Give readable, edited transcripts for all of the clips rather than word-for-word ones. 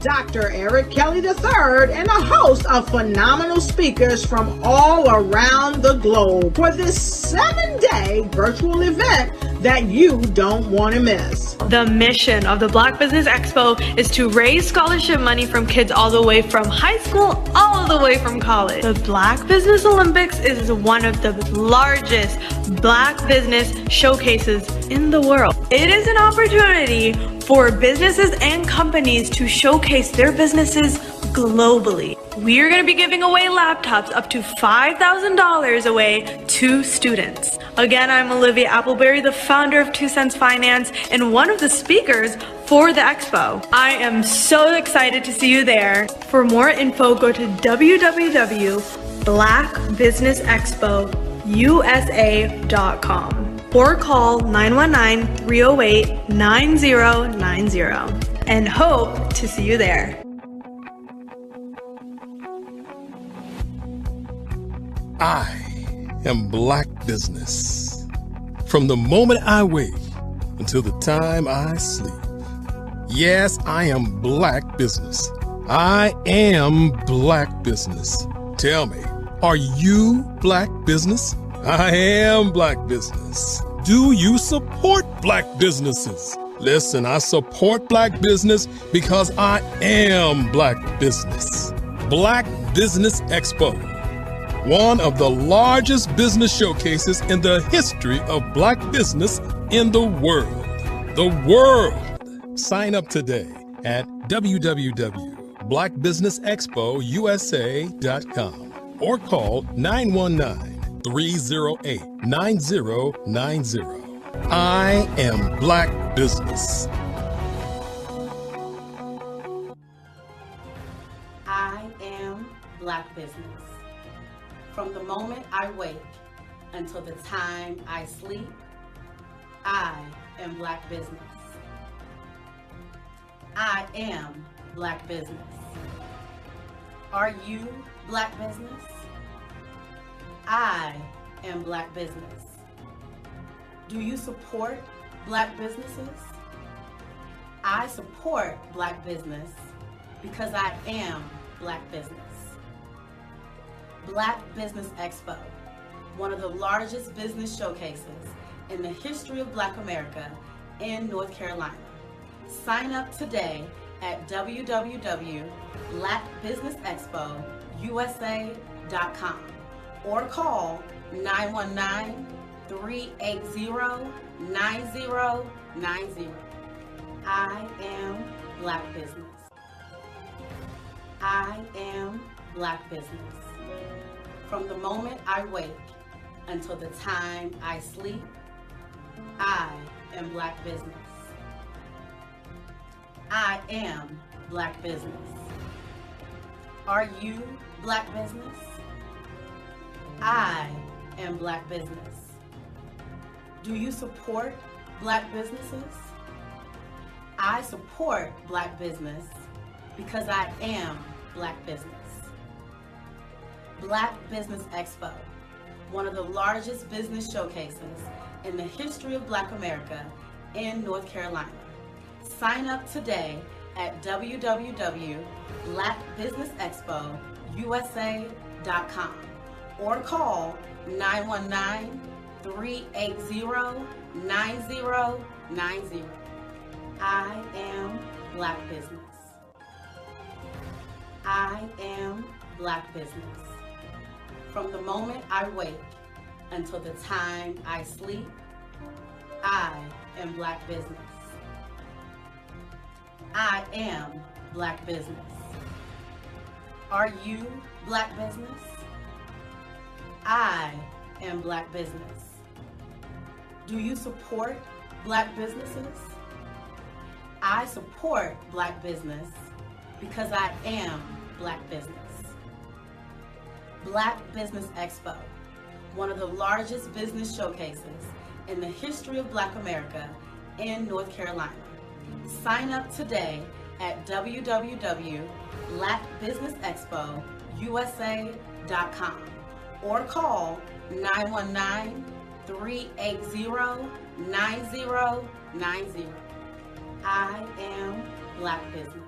Dr. Eric Kelly III, and a host of phenomenal speakers from all around the globe for this 7-day virtual event that you don't want to miss. The mission of the Black Business Expo is to raise scholarship money from kids all the way from high school all the way from college. The Black Business Olympics is one of the largest Black business showcases in the world. It is an opportunity for businesses and companies to showcase their businesses globally. We are going to be giving away laptops up to $5,000 away to students. Again, I'm Olivia Appleberry, the founder of 2 Cents Finance and one of the speakers for the expo. I am so excited to see you there. For more info, go to www.blackbusinessexpousa.com or call 919-308-9090 and hope to see you there. I am Black Business. From the moment I wake until the time I sleep. Yes, I am Black Business. I am Black Business. Tell me, are you Black Business? I am Black Business. Do you support Black businesses? Listen, I support Black business because I am Black Business. Black Business Expo. One of the largest business showcases in the history of Black business in the world. The world! Sign up today at www.blackbusinessexpousa.com or call 919-308-9090. I am Black Business. I am Black Business. From the moment I wake until the time I sleep, I am Black Business. I am Black Business. Are you Black Business? I am Black Business. Do you support Black businesses? I support Black business because I am Black Business. Black Business Expo, one of the largest business showcases in the history of Black America in North Carolina. Sign up today at www.blackbusinessexpousa.com or call 919-380-9090. I am Black Business. I am Black Business. From the moment I wake until the time I sleep, I am Black Business. I am Black Business. Are you Black Business? I am Black Business. Do you support Black businesses? I support Black business because I am Black Business. Black Business Expo, one of the largest business showcases in the history of Black America in North Carolina. Sign up today at www.blackbusinessexpousa.com or call 919-380-9090. I am Black Business. I am Black Business. From the moment I wake until the time I sleep, I am Black Business. I am Black Business. Are you Black Business? I am Black Business. Do you support Black businesses? I support Black business because I am Black Business. Black Business Expo, one of the largest business showcases in the history of Black America in North Carolina. Sign up today at www.blackbusinessexpousa.com or call 919-380-9090. I am Black Business.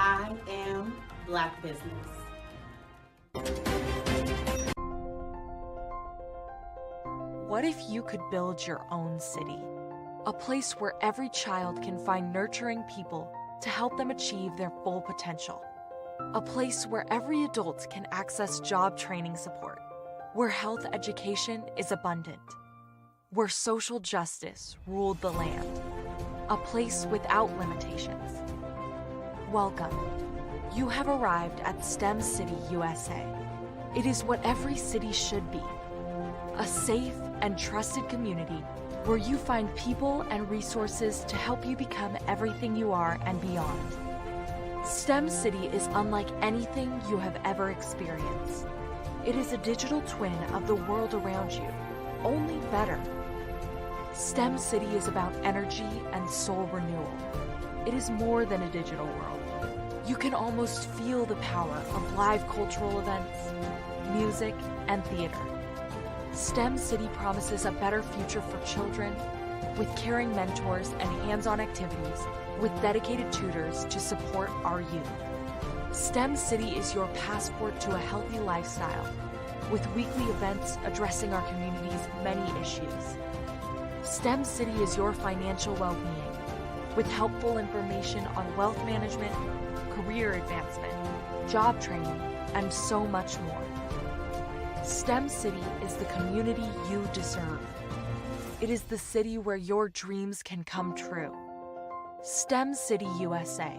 I am Black Business. What if you could build your own city? A place where every child can find nurturing people to help them achieve their full potential. A place where every adult can access job training support, where health education is abundant, where social justice ruled the land. A place without limitations. Welcome. You have arrived at STEM City USA. It is what every city should be. A safe and trusted community where you find people and resources to help you become everything you are and beyond. STEM City is unlike anything you have ever experienced. It is a digital twin of the world around you, only better. STEM City is about energy and soul renewal. It is more than a digital world. You can almost feel the power of live cultural events, music, and theater. STEM City promises a better future for children with caring mentors and hands-on activities with dedicated tutors to support our youth. STEM City is your passport to a healthy lifestyle with weekly events addressing our community's many issues. STEM City is your financial well-being with helpful information on wealth management, career advancement, job training, and so much more. STEM City is the community you deserve. It is the city where your dreams can come true. STEM City USA,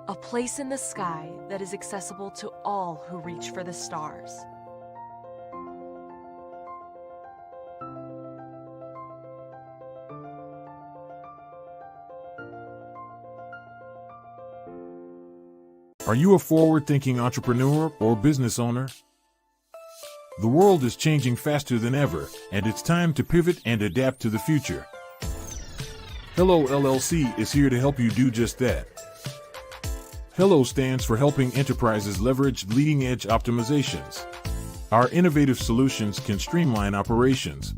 a place in the sky that is accessible to all who reach for the stars. Are you a forward-thinking entrepreneur or business owner? The world is changing faster than ever, and it's time to pivot and adapt to the future. Hello LLC is here to help you do just that. Hello stands for helping enterprises leverage leading-edge optimizations. Our innovative solutions can streamline operations,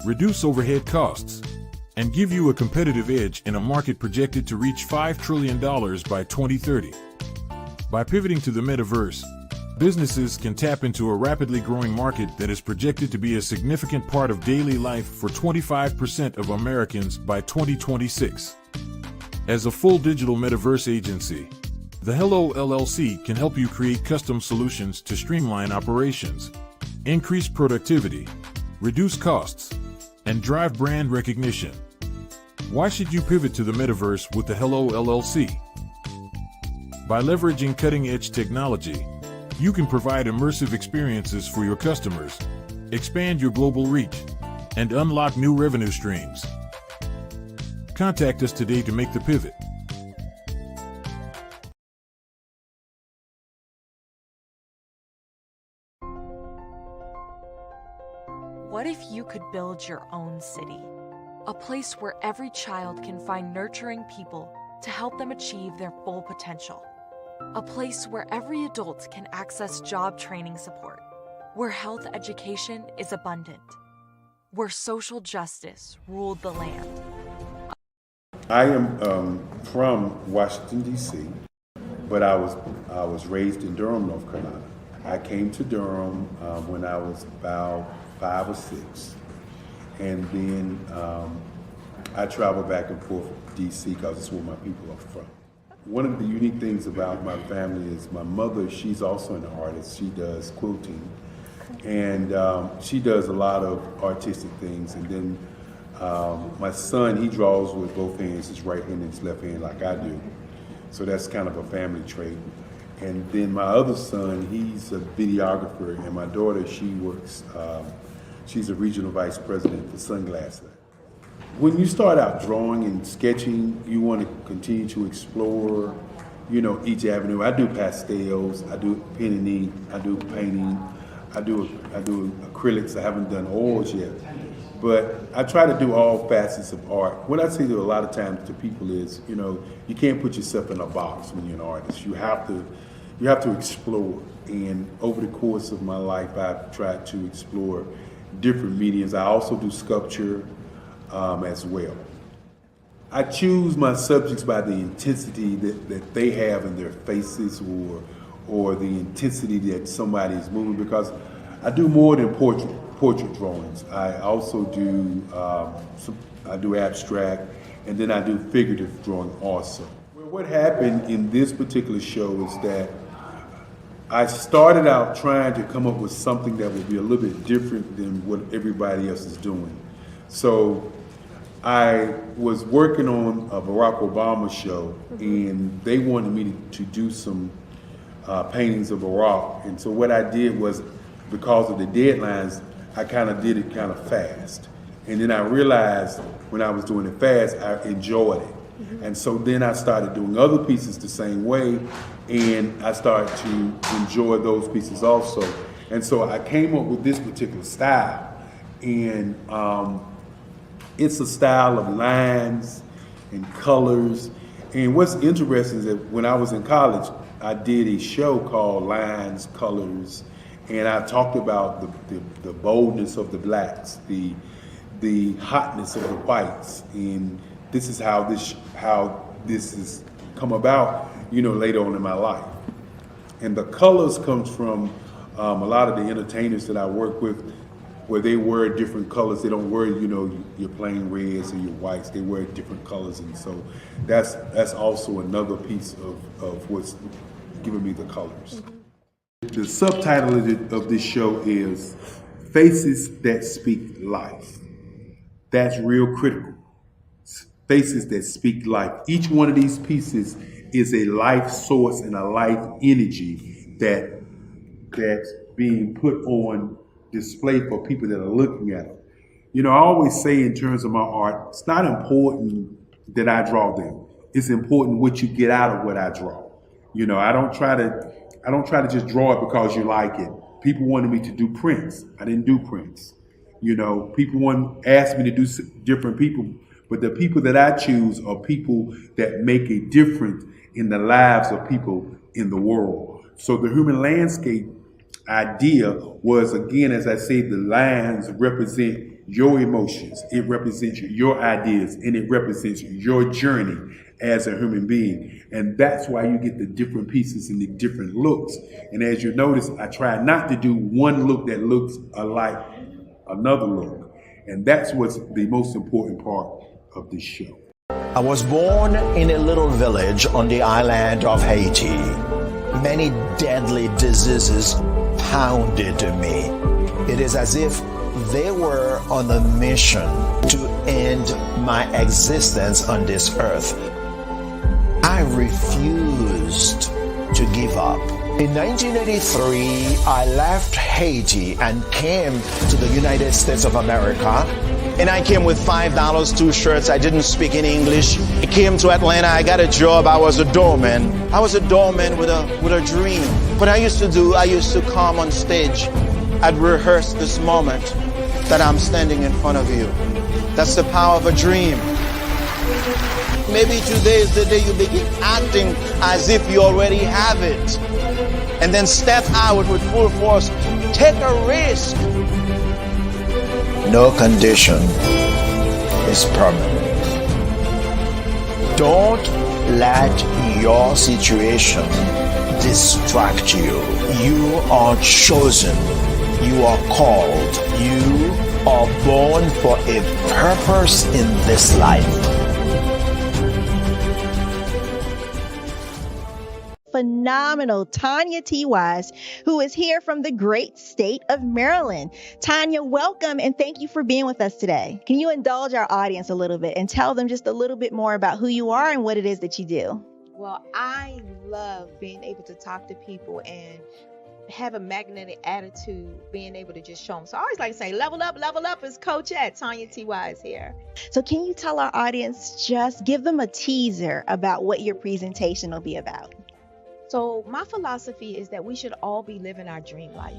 reduce overhead costs, and give you a competitive edge in a market projected to reach $5 trillion by 2030. By pivoting to the metaverse, businesses can tap into a rapidly growing market that is projected to be a significant part of daily life for 25% of Americans by 2026. As a full digital metaverse agency, the Hello LLC can help you create custom solutions to streamline operations, increase productivity, reduce costs, and drive brand recognition. Why should you pivot to the metaverse with the Hello LLC? By leveraging cutting-edge technology, you can provide immersive experiences for your customers, expand your global reach, and unlock new revenue streams. Contact us today to make the pivot. What if you could build your own city? A place where every child can find nurturing people to help them achieve their full potential. A place where every adult can access job training support, where health education is abundant, where social justice ruled the land. I am from Washington, D.C., but I was raised in Durham, North Carolina. I came to Durham when I was about 5 or 6, and then I traveled back and forth to D.C. because it's where my people are from. One of the unique things about my family is my mother, she's also an artist. She does quilting, and she does a lot of artistic things. And then my son, he draws with both hands, his right hand and his left hand like I do. So that's kind of a family trait. And then my other son, he's a videographer, and my daughter, she works, she's a regional vice president for Sunglasses. When you start out drawing and sketching, you want to continue to explore, you know, each avenue. I do pastels, I do pen and ink, I do painting, I do acrylics. I haven't done oils yet, but I try to do all facets of art. What I say to a lot of times to people is, you know, you can't put yourself in a box when you're an artist. You have to explore. And over the course of my life, I've tried to explore different mediums. I also do sculpture as well. I choose my subjects by the intensity that they have in their faces, or the intensity that somebody is moving, because I do more than portrait drawings. I also do I do abstract, and then I do figurative drawing also. Well, what happened in this particular show is that I started out trying to come up with something that would be a little bit different than what everybody else is doing. So I was working on a Barack Obama show, and they wanted me to do some paintings of Barack. And so what I did was, because of the deadlines, I kind of did it kind of fast. And then I realized when I was doing it fast, I enjoyed it. And so then I started doing other pieces the same way, and I started to enjoy those pieces also. And so I came up with this particular style, and it's a style of lines and colors. And what's interesting is that when I was in college, I did a show called Lines, Colors, and I talked about the boldness of the blacks, the hotness of the whites, and this is how this has come about, later on in my life. And the colors comes from a lot of the entertainers that I work with, where they wear different colors. They don't wear, your plain reds or your whites. They wear different colors, and so that's also another piece of what's giving me the colors. The subtitle of this show is Faces That Speak Life. That's real critical. Faces that speak life. Each one of these pieces is a life source and a life energy that's being put on display for people that are looking at them. I always say in terms of my art, it's not important that I draw them. It's important what you get out of what I draw. I don't try to just draw it because you like it. People wanted me to do prints. I didn't do prints. People asked me to do different people, but the people that I choose are people that make a difference in the lives of people in the world. So the human landscape idea was, again, as I say, the lines represent your emotions, it represents your ideas, and it represents your journey as a human being. And that's why you get the different pieces and the different looks. And as you notice, I try not to do one look that looks alike another look. And that's what's the most important part of this show. I was born in a little village on the island of Haiti. Many deadly diseases pounded me. It is as if they were on a mission to end my existence on this earth. I refused to give up. In 1983, I left Haiti and came to the United States of America. And I came with $5, 2 shirts. I didn't speak in English. I came to Atlanta. I got a job. I was a doorman. I was a doorman with a dream. What I used to come on stage. I'd rehearse this moment that I'm standing in front of you. That's the power of a dream. Maybe today is the day you begin acting as if you already have it. And then step out with full force. Take a risk. No condition is permanent. Don't let your situation distract you. You are chosen. You are called. You are born for a purpose in this life. Phenomenal Tanya T. Wise, who is here from the great state of Maryland. Tanya, welcome and thank you for being with us today. Can you indulge our audience a little bit and tell them just a little bit more about who you are and what it is that you do? Well, I love being able to talk to people and have a magnetic attitude, being able to just show them. So I always like to say, level up is Coach at Tanya T. Wise here. So can you tell our audience, just give them a teaser about what your presentation will be about? So my philosophy is that we should all be living our dream life.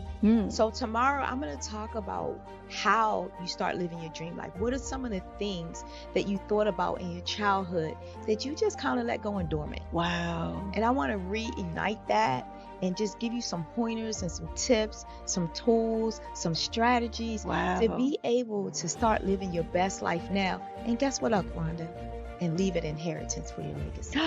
So tomorrow I'm going to talk about how you start living your dream life. What are some of the things that you thought about in your childhood that you just kind of let go and dormant? Wow. And I want to reignite that and just give you some pointers and some tips, some tools, some strategies to be able to start living your best life now. And guess what, Akwanda? and leave an inheritance for your legacy.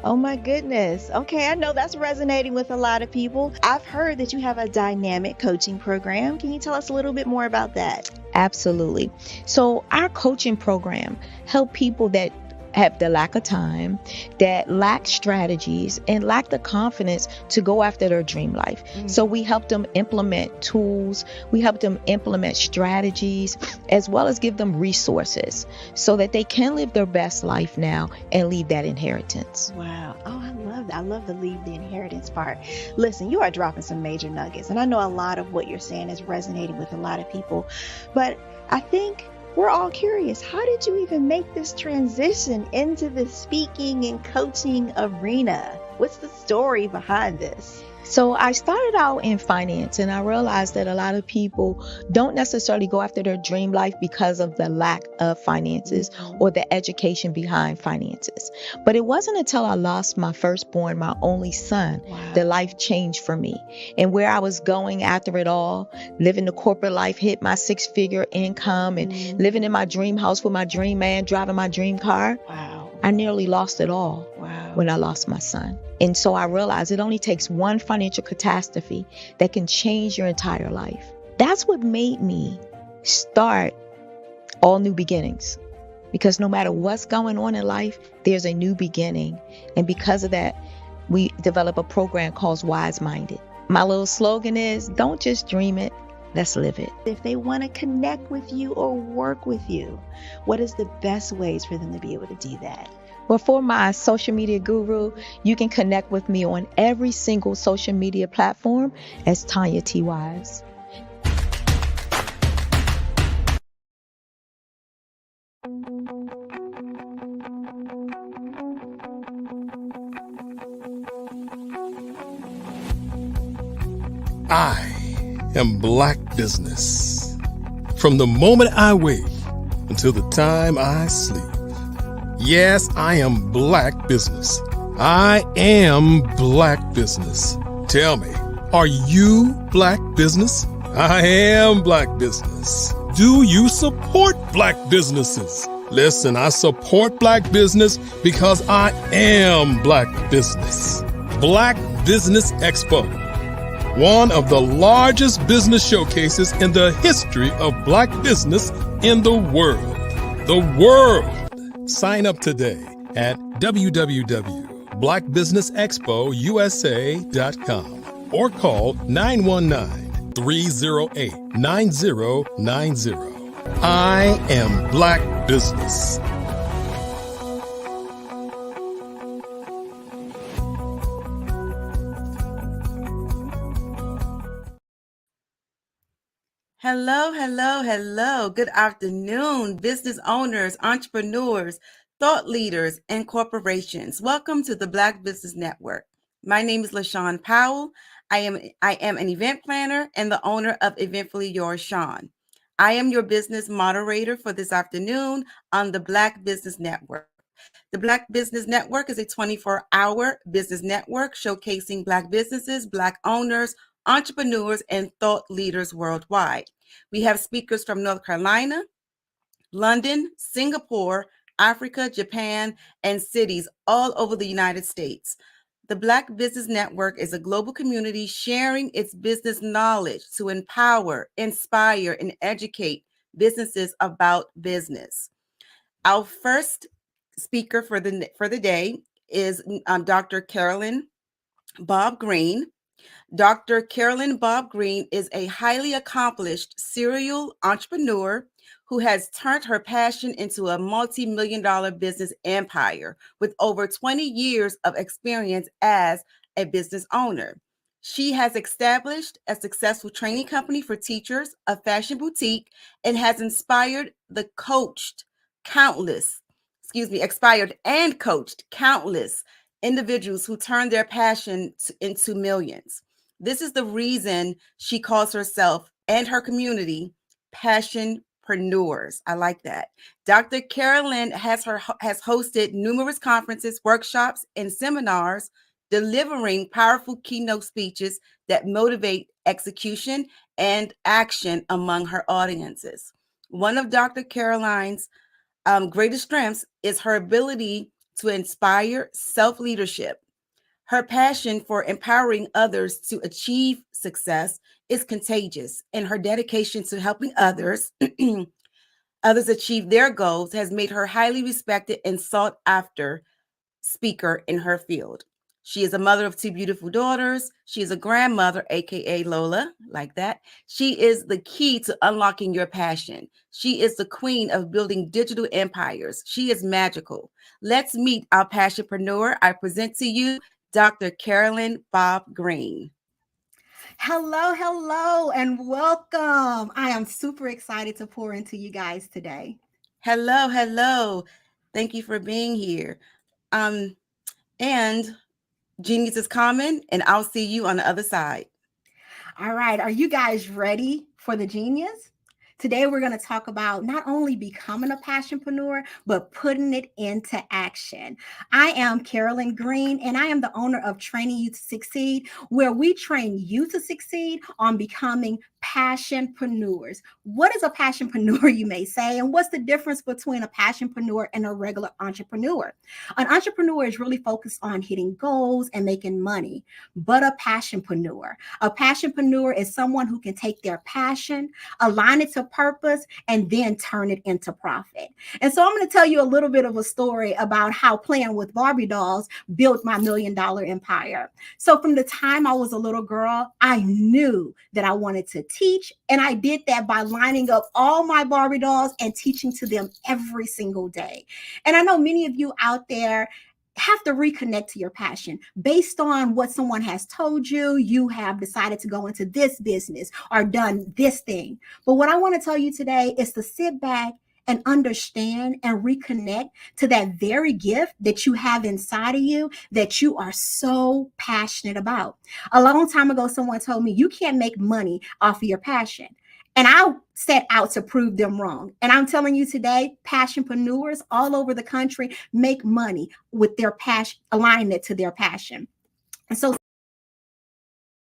Oh my goodness. Okay, I know that's resonating with a lot of people. I've heard that you have a dynamic coaching program. Can you tell us a little bit more about that? Absolutely. So our coaching program help people that have the lack of time, that lack strategies, and lack the confidence to go after their dream life. So we help them implement tools, we help them implement strategies, as well as give them resources so that they can live their best life now and leave that inheritance. Wow. Oh, I love that. I love the leave the inheritance part. Listen, you are dropping some major nuggets, and I know a lot of what you're saying is resonating with a lot of people, but I think we're all curious. How did you even make this transition into the speaking and coaching arena? What's the story behind this? So I started out in finance, and I realized that a lot of people don't necessarily go after their dream life because of the lack of finances or the education behind finances. But it wasn't until I lost my firstborn, my only son, that life changed for me. And where I was going after it all, living the corporate life, hit my 6-figure income and living in my dream house with my dream man, driving my dream car. I nearly lost it all when I lost my son. And so I realized it only takes one financial catastrophe that can change your entire life. That's what made me start All New Beginnings. Because no matter what's going on in life, there's a new beginning. And because of that, we develop a program called Wise Minded. My little slogan is, don't just dream it, let's live it. If they want to connect with you or work with you, what is the best ways for them to be able to do that? Well, for my social media guru, you can connect with me on every single social media platform as Tanya T. Wise. I am Black Business. From the moment I wake until the time I sleep. Yes, I am Black Business. I am Black Business. Tell me, are you Black Business? I am Black Business. Do you support Black businesses? Listen, I support Black business because I am Black Business. Black Business Expo, one of the largest business showcases in the history of Black business in the world. The world! Sign up today at www.blackbusinessexpousa.com or call 919-308-9090. I am Black Business. Hello, hello, hello. Good afternoon, business owners, entrepreneurs, thought leaders, and corporations. Welcome to the Black Business Network. My name is LaShawn Powell. I am an event planner and the owner of Eventfully Yours, Shawn. I am your business moderator for this afternoon on the Black Business Network. The Black Business Network is a 24-hour business network showcasing Black businesses, Black owners, entrepreneurs, and thought leaders worldwide. We have speakers from North Carolina, London, Singapore, Africa, Japan, and cities all over the United States. The Black Business Network is a global community sharing its business knowledge to empower, inspire, and educate businesses about business. Our first speaker for the day is Dr. Carolyn Bob Green. Dr. Carolyn Bob Green is a highly accomplished serial entrepreneur who has turned her passion into a multi-million-dollar business empire with over 20 years of experience as a business owner. She has established a successful training company for teachers, a fashion boutique, and has inspired and coached countless individuals who turn their passion into millions. This is the reason she calls herself and her community passionpreneurs. I like that. Dr. Carolyn has hosted numerous conferences, workshops, and seminars, delivering powerful keynote speeches that motivate execution and action among her audiences. One of Dr. Carolyn's greatest strengths is her ability to inspire self-leadership. Her passion for empowering others to achieve success is contagious, and her dedication to helping others achieve their goals has made her highly respected and sought after speaker in her field. She is a mother of 2 beautiful daughters. She is a grandmother, aka Lola, like that. She is the key to unlocking your passion. She is the queen of building digital empires. She is magical. Let's meet our passionpreneur. I present to you Dr. Carolyn Bob Green. Hello, and welcome. I am super excited to pour into you guys today. Hello. Thank you for being here. And Genius is coming, and I'll see you on the other side. All right, are you guys ready for the genius? Today, we're going to talk about not only becoming a passionpreneur, but putting it into action. I am Carolyn Green, and I am the owner of Training You to Succeed, where we train you to succeed on becoming passionpreneurs. What is a passionpreneur, you may say, and what's the difference between a passionpreneur and a regular entrepreneur? An entrepreneur is really focused on hitting goals and making money, but a passionpreneur is someone who can take their passion, align it to purpose, and then turn it into profit. And so I'm going to tell you a little bit of a story about how playing with Barbie dolls built my $1 million empire. So from the time I was a little girl, I knew that I wanted to teach, and I did that by lining up all my Barbie dolls and teaching to them every single day. And I know many of you out there have to reconnect to your passion based on what someone has told you. You have decided to go into this business or done this thing. But what I want to tell you today is to sit back and understand and reconnect to that very gift that you have inside of you that you are so passionate about. A long time ago, someone told me you can't make money off of your passion. And I set out to prove them wrong. And I'm telling you today, passionpreneurs all over the country make money with their passion, aligning it to their passion. And so it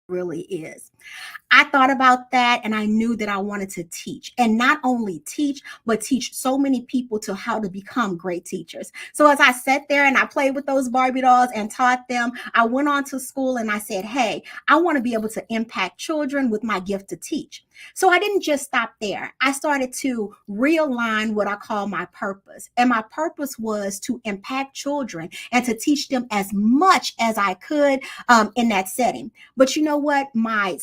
really is. I thought about that, and I knew that I wanted to teach, and not only teach, but teach so many people to how to become great teachers. So as I sat there and I played with those Barbie dolls and taught them, I went on to school and I said, hey, I want to be able to impact children with my gift to teach. So I didn't just stop there. I started to realign what I call my purpose. And my purpose was to impact children and to teach them as much as I could in that setting. But you know what? My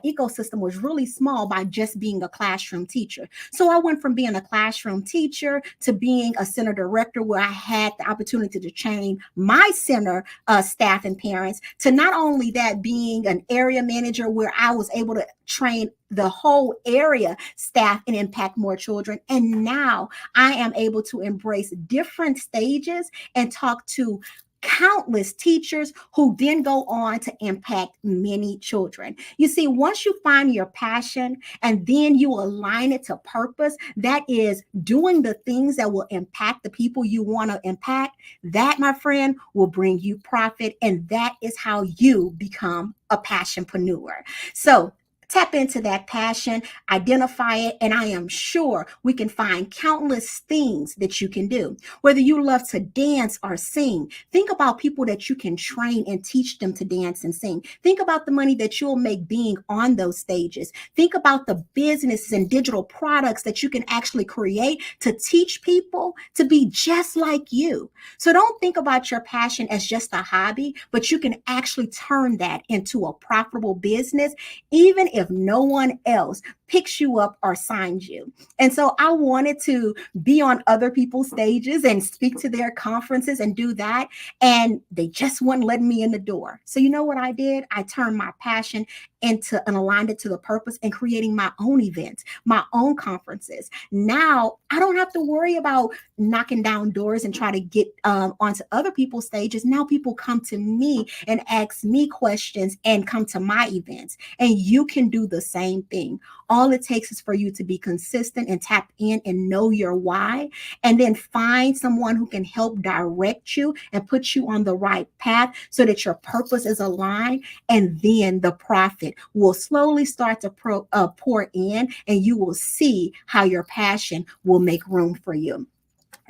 ecosystem was really small by just being a classroom teacher. So I went from being a classroom teacher to being a center director, where I had the opportunity to train my center staff and parents, to not only that, being an area manager where I was able to train the whole area staff and impact more children. And now I am able to embrace different stages and talk to countless teachers who then go on to impact many children. You see, once you find your passion and then you align it to purpose, that is doing the things that will impact the people you want to impact, that, my friend, will bring you profit. And that is how you become a passionpreneur. So tap into that passion, identify it, and I am sure we can find countless things that you can do. Whether you love to dance or sing, think about people that you can train and teach them to dance and sing. Think about the money that you'll make being on those stages. Think about the businesses and digital products that you can actually create to teach people to be just like you. So don't think about your passion as just a hobby, but you can actually turn that into a profitable business, even if no one else picks you up or signs you. And so I wanted to be on other people's stages and speak to their conferences and do that. And they just wouldn't let me in the door. So you know what I did? I turned my passion into and aligned it to the purpose and creating my own events, my own conferences. Now I don't have to worry about knocking down doors and try to get onto other people's stages. Now people come to me and ask me questions and come to my events. And you can do the same thing. All it takes is for you to be consistent and tap in and know your why, and then find someone who can help direct you and put you on the right path so that your purpose is aligned. And then the profit will slowly start to pour in, and you will see how your passion will make room for you.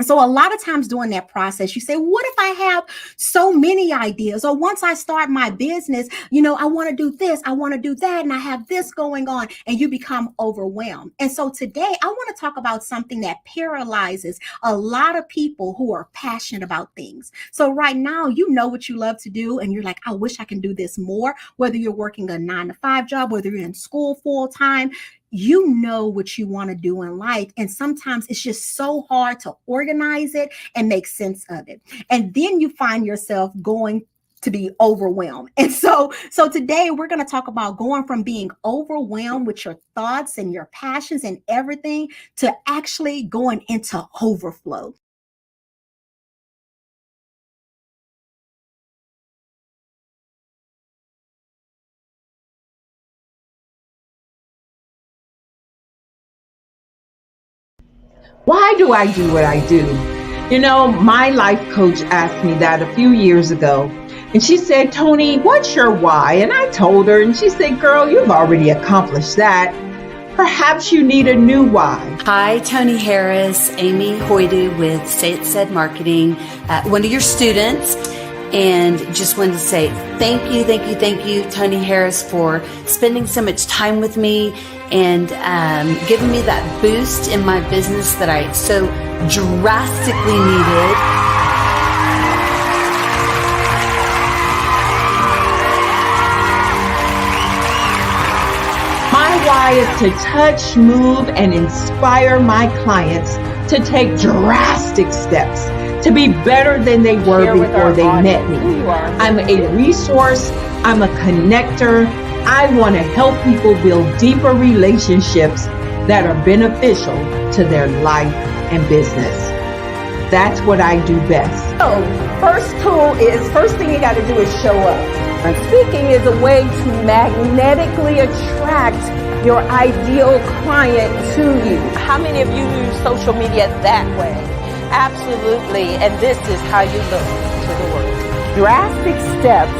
So a lot of times during that process, you say, what if I have so many ideas? Or once I start my business, I want to do this, I want to do that, and I have this going on, and you become overwhelmed. And so today I want to talk about something that paralyzes a lot of people who are passionate about things. So right now, you know what you love to do, and you're like, I wish I can do this more, whether you're working a 9-to-5 job, whether you're in school full time. You know what you want to do in life. And sometimes it's just so hard to organize it and make sense of it. And then you find yourself going to be overwhelmed. And so today we're going to talk about going from being overwhelmed with your thoughts and your passions and everything to actually going into overflow. Why do I do what I do? My life coach asked me that a few years ago. And she said, Tony, what's your why? And I told her, and she said, girl, you've already accomplished that. Perhaps you need a new why. Hi, Tony Harris, Amy Hoydu with Say It Said Marketing, one of your students. And just wanted to say thank you, Tony Harris, for spending so much time with me and giving me that boost in my business that I so drastically needed. My why is to touch, move, and inspire my clients to take drastic steps to be better than they were before they met me. I'm a resource. I'm a connector. I want to help people build deeper relationships that are beneficial to their life and business. That's what I do best. So, first thing you got to do is show up. And speaking is a way to magnetically attract your ideal client to you. How many of you use social media that way? Absolutely, and this is how you look to the world. Drastic steps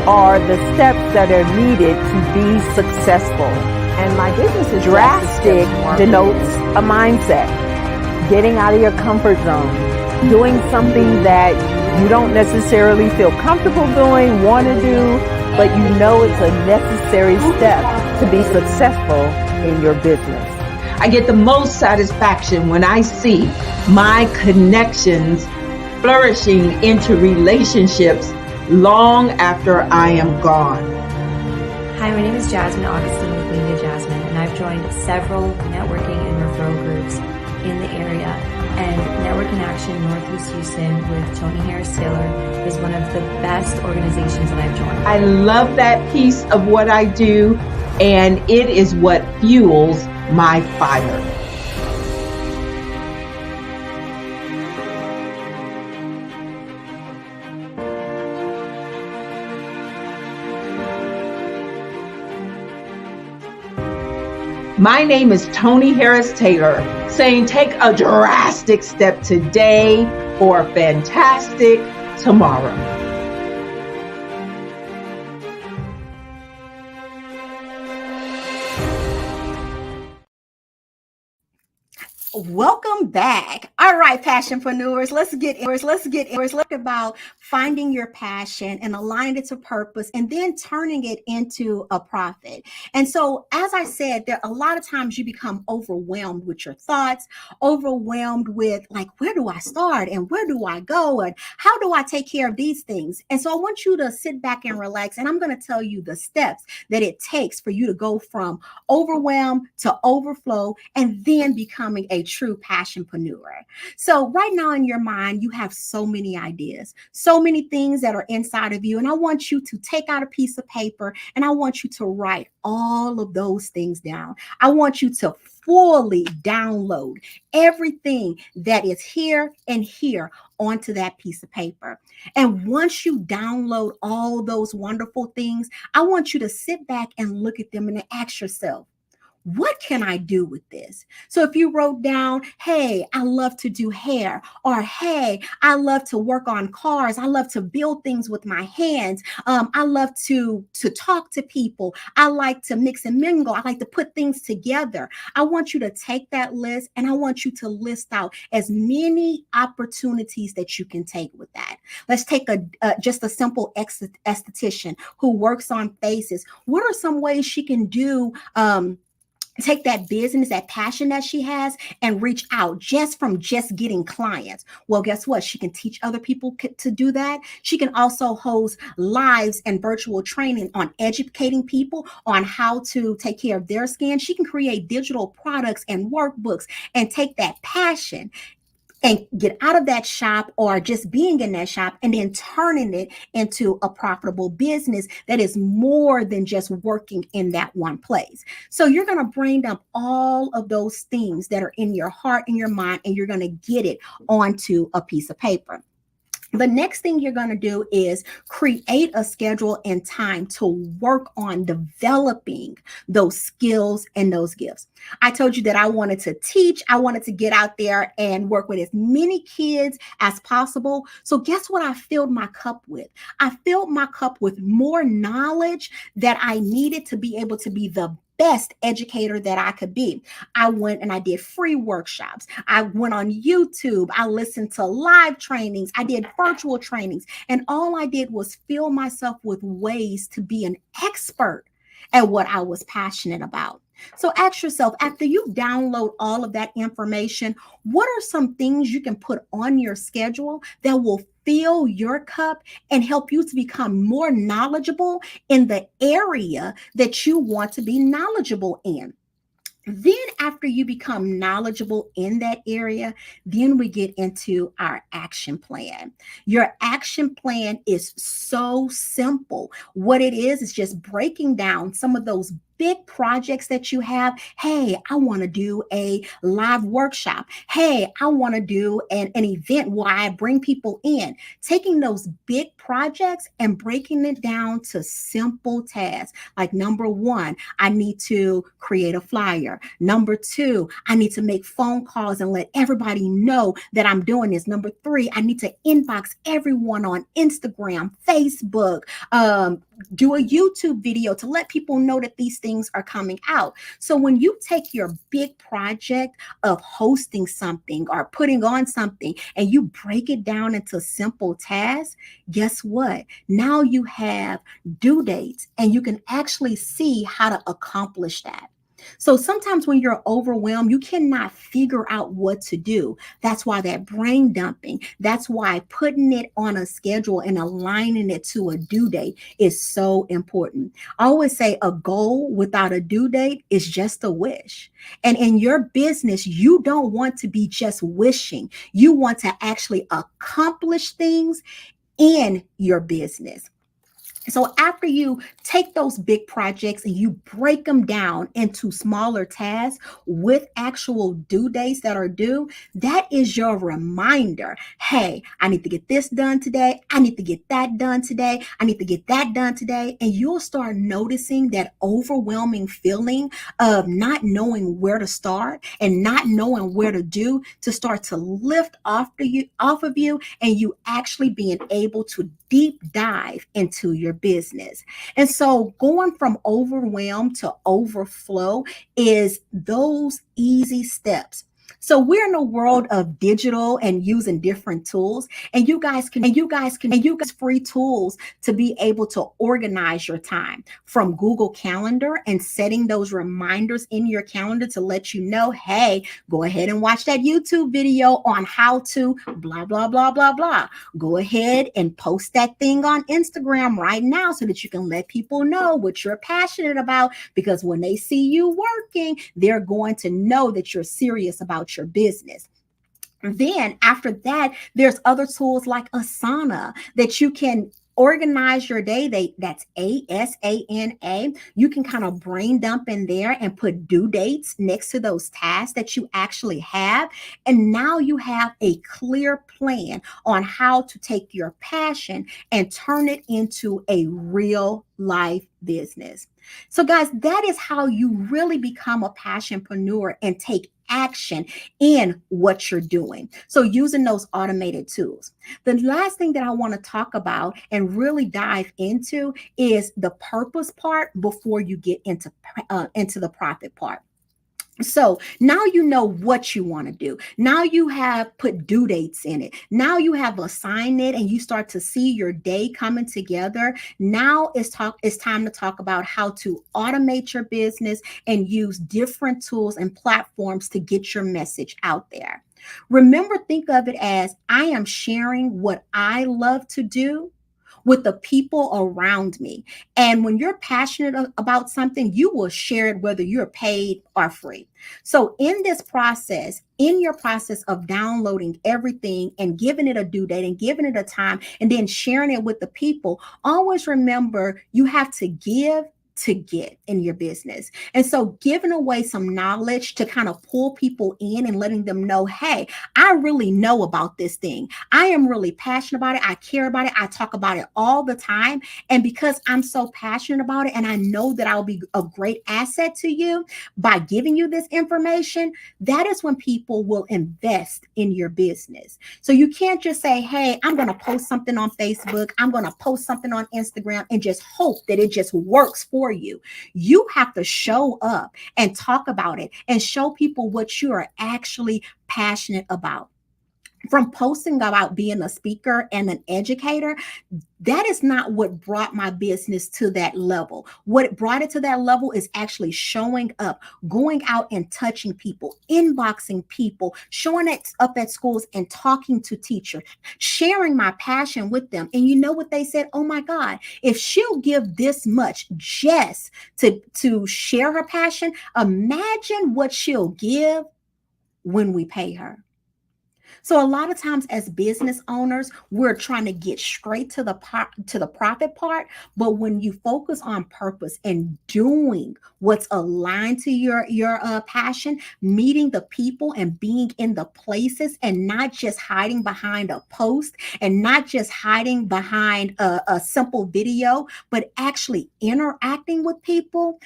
are the steps that are needed to be successful. And my business is drastic denotes a mindset. Getting out of your comfort zone. Doing something that you don't necessarily feel comfortable doing, want to do, but you know it's a necessary step to be successful in your business. I get the most satisfaction when I see my connections flourishing into relationships long after I am gone. Hi, my name is Jasmine Augustine with Media Jasmine, and I've joined several networking and referral groups in the area. And Network in Action Northeast Houston with Tony Harris Taylor is one of the best organizations that I've joined. I love that piece of what I do, and it is what fuels my fire. My name is Tony Harris Taylor, saying take a drastic step today for a fantastic tomorrow. Welcome back. All right, passionpreneurs, let's look about finding your passion and aligning it to purpose and then turning it into a profit. And so, as I said, there a lot of times you become overwhelmed with your thoughts, overwhelmed with like, where do I start and where do I go and how do I take care of these things? And so I want you to sit back and relax, and I'm going to tell you the steps that it takes for you to go from overwhelm to overflow and then becoming a true passionpreneur. So right now in your mind, you have so many ideas, so many things that are inside of you. And I want you to take out a piece of paper and I want you to write all of those things down. I want you to fully download everything that is here and here onto that piece of paper. And once you download all those wonderful things, I want you to sit back and look at them and ask yourself, what can I do with this? So if you wrote down, hey, I love to do hair, or hey, I love to work on cars, I love to build things with my hands, I love to talk to people, I like to mix and mingle, I like to put things together. I want you to take that list and I want you to list out as many opportunities that you can take with that. Let's take just a simple esthetician who works on faces. What are some ways she can do take that business, that passion that she has, and reach out just from just getting clients? Well, guess what? She can teach other people to do that. She can also host lives and virtual training on educating people on how to take care of their skin. She can create digital products and workbooks and take that passion and get out of that shop or just being in that shop and then turning it into a profitable business that is more than just working in that one place. So you're going to bring up all of those things that are in your heart and your mind, and you're going to get it onto a piece of paper. The next thing you're going to do is create a schedule and time to work on developing those skills and those gifts. I told you that I wanted to teach. I wanted to get out there and work with as many kids as possible. So guess what I filled my cup with? I filled my cup with more knowledge that I needed to be able to be the best educator that I could be. I went and I did free workshops. I went on YouTube. I listened to live trainings. I did virtual trainings. And all I did was fill myself with ways to be an expert at what I was passionate about. So ask yourself, after you download all of that information, what are some things you can put on your schedule that will fill your cup and help you to become more knowledgeable in the area that you want to be knowledgeable in? Then after you become knowledgeable in that area, then we get into our action plan. Your action plan is so simple. What it is just breaking down some of those big projects that you have. Hey, I want to do a live workshop. Hey, I want to do an event where I bring people in. Taking those big projects and breaking it down to simple tasks. Like number one, I need to create a flyer. Number two, I need to make phone calls and let everybody know that I'm doing this. Number three, I need to inbox everyone on Instagram, Facebook, do a YouTube video to let people know that these things are coming out. So when you take your big project of hosting something or putting on something and you break it down into simple tasks, guess what? Now you have due dates and you can actually see how to accomplish that. So sometimes when you're overwhelmed, you cannot figure out what to do. That's why that brain dumping, that's why putting it on a schedule and aligning it to a due date is so important. I always say a goal without a due date is just a wish. And in your business, you don't want to be just wishing. You want to actually accomplish things in your business. So after you take those big projects and you break them down into smaller tasks with actual due dates that are due, that is your reminder. Hey, I need to get this done today. I need to get that done today. I need to get that done today. And you'll start noticing that overwhelming feeling of not knowing where to start and not knowing where to do to start to lift off of you, and you actually being able to deep dive into your business. And so going from overwhelm to overflow is those easy steps. So we're in a world of digital and using different tools, and you guys can use free tools to be able to organize your time, from Google Calendar and setting those reminders in your calendar to let you know, hey, go ahead and watch that YouTube video on how to blah, blah, blah, blah, blah. Go ahead and post that thing on Instagram right now so that you can let people know what you're passionate about, because when they see you working, they're going to know that you're serious about your business. Then after that, there's other tools like Asana that you can organize your day. That's ASANA. You can kind of brain dump in there and put due dates next to those tasks that you actually have. And now you have a clear plan on how to take your passion and turn it into a real life business. So guys, that is how you really become a passionpreneur and take action in what you're doing. So using those automated tools. The last thing that I want to talk about and really dive into is the purpose part before you get into the profit part. So now you know what you want to do. Now you have put due dates in it. Now you have assigned it and you start to see your day coming together. Now it's time to talk about how to automate your business and use different tools and platforms to get your message out there. Remember, think of it as I am sharing what I love to do with the people around me. And when you're passionate about something, you will share it whether you're paid or free. So in this process, in your process of downloading everything and giving it a due date and giving it a time and then sharing it with the people, always remember you have to give to get in your business. And so giving away some knowledge to kind of pull people in and letting them know, hey, I really know about this thing. I am really passionate about it. I care about it. I talk about it all the time. And because I'm so passionate about it and I know that I'll be a great asset to you by giving you this information, that is when people will invest in your business. So you can't just say, hey, I'm going to post something on Facebook. I'm going to post something on Instagram and just hope that it just works for you. You have to show up and talk about it and show people what you are actually passionate about. From posting about being a speaker and an educator, that is not what brought my business to that level. What brought it to that level is actually showing up, going out and touching people, inboxing people, showing up at schools and talking to teachers, sharing my passion with them. And you know what they said? Oh my God, if she'll give this much just to share her passion, imagine what she'll give when we pay her. So a lot of times as business owners, we're trying to get straight to the profit part. But when you focus on purpose and doing what's aligned to your passion, meeting the people and being in the places and not just hiding behind a post and not just hiding behind a simple video, but actually interacting with people,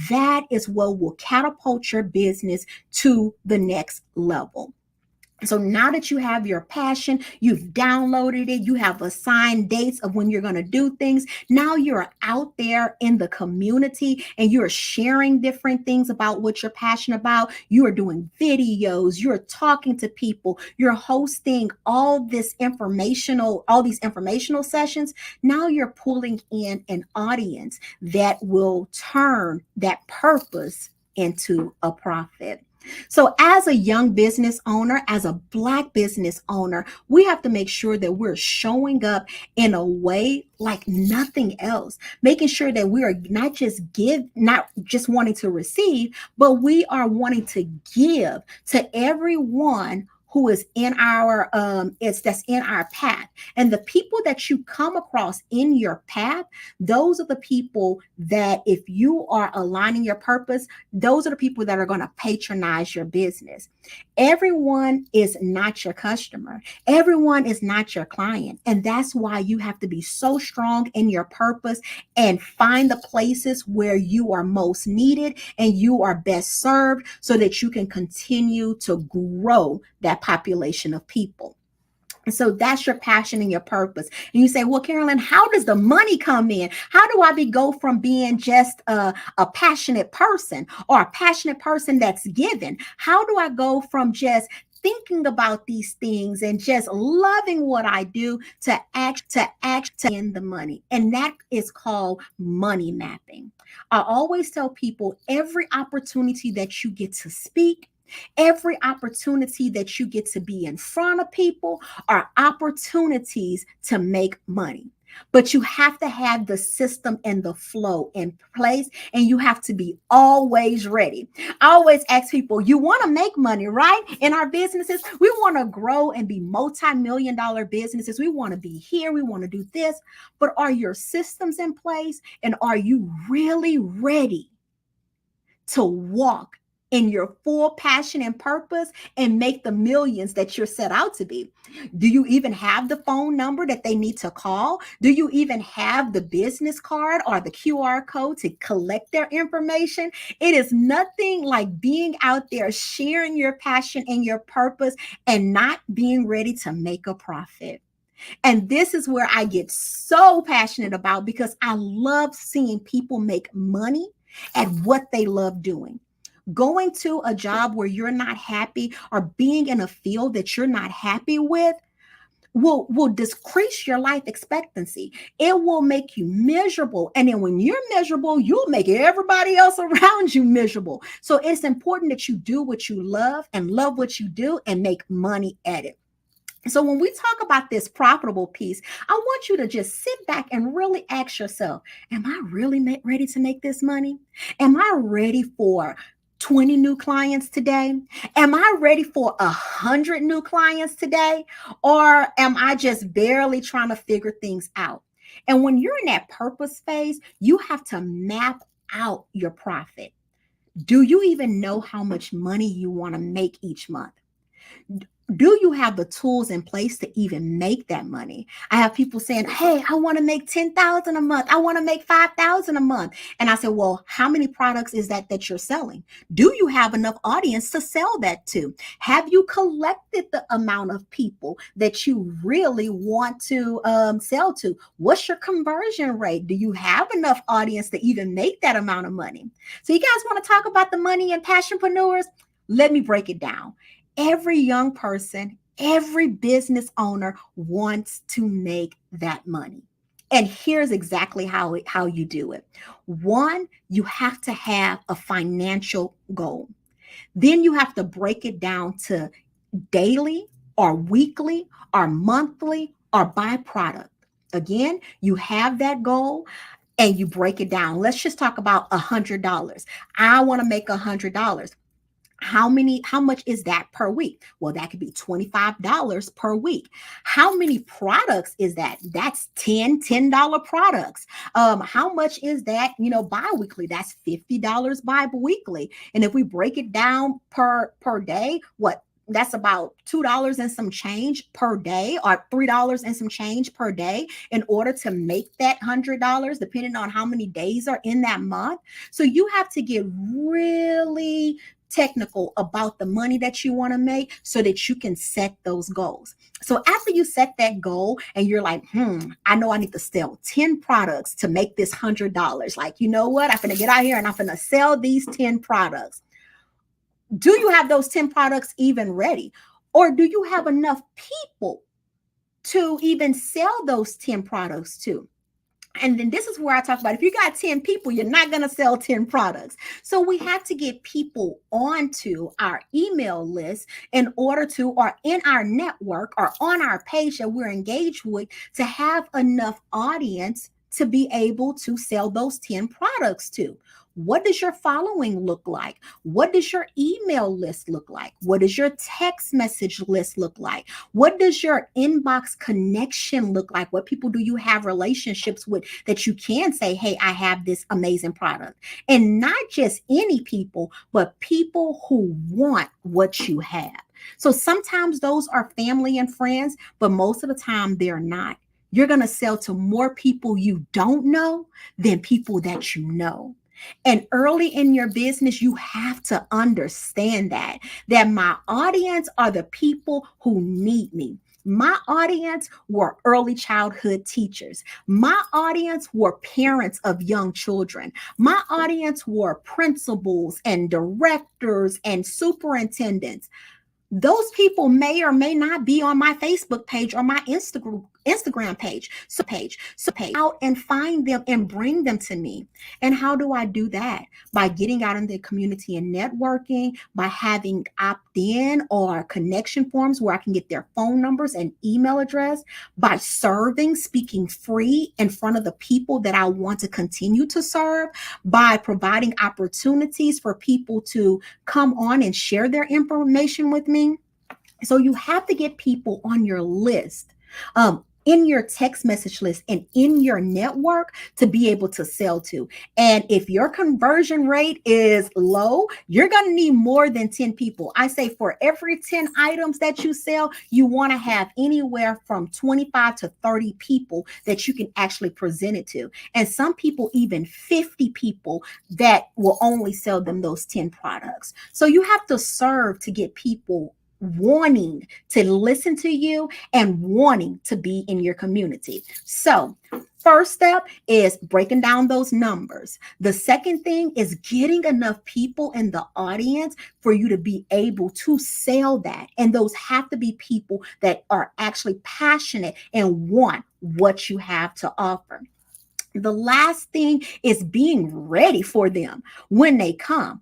that is what will catapult your business to the next level. So now that you have your passion, you've downloaded it, you have assigned dates of when you're going to do things. Now you're out there in the community and you're sharing different things about what you're passionate about. You are doing videos, you're talking to people, you're hosting all these informational sessions. Now you're pulling in an audience that will turn that purpose into a profit. So as a young business owner, as a Black business owner, we have to make sure that we're showing up in a way like nothing else, making sure that we are not just wanting to receive, but we are wanting to give to everyone who is in our that's in our path. And the people that you come across in your path, those are the people that, if you are aligning your purpose, those are the people that are going to patronize your business. Everyone is not your customer. Everyone is not your client. And that's why you have to be so strong in your purpose and find the places where you are most needed and you are best served so that you can continue to grow that population of people. And so that's your passion and your purpose. And you say, well, Carolyn, how does the money come in? How do I go from being just a passionate person or a passionate person that's given? How do I go from just thinking about these things and just loving what I do to act in the money? And that is called money mapping. I always tell people, every opportunity that you get to speak, every opportunity that you get to be in front of people are opportunities to make money. But you have to have the system and the flow in place, and you have to be always ready. I always ask people, you want to make money, right? In our businesses, we want to grow and be multi-million-dollar businesses. We want to be here. We want to do this. But are your systems in place? And are you really ready to walk in your full passion and purpose and make the millions that you're set out to be? Do you even have the phone number that they need to call? Do you even have the business card or the QR code to collect their information? It is nothing like being out there sharing your passion and your purpose and not being ready to make a profit. And this is where I get so passionate about, because I love seeing people make money at what they love doing. Going to a job where you're not happy or being in a field that you're not happy with will decrease your life expectancy. It will make you miserable. And then when you're miserable, you'll make everybody else around you miserable. So it's important that you do what you love and love what you do and make money at it. So when we talk about this profitable piece, I want you to just sit back and really ask yourself, am I really ready to make this money? Am I ready for 20 new clients today? Am I ready for 100 new clients today? Or am I just barely trying to figure things out? And when you're in that purpose phase, you have to map out your profit. Do you even know how much money you want to make each month? Do you have the tools in place to even make that money? I have people saying, hey, I want to make 10,000 a month. I want to make 5,000 a month. And I said, well, how many products is that you're selling? Do you have enough audience to sell that to? Have you collected the amount of people that you really want to sell to? What's your conversion rate? Do you have enough audience to even make that amount of money? So you guys want to talk about the money and passionpreneurs? Let me break it down. Every young person, every business owner wants to make that money. And here's exactly how you do it. One, you have to have a financial goal. Then you have to break it down to daily or weekly or monthly or by product. Again, you have that goal and you break it down. Let's just talk about $100. I want to make $100. How much is that per week? Well, that could be $25 per week. How many products is that? That's $10 products. How much is that, bi-weekly? That's $50 bi-weekly. And if we break it down per day, that's about $2 and some change per day, or $3 and some change per day, in order to make that $100, depending on how many days are in that month. So you have to get really technical about the money that you want to make so that you can set those goals. So after you set that goal and you're like, I know I need to sell 10 products to make this $100. Like, you know what? I'm going to get out here and I'm going to sell these 10 products. Do you have those 10 products even ready? Or do you have enough people to even sell those 10 products to? And then this is where I talk about, if you got 10 people, you're not going to sell 10 products. So we have to get people onto our email list in order to, or in our network or on our page that we're engaged with, to have enough audience to be able to sell those 10 products to. What does your following look like? What does your email list look like? What does your text message list look like? What does your inbox connection look like? What people do you have relationships with that you can say, hey, I have this amazing product? And not just any people, but people who want what you have. So sometimes those are family and friends, but most of the time they're not. You're going to sell to more people you don't know than people that you know. And early in your business, you have to understand that my audience are the people who need me. My audience were early childhood teachers. My audience were parents of young children. My audience were principals and directors and superintendents. Those people may or may not be on my Facebook page or my Instagram page. So out and find them and bring them to me. And how do I do that? By getting out in the community and networking, by having opt-in or connection forms where I can get their phone numbers and email address, by serving, speaking free in front of the people that I want to continue to serve, by providing opportunities for people to come on and share their information with me. So you have to get people on your list, in your text message list and in your network to be able to sell to. And if your conversion rate is low, you're going to need more than 10 people. I say for every 10 items that you sell, you want to have anywhere from 25 to 30 people that you can actually present it to. And some people, even 50 people that will only sell them those 10 products. So you have to serve to get people wanting to listen to you and wanting to be in your community. So first step is breaking down those numbers. The second thing is getting enough people in the audience for you to be able to sell that. And those have to be people that are actually passionate and want what you have to offer. The last thing is being ready for them when they come.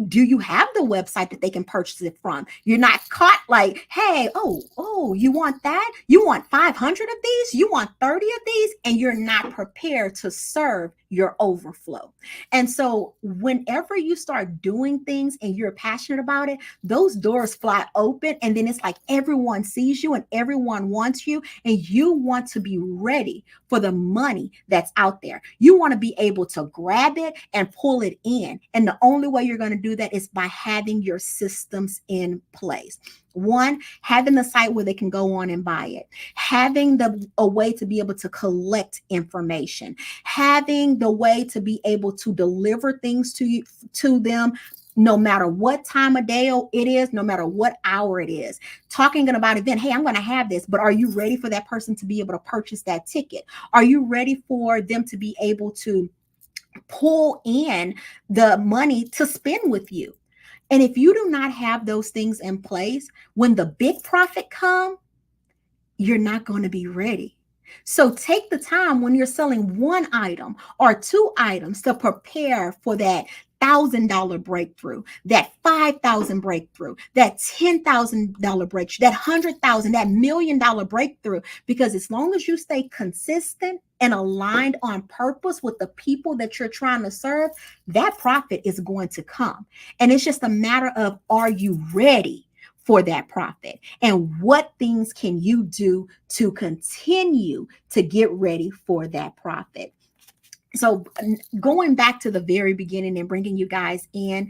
Do you have the website that they can purchase it from? You're not caught like, hey, oh, you want that? You want 500 of these? You want 30 of these? And you're not prepared to serve your overflow. And so whenever you start doing things and you're passionate about it, those doors fly open. And then it's like everyone sees you and everyone wants you. And you want to be ready for the money that's out there. You want to be able to grab it and pull it in. And the only way you're going to do that is by having your systems in place. One, having the site where they can go on and buy it, having a way to be able to collect information, having the way to be able to deliver things to them, no matter what time of day it is, no matter what hour it is. Talking about event, hey, I'm going to have this, but are you ready for that person to be able to purchase that ticket? Are you ready for them to be able to pull in the money to spend with you? And if you do not have those things in place, when the big profit comes, you're not going to be ready. So take the time when you're selling one item or two items to prepare for that $1,000 breakthrough, that $5,000 breakthrough, that $10,000 breakthrough, that $100,000, that $1 million breakthrough. Because as long as you stay consistent and aligned on purpose with the people that you're trying to serve, that profit is going to come. And it's just a matter of, are you ready for that profit? And what things can you do to continue to get ready for that profit? So going back to the very beginning and bringing you guys in,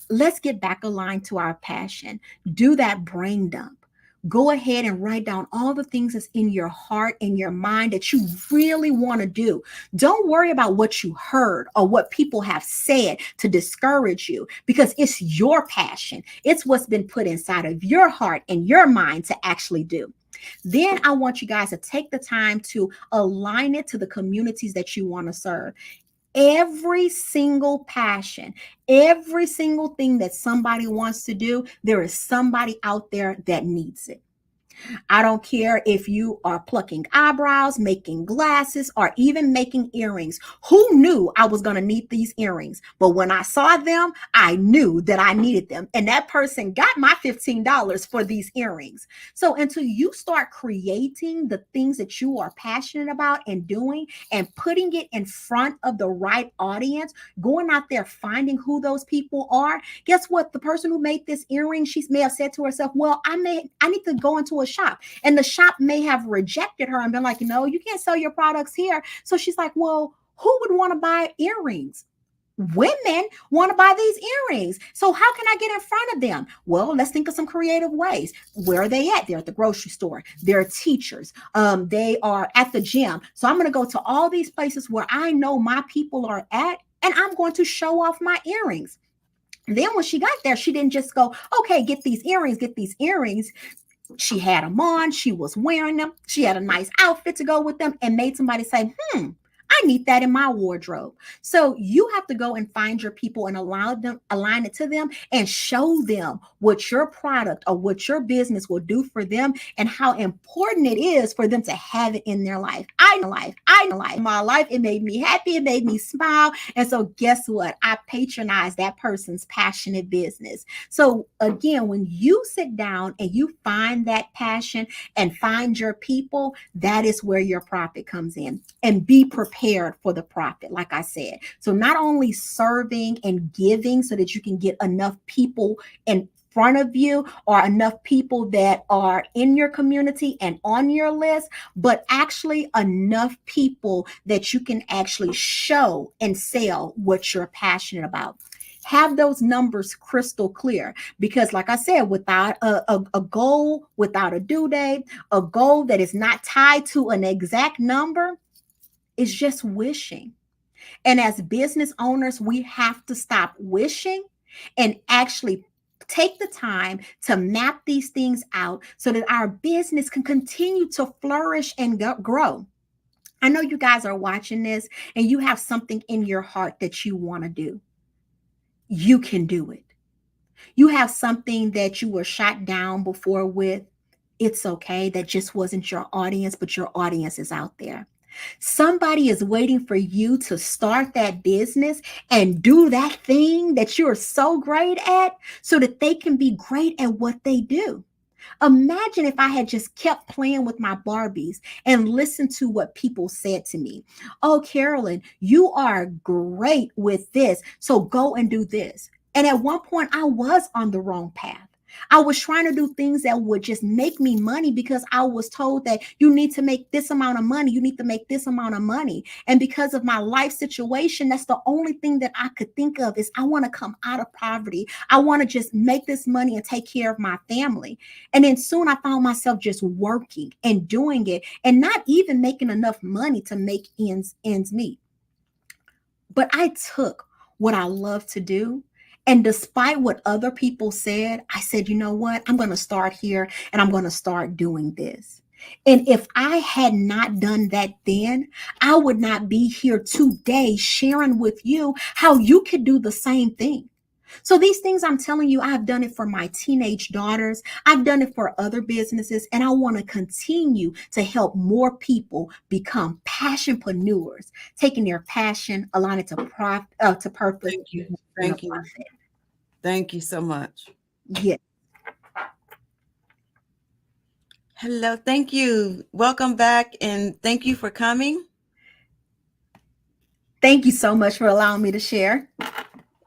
let's get back aligned to our passion. Do that brain dump. Go ahead and write down all the things that's in your heart and your mind that you really want to do. Don't worry about what you heard or what people have said to discourage you, because it's your passion. It's what's been put inside of your heart and your mind to actually do. Then I want you guys to take the time to align it to the communities that you want to serve. Every single passion, every single thing that somebody wants to do, there is somebody out there that needs it. I don't care if you are plucking eyebrows, making glasses, or even making earrings. Who knew I was going to need these earrings? But when I saw them, I knew that I needed them. And that person got my $15 for these earrings. So until you start creating the things that you are passionate about and doing and putting it in front of the right audience, going out there, finding who those people are, guess what? The person who made this earring, she may have said to herself, well, I need to go into a shop, and the shop may have rejected her and been like, no, you can't sell your products here. So she's like, well, who would want to buy earrings? Women want to buy these earrings. So how can I get in front of them? Well, let's think of some creative ways. Where are they at? They're at the grocery store. They're teachers. They are at the gym. So I'm going to go to all these places where I know my people are at, and I'm going to show off my earrings. Then when she got there, she didn't just go, okay, get these earrings, get these earrings. She had them on. She was wearing them. She had a nice outfit to go with them, and made somebody say, I I need that in my wardrobe. So you have to go and find your people and align it to them and show them what your product or what your business will do for them and how important it is for them to have it in their life. I know my life. It made me happy. It made me smile. And so guess what? I patronize that person's passionate business. So again, when you sit down and you find that passion and find your people, that is where your profit comes in. And be prepared for the profit, like I said. So not only serving and giving so that you can get enough people in front of you or enough people that are in your community and on your list, but actually enough people that you can actually show and sell what you're passionate about. Have those numbers crystal clear, because like I said, without a goal, without a due date, a goal that is not tied to an exact number is just wishing. And as business owners, we have to stop wishing and actually take the time to map these things out so that our business can continue to flourish and grow. I know you guys are watching this and you have something in your heart that you want to do. You can do it. You have something that you were shot down before with. It's okay. That just wasn't your audience, but your audience is out there. Somebody is waiting for you to start that business and do that thing that you're so great at so that they can be great at what they do. Imagine if I had just kept playing with my Barbies and listened to what people said to me. Oh, Carolyn, you are great with this, so go and do this. And at one point, I was on the wrong path. I was trying to do things that would just make me money because I was told that you need to make this amount of money. You need to make this amount of money. And because of my life situation, that's the only thing that I could think of is I want to come out of poverty. I want to just make this money and take care of my family. And then soon I found myself just working and doing it and not even making enough money to make ends meet. But I took what I love to do. And despite what other people said, I said, you know what? I'm going to start here and I'm going to start doing this. And if I had not done that then, I would not be here today sharing with you how you could do the same thing. So these things I'm telling you, I've done it for my teenage daughters. I've done it for other businesses, and I want to continue to help more people become passionpreneurs, taking their passion, align it to purpose. Thank you. Thank you. Thank you so much. Yes. Hello. Thank you. Welcome back, and thank you for coming. Thank you so much for allowing me to share.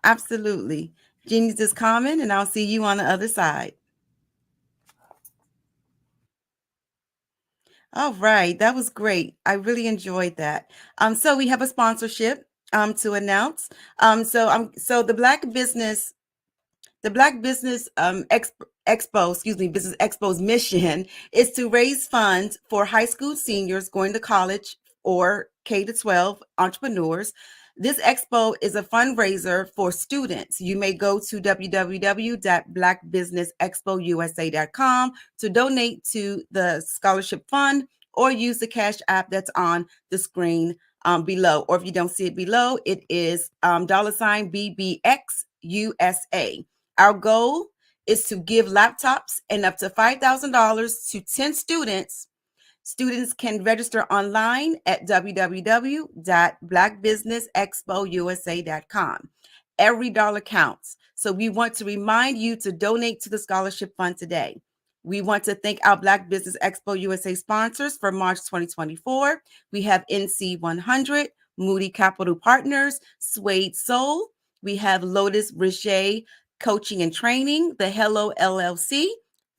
Absolutely. Genius is coming, and I'll see you on the other side. All right. That was great. I really enjoyed that. So we have a sponsorship to announce. So the Black Business Expo, Business Expo's mission is to raise funds for high school seniors going to college or K-12 entrepreneurs. This expo is a fundraiser for students. You may go to www.blackbusinessexpousa.com to donate to the scholarship fund or use the Cash App that's on the screen below. Or if you don't see it below, it is $BBXUSA. Our goal is to give laptops and up to $5,000 to 10 students. Students can register online at www.blackbusinessexpousa.com. Every dollar counts. So we want to remind you to donate to the scholarship fund today. We want to thank our Black Business Expo USA sponsors for March 2024. We have NC 100, Moody Capital Partners, Suede Soul. We have Lotus Richet Coaching and Training, the Hello LLC,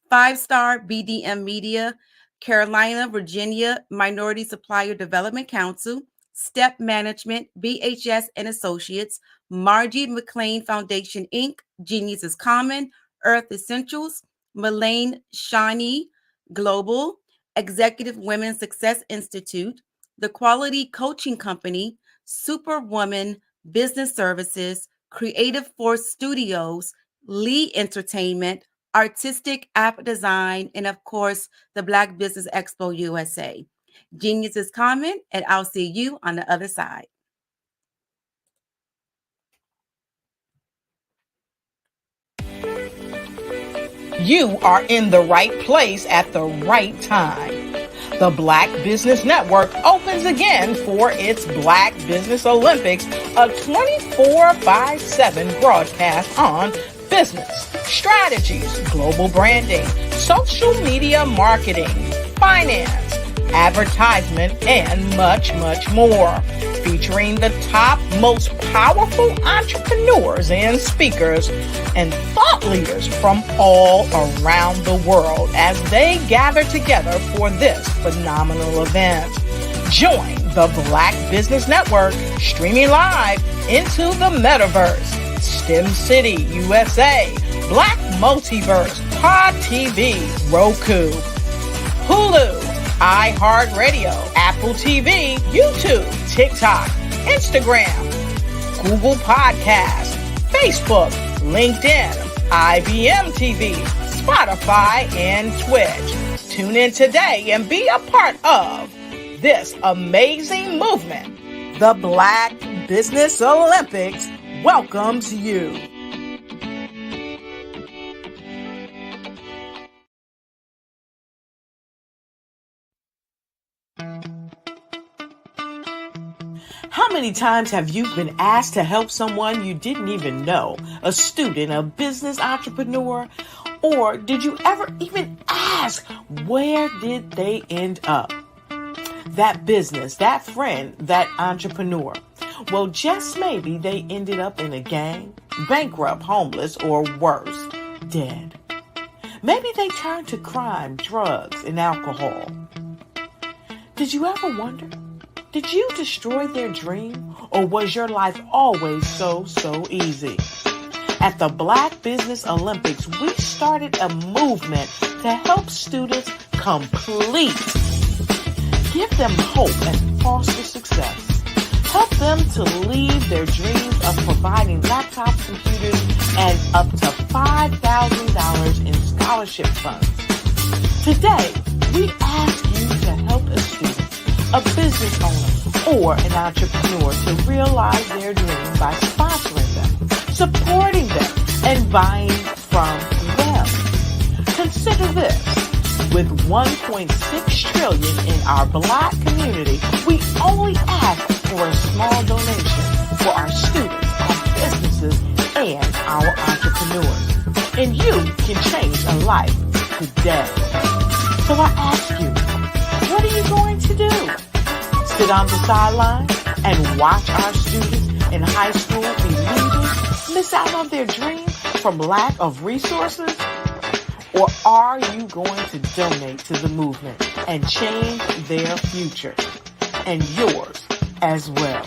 5-Star BDM Media, Carolina, Virginia Minority Supplier Development Council, Step Management, BHS and Associates, Margie McLean Foundation, Inc., Genius is Common, Earth Essentials, Melaine Shawnee Global, Executive Women Success Institute, The Quality Coaching Company, Superwoman Business Services, Creative Force Studios, Lee Entertainment, Artistic App Design, and of course, the Black Business Expo USA. Genius is common, and I'll see you on the other side. You are in the right place at the right time. The Black Business Network opens again for its Black Business Olympics, a 24/7 broadcast on business, strategies, global branding, social media marketing, finance, advertisement, and much, much more. Featuring the top, most powerful entrepreneurs and speakers and thought leaders from all around the world as they gather together for this phenomenal event. Join the Black Business Network streaming live into the metaverse, STEM City USA, Black Multiverse, Pod TV, Roku, Hulu, iHeartRadio, Apple TV, YouTube, TikTok, Instagram, Google Podcasts, Facebook, LinkedIn, IBM TV, Spotify, and Twitch. Tune in today and be a part of this amazing movement. The Black Business Olympics welcomes you. How many times have you been asked to help someone you didn't even know, a student, a business entrepreneur? Or did you ever even ask, where did they end up? That business, that friend, that entrepreneur. Well, just maybe they ended up in a gang, bankrupt, homeless, or worse, dead. Maybe they turned to crime, drugs, and alcohol. Did you ever wonder? Did you destroy their dream, or was your life always so easy? At the Black Business Olympics, we started a movement to help students complete. Give them hope and foster success. Help them to leave their dreams of providing laptops, computers, and up to $5,000 in scholarship funds. Today, we ask you to help a student, a business owner, or an entrepreneur to realize their dream by sponsoring them, supporting them, and buying from them. Consider this. With $1.6 trillion in our Black community, we only ask for a small donation for our students, our businesses, and our entrepreneurs. And you can change a life today. So I ask you, what are you going to do? Sit on the sideline and watch our students in high school be leaders, miss out on their dream from lack of resources? Or are you going to donate to the movement and change their future and yours as well?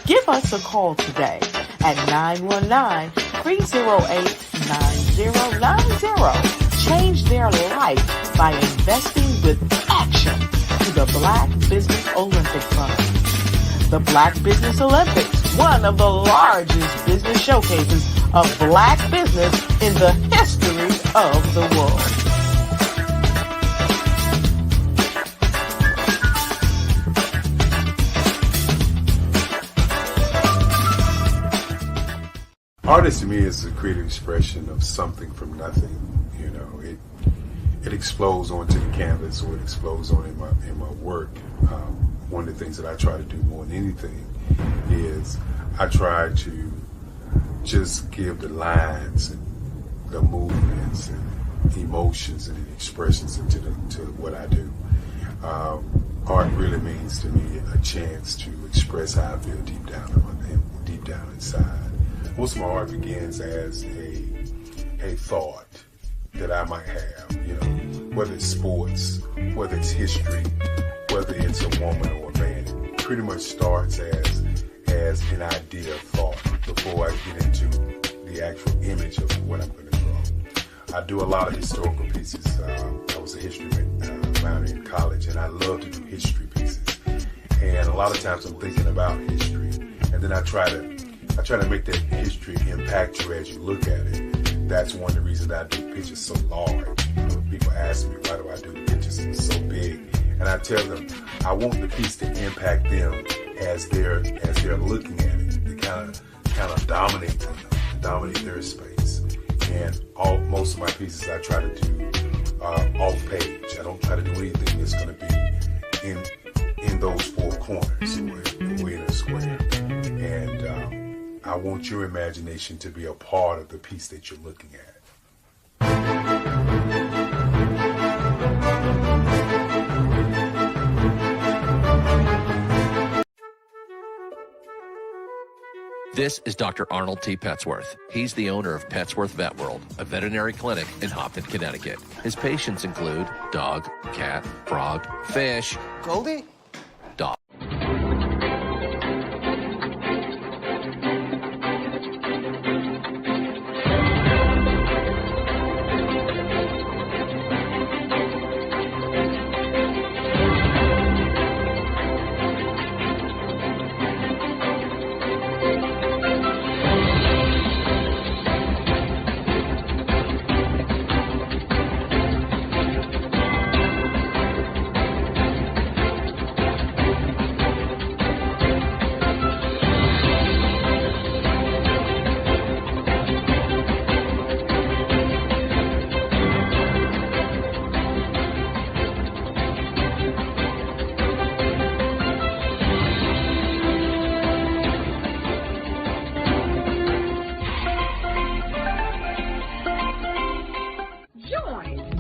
Give us a call today at 919-308-9090. Change their life by investing with action to the Black Business Olympic Fund. The Black Business Olympics, one of the largest business showcases of Black business in the history of the world. Artist to me is a creative expression of something from nothing. You know, it explodes onto the canvas, or it explodes on in my work. One of the things that I try to do more than anything is I try to just give the lines and the movements and emotions and expressions into what I do. Art really means to me a chance to express how I feel deep down inside. Most of my art begins as a thought that I might have, you know, whether it's sports, whether it's history, whether it's a woman or a man. It pretty much starts as an idea of thought before I get into the actual image of what I'm going to draw. I do a lot of historical pieces. I was a history minor in college, and I love to do history pieces. And a lot of times I'm thinking about history, and then I try to make that history impact you as you look at it. That's one of the reasons I do pictures so large. People ask me, why do I do the pictures so big? And I tell them, I want the piece to impact them as they're looking at it, to kind of dominate them, dominate their space. And most of my pieces I try to do off page. I don't try to do anything that's going to be in those four corners, or in a square. And I want your imagination to be a part of the piece that you're looking at. This is Dr. Arnold T. Petsworth. He's the owner of Petsworth Vet World, a veterinary clinic in Hopton, Connecticut. His patients include dog, cat, frog, fish, Goldie, dog.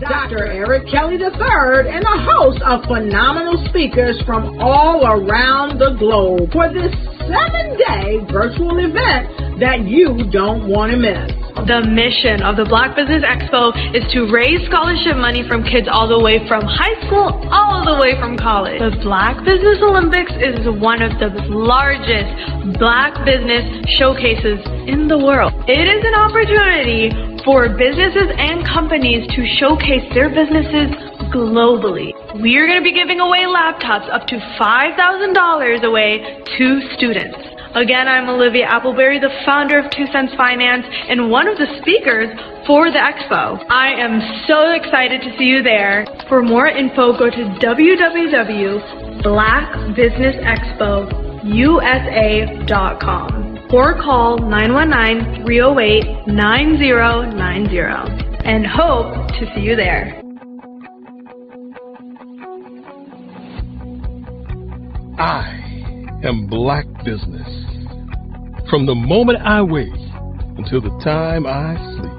Dr. Eric Kelly III and a host of phenomenal speakers from all around the globe for this 7-day virtual event that you don't want to miss. The mission of the Black Business Expo is to raise scholarship money from kids all the way from high school, all the way from college. The Black Business Olympics is one of the largest Black business showcases in the world. It is an opportunity for businesses and companies to showcase their businesses globally. We are going to be giving away laptops up to $5,000 away to students. Again, I'm Olivia Appleberry, the founder of 2 Cents Finance and one of the speakers for the expo. I am so excited to see you there. For more info, go to www.blackbusinessexpousa.com or call 919-308-9090 and hope to see you there. I am Black Business. From the moment I wake until the time I sleep.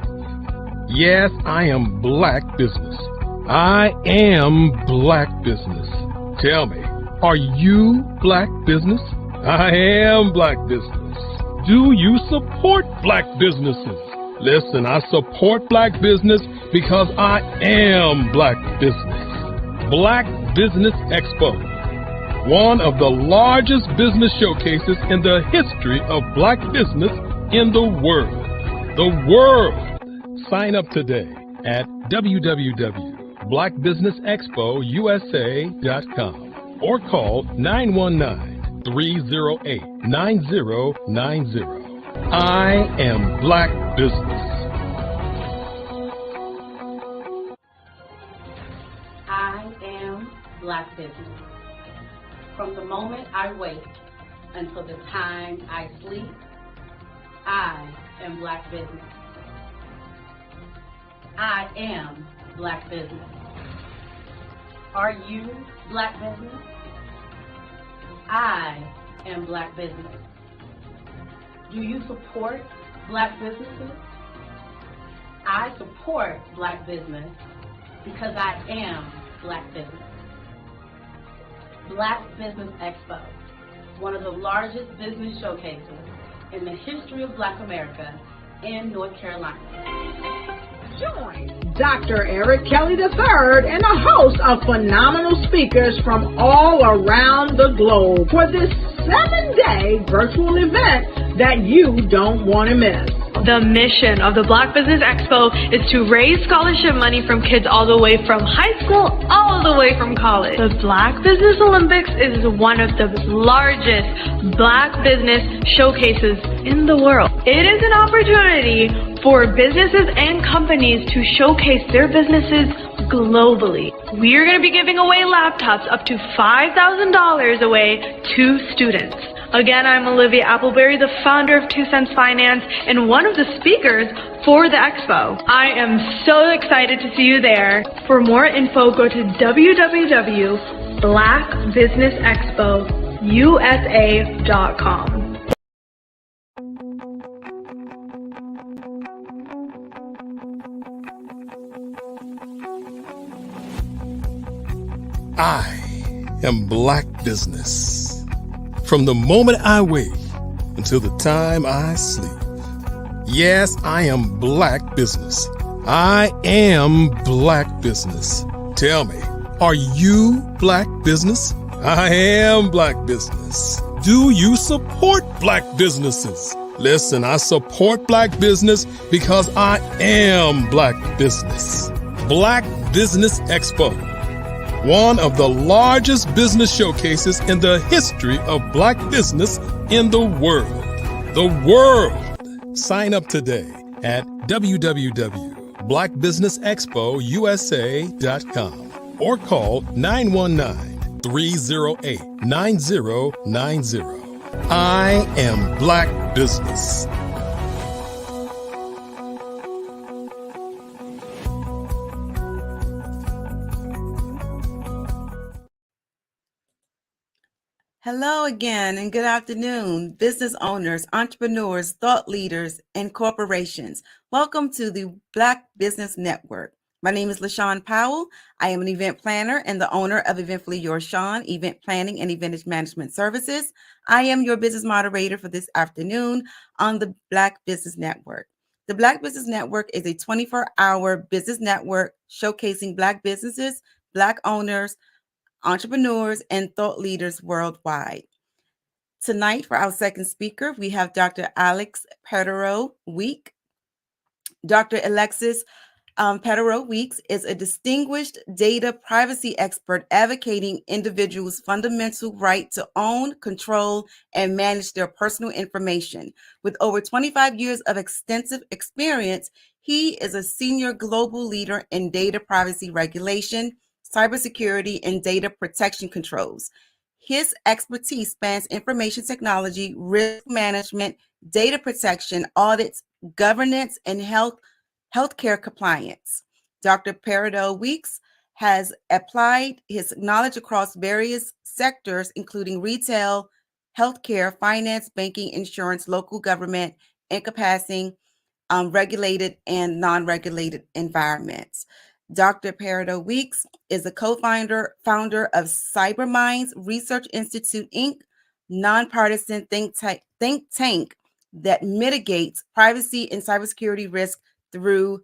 Yes, I am Black Business. I am Black Business. Tell me, are you Black Business? I am Black Business. Do you support Black businesses? Listen, I support Black business because I am Black Business. Black Business Expo, one of the largest business showcases in the history of Black business in the world. The world! Sign up today at www.blackbusinessexpousa.com or call 919-308-9090. I am Black Business. I am Black Business. From the moment I wake until the time I sleep, I am Black Business. I am Black Business. Are you Black Business? I am Black Business. Do you support Black businesses? I support Black business because I am Black business. Black Business Expo, one of the largest business showcases in the history of Black America in North Carolina. Join Dr. Eric Kelly III and a host of phenomenal speakers from all around the globe for this 7-day virtual event that you don't want to miss. The mission of the Black Business Expo is to raise scholarship money from kids all the way from high school, all the way from college. The Black Business Olympics is one of the largest Black business showcases in the world. It is an opportunity for businesses and companies to showcase their businesses globally. We are going to be giving away laptops up to $5,000 away to students. Again, I'm Olivia Appleberry, the founder of 2 Cents Finance and one of the speakers for the expo. I am so excited to see you there. For more info, go to www.blackbusinessexpousa.com. I am Black Business. From the moment I wake until the time I sleep. Yes, I am Black Business. I am Black Business. Tell me, are you Black Business? I am Black Business. Do you support Black businesses? Listen, I support Black business because I am Black Business. Black Business Expo, one of the largest business showcases in the history of Black business in the world. The world! Sign up today at www.blackbusinessexpousa.com or call 919-308-9090. I am Black Business. Hello again and good afternoon, business owners, entrepreneurs, thought leaders, and corporations. Welcome to the Black Business Network. My name is LaShawn Powell. I am an event planner and the owner of Eventfully Yours Shawn, event planning and event management services. I am your business moderator for this afternoon on the Black Business Network. The Black Business Network is a 24-hour business network showcasing Black businesses, Black owners, entrepreneurs, and thought leaders worldwide. Tonight, for our second speaker, we have Dr. Alex Petero-Week. Dr. Alexis Petero-Weeks is a distinguished data privacy expert advocating individuals' fundamental right to own, control, and manage their personal information. With over 25 years of extensive experience, he is a senior global leader in data privacy regulation, cybersecurity, and data protection controls. His expertise spans information technology, risk management, data protection, audits, governance, and healthcare compliance. Dr. Petero-Weeks has applied his knowledge across various sectors, including retail, healthcare, finance, banking, insurance, local government, encompassing regulated and non-regulated environments. Dr. Petero-Weeks is a co-founder of CyberMinds Research Institute, Inc., nonpartisan think tank that mitigates privacy and cybersecurity risk through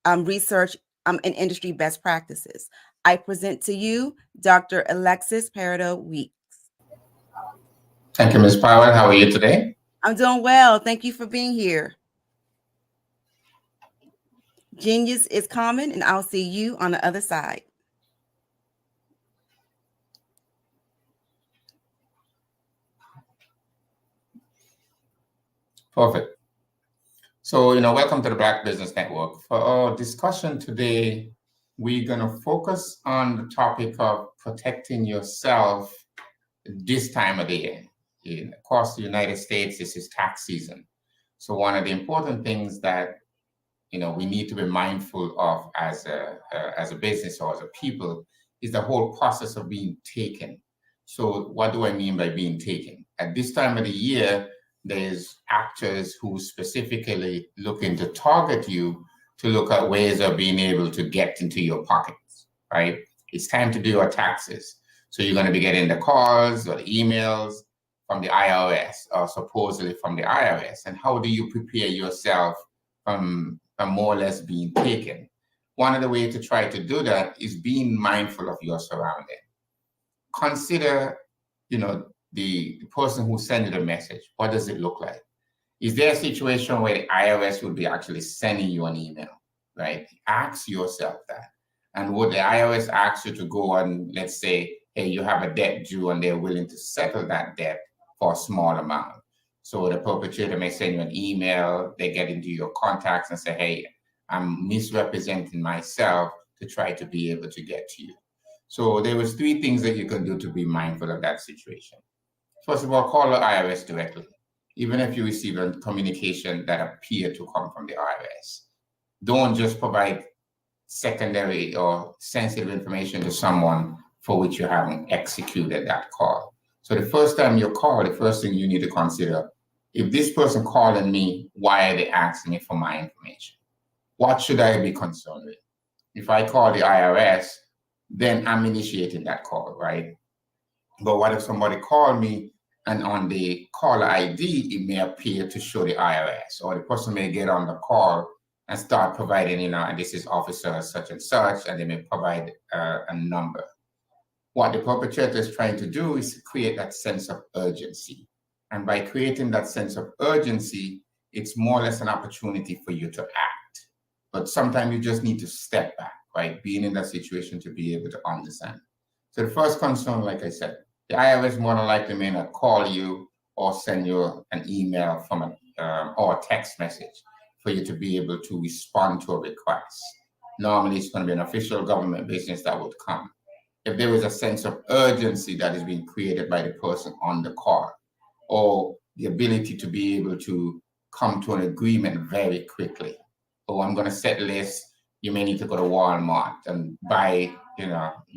research and industry best practices. I present to you Dr. Alexis Petero-Weeks. Thank you, Ms. Powell. How are you today? I'm doing well. Thank you for being here. Genius is common, and I'll see you on the other side. Perfect. So, welcome to the Black Business Network. For our discussion today, we're going to focus on the topic of protecting yourself this time of the year. Across the United States, this is tax season. So one of the important things that we need to be mindful of as a business or as a people is the whole process of being taken. So what do I mean by being taken? At this time of the year, there's actors who specifically looking to target you to look at ways of being able to get into your pockets, right? It's time to do your taxes. So you're going to be getting the calls or the emails from the IRS or supposedly from the IRS. And how do you prepare yourself from more or less being taken? One of the ways to try to do that is being mindful of your surrounding. Consider, the person who sent you the message. What does it look like? Is there a situation where the IRS would be actually sending you an email, right? Ask yourself that. And would the IRS ask you to go and, let's say, hey, you have a debt due and they're willing to settle that debt for a small amount? So the perpetrator may send you an email, they get into your contacts and say, hey, I'm misrepresenting myself. to try to be able to get to you. So there was 3 things that you can do to be mindful of that situation. First of all, call the IRS directly, even if you receive a communication that appear to come from the IRS. Don't just provide secondary or sensitive information to someone for which you haven't executed that call. So the first time you call, the first thing you need to consider, if this person calling me, why are they asking me for my information? What should I be concerned with? If I call the IRS, then I'm initiating that call, right? But what if somebody called me and on the caller ID, it may appear to show the IRS, or the person may get on the call and start providing, and this is officer such and such, and they may provide a number. What the perpetrator is trying to do is to create that sense of urgency. And by creating that sense of urgency, it's more or less an opportunity for you to act. But sometimes you just need to step back, right? Being in that situation to be able to understand. So the first concern, like I said, the IRS more than likely may not call you or send you an email from or a text message for you to be able to respond to a request. Normally, it's going to be an official government business that would come. If there is a sense of urgency that is being created by the person on the call, or the ability to be able to come to an agreement very quickly. Oh, I'm going to set lists. You may need to go to Walmart and buy,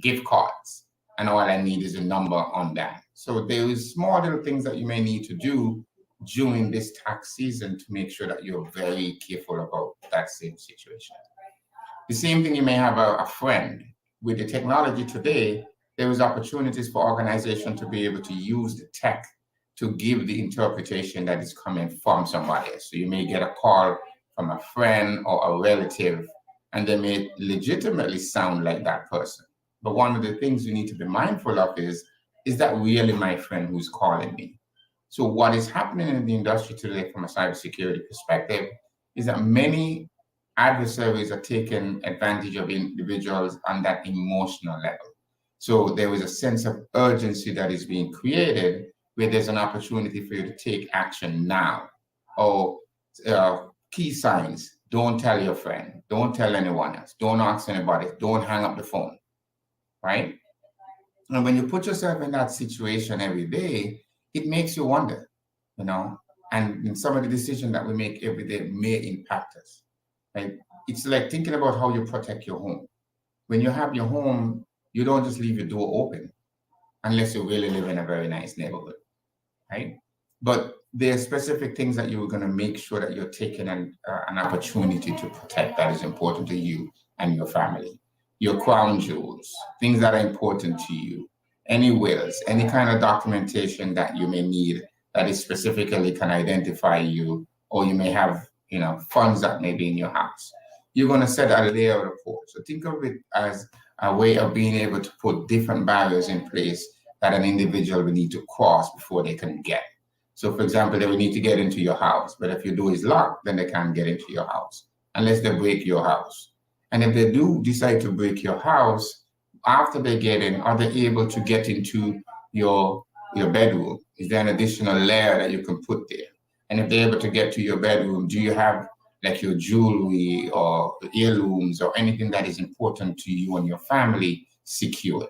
gift cards. And all I need is a number on that. So there is small little things that you may need to do during this tax season to make sure that you're very careful about that same situation. The same thing, you may have a friend. With the technology today, there is opportunities for organizations to be able to use the tech to give the interpretation that is coming from somebody else. So you may get a call from a friend or a relative, and they may legitimately sound like that person. But one of the things you need to be mindful of is that really my friend who's calling me? So what is happening in the industry today from a cybersecurity perspective is that many adversaries are taking advantage of individuals on that emotional level. So there is a sense of urgency that is being created where there's an opportunity for you to take action now. Or key signs: don't tell your friend, don't tell anyone else, don't ask anybody, don't hang up the phone, right? And when you put yourself in that situation every day, it makes you wonder, and some of the decisions that we make every day may impact us, right? It's like thinking about how you protect your home. When you have your home, you don't just leave your door open unless you really live in a very nice neighborhood, right? But there are specific things that you're going to make sure that you're taking an opportunity to protect that is important to you and your family. Your crown jewels, things that are important to you, any wills, any kind of documentation that you may need that is specifically can identify you, or you may have, funds that may be in your house. You're going to set a layer report. So think of it as a way of being able to put different barriers in place that an individual will need to cross before they can get. So for example, they will need to get into your house, but if your door is locked, then they can't get into your house unless they break your house. And if they do decide to break your house, after they get in, are they able to get into your bedroom? Is there an additional layer that you can put there? And if they're able to get to your bedroom, do you have like your jewelry or heirlooms or anything that is important to you and your family secured,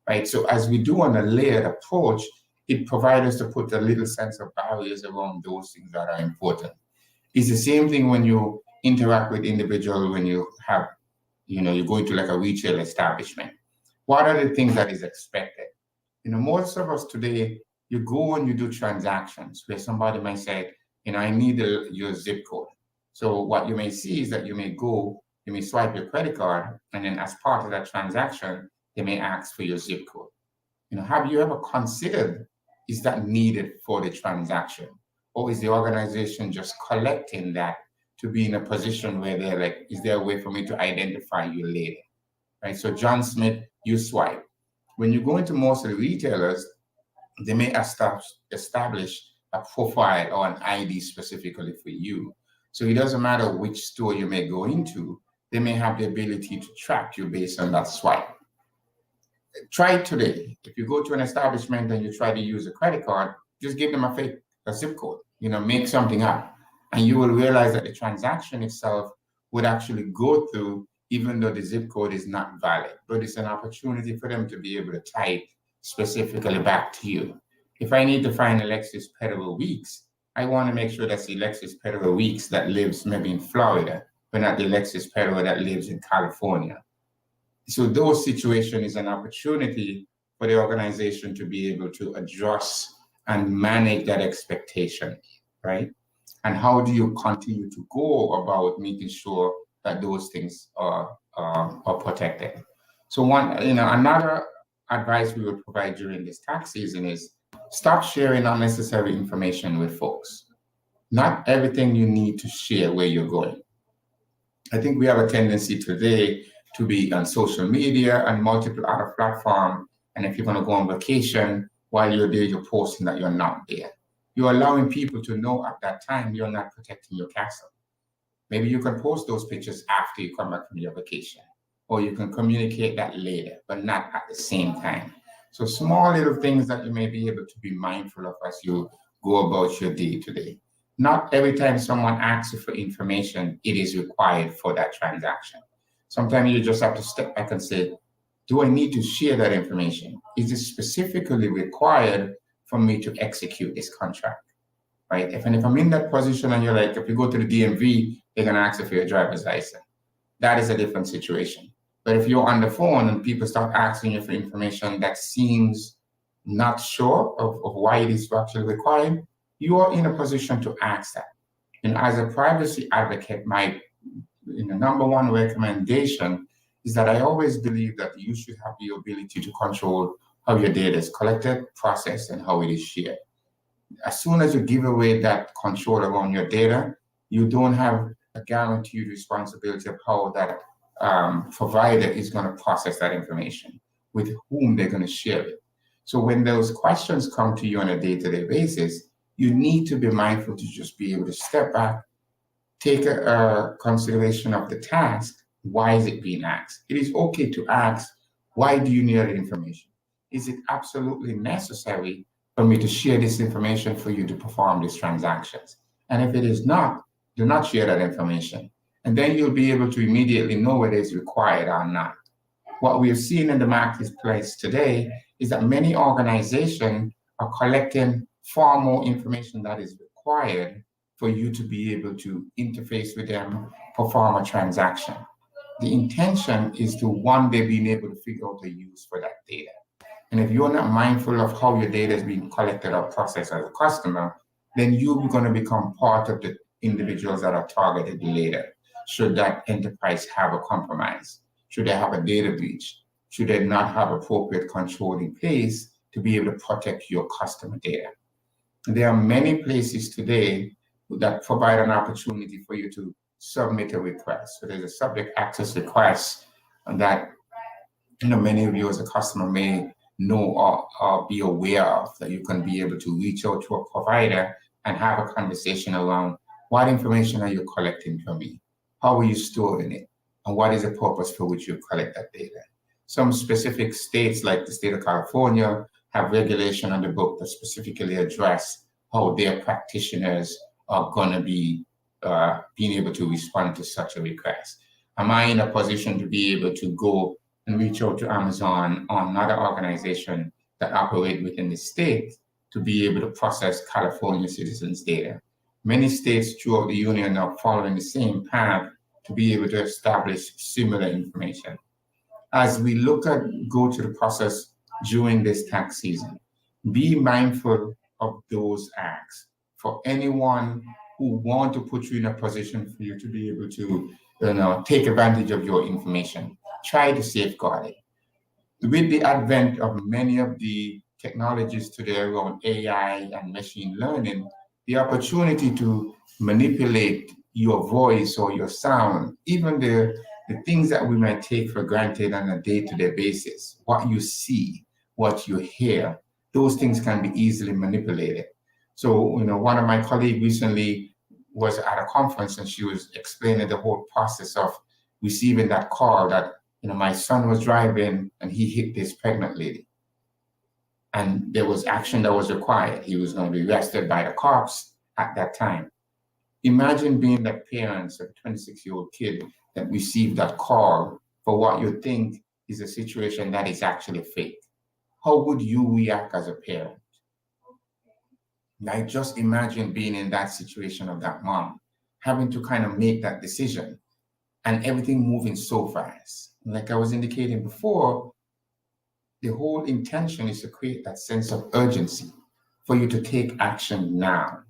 right? So as we do on a layered approach, it provides us to put a little sense of barriers around those things that are important. It's the same thing when you interact with individuals, when you have, you go into like a retail establishment. What are the things that is expected? Most of us today, you go and you do transactions where somebody might say, I need your zip code. So what you may see is that you may swipe your credit card, and then as part of that transaction, they may ask for your zip code. Have you ever considered, is that needed for the transaction? Or is the organization just collecting that to be in a position where they're like, is there a way for me to identify you later? Right? So John Smith, you swipe. When you go into most of the retailers, they may establish a profile or an ID specifically for you. So it doesn't matter which store you may go into, they may have the ability to track you based on that swipe. Try it today. If you go to an establishment and you try to use a credit card, just give them a zip code, make something up. And you will realize that the transaction itself would actually go through even though the zip code is not valid, but it's an opportunity for them to be able to type specifically back to you. If I need to find Alexis Pettifer Weeks, I want to make sure that's the Alexis Pettifer Weeks that lives maybe in Florida, but not the Alexis Pettifer that lives in California. So those situations is an opportunity for the organization to be able to adjust and manage that expectation, right? And how do you continue to go about making sure that those things are protected? So another advice we would provide during this tax season is stop sharing unnecessary information with folks. Not everything you need to share where you're going. I think we have a tendency today to be on social media and multiple other platforms. And if you're going to go on vacation, while you're there, you're posting that you're not there. You're allowing people to know at that time you're not protecting your castle. Maybe you can post those pictures after you come back from your vacation, or you can communicate that later, but not at the same time. So small little things that you may be able to be mindful of as you go about your day to day. Not every time someone asks you for information, it is required for that transaction. Sometimes you just have to step back and say, do I need to share that information? Is it specifically required for me to execute this contract, right? If I'm in that position and you're like, if you go to the DMV, they're gonna ask you for your driver's license. That is a different situation. But if you're on the phone and people start asking you for information that seems not sure of why it is actually required, you are in a position to ask that. And as a privacy advocate, my number one recommendation is that I always believe that you should have the ability to control how your data is collected, processed, and how it is shared. As soon as you give away that control around your data, you don't have a guaranteed responsibility of how that provider is going to process that information, with whom they're going to share it. So when those questions come to you on a day-to-day basis, you need to be mindful to just be able to step back, take a consideration of the task. Why is it being asked? It is okay to ask, why do you need that information? Is it absolutely necessary for me to share this information for you to perform these transactions? And if it is not, do not share that information. And then you'll be able to immediately know whether it's required or not. What we have seen in the marketplace today is that many organizations are collecting far more information that is required for you to be able to interface with them, perform a transaction. The intention is to one day being able to figure out a use for that data. And if you're not mindful of how your data is being collected or processed as a customer, then you're going to become part of the individuals that are targeted later. Should that enterprise have a compromise? Should they have a data breach? Should they not have appropriate control in place to be able to protect your customer data? And there are many places today that provide an opportunity for you to submit a request. So there's a subject access request that many of you as a customer may know or be aware of, that you can be able to reach out to a provider and have a conversation around what information are you collecting from me? How are you storing it? And what is the purpose for which you collect that data? Some specific states, like the state of California, have regulation on the book that specifically address how their practitioners are going to be being able to respond to such a request. Am I in a position to be able to go and reach out to Amazon or another organization that operate within the state to be able to process California citizens' data? Many states throughout the union are following the same path to be able to establish similar information. As we go to the process during this tax season, be mindful of those acts. For anyone who want to put you in a position for you to be able to take advantage of your information, try to safeguard it. With the advent of many of the technologies today around AI and machine learning, the opportunity to manipulate your voice or your sound, even the things that we might take for granted on a day-to-day basis, what you see, what you hear, those things can be easily manipulated. So, one of my colleagues recently was at a conference and she was explaining the whole process of receiving that call that, my son was driving and he hit this pregnant lady. And there was action that was required. He was going to be arrested by the cops at that time. Imagine being the parents of a 26-year-old kid that receive that call for what you think is a situation that is actually fake? How would you react as a parent? Like, just imagine being in that situation of that mom, having to kind of make that decision and everything moving so fast. Like I was indicating before, the whole intention is to create that sense of urgency for you to take action now.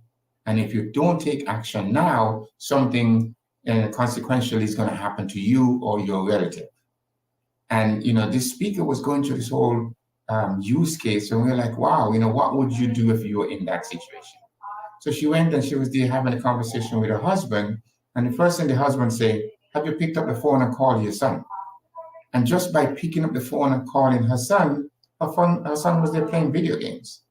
And if you don't take action now, something consequentially is going to happen to you or your relative. And, this speaker was going through this whole use case, and we were like, wow, what would you do if you were in that situation? So she went and she was there having a conversation with her husband. And the first thing the husband said, have you picked up the phone and called your son? And just by picking up the phone and calling her son was there playing video games,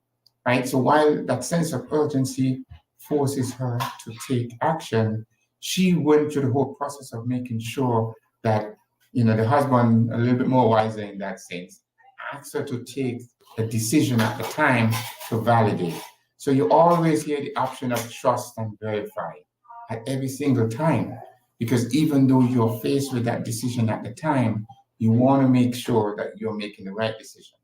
right? So while that sense of urgency forces her to take action, she went through the whole process of making sure that, the husband, a little bit more wiser in that sense, asked her to take a decision at the time to validate. So you always hear the option of trust and verify at every single time, because even though you're faced with that decision at the time, you want to make sure that you're making the right decision.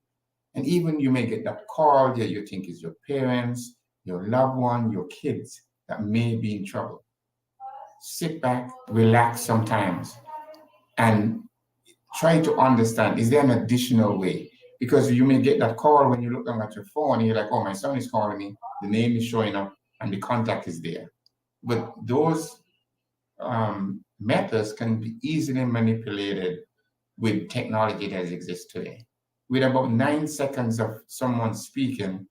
And even you may get that call that you think is your parents, your loved one, your kids that may be in trouble. Sit back, relax sometimes, and try to understand, is there an additional way? Because you may get that call when you look at your phone and you're like, oh, my son is calling me, the name is showing up, and the contact is there. But those methods can be easily manipulated with technology that exists today. With about 9 seconds of someone speaking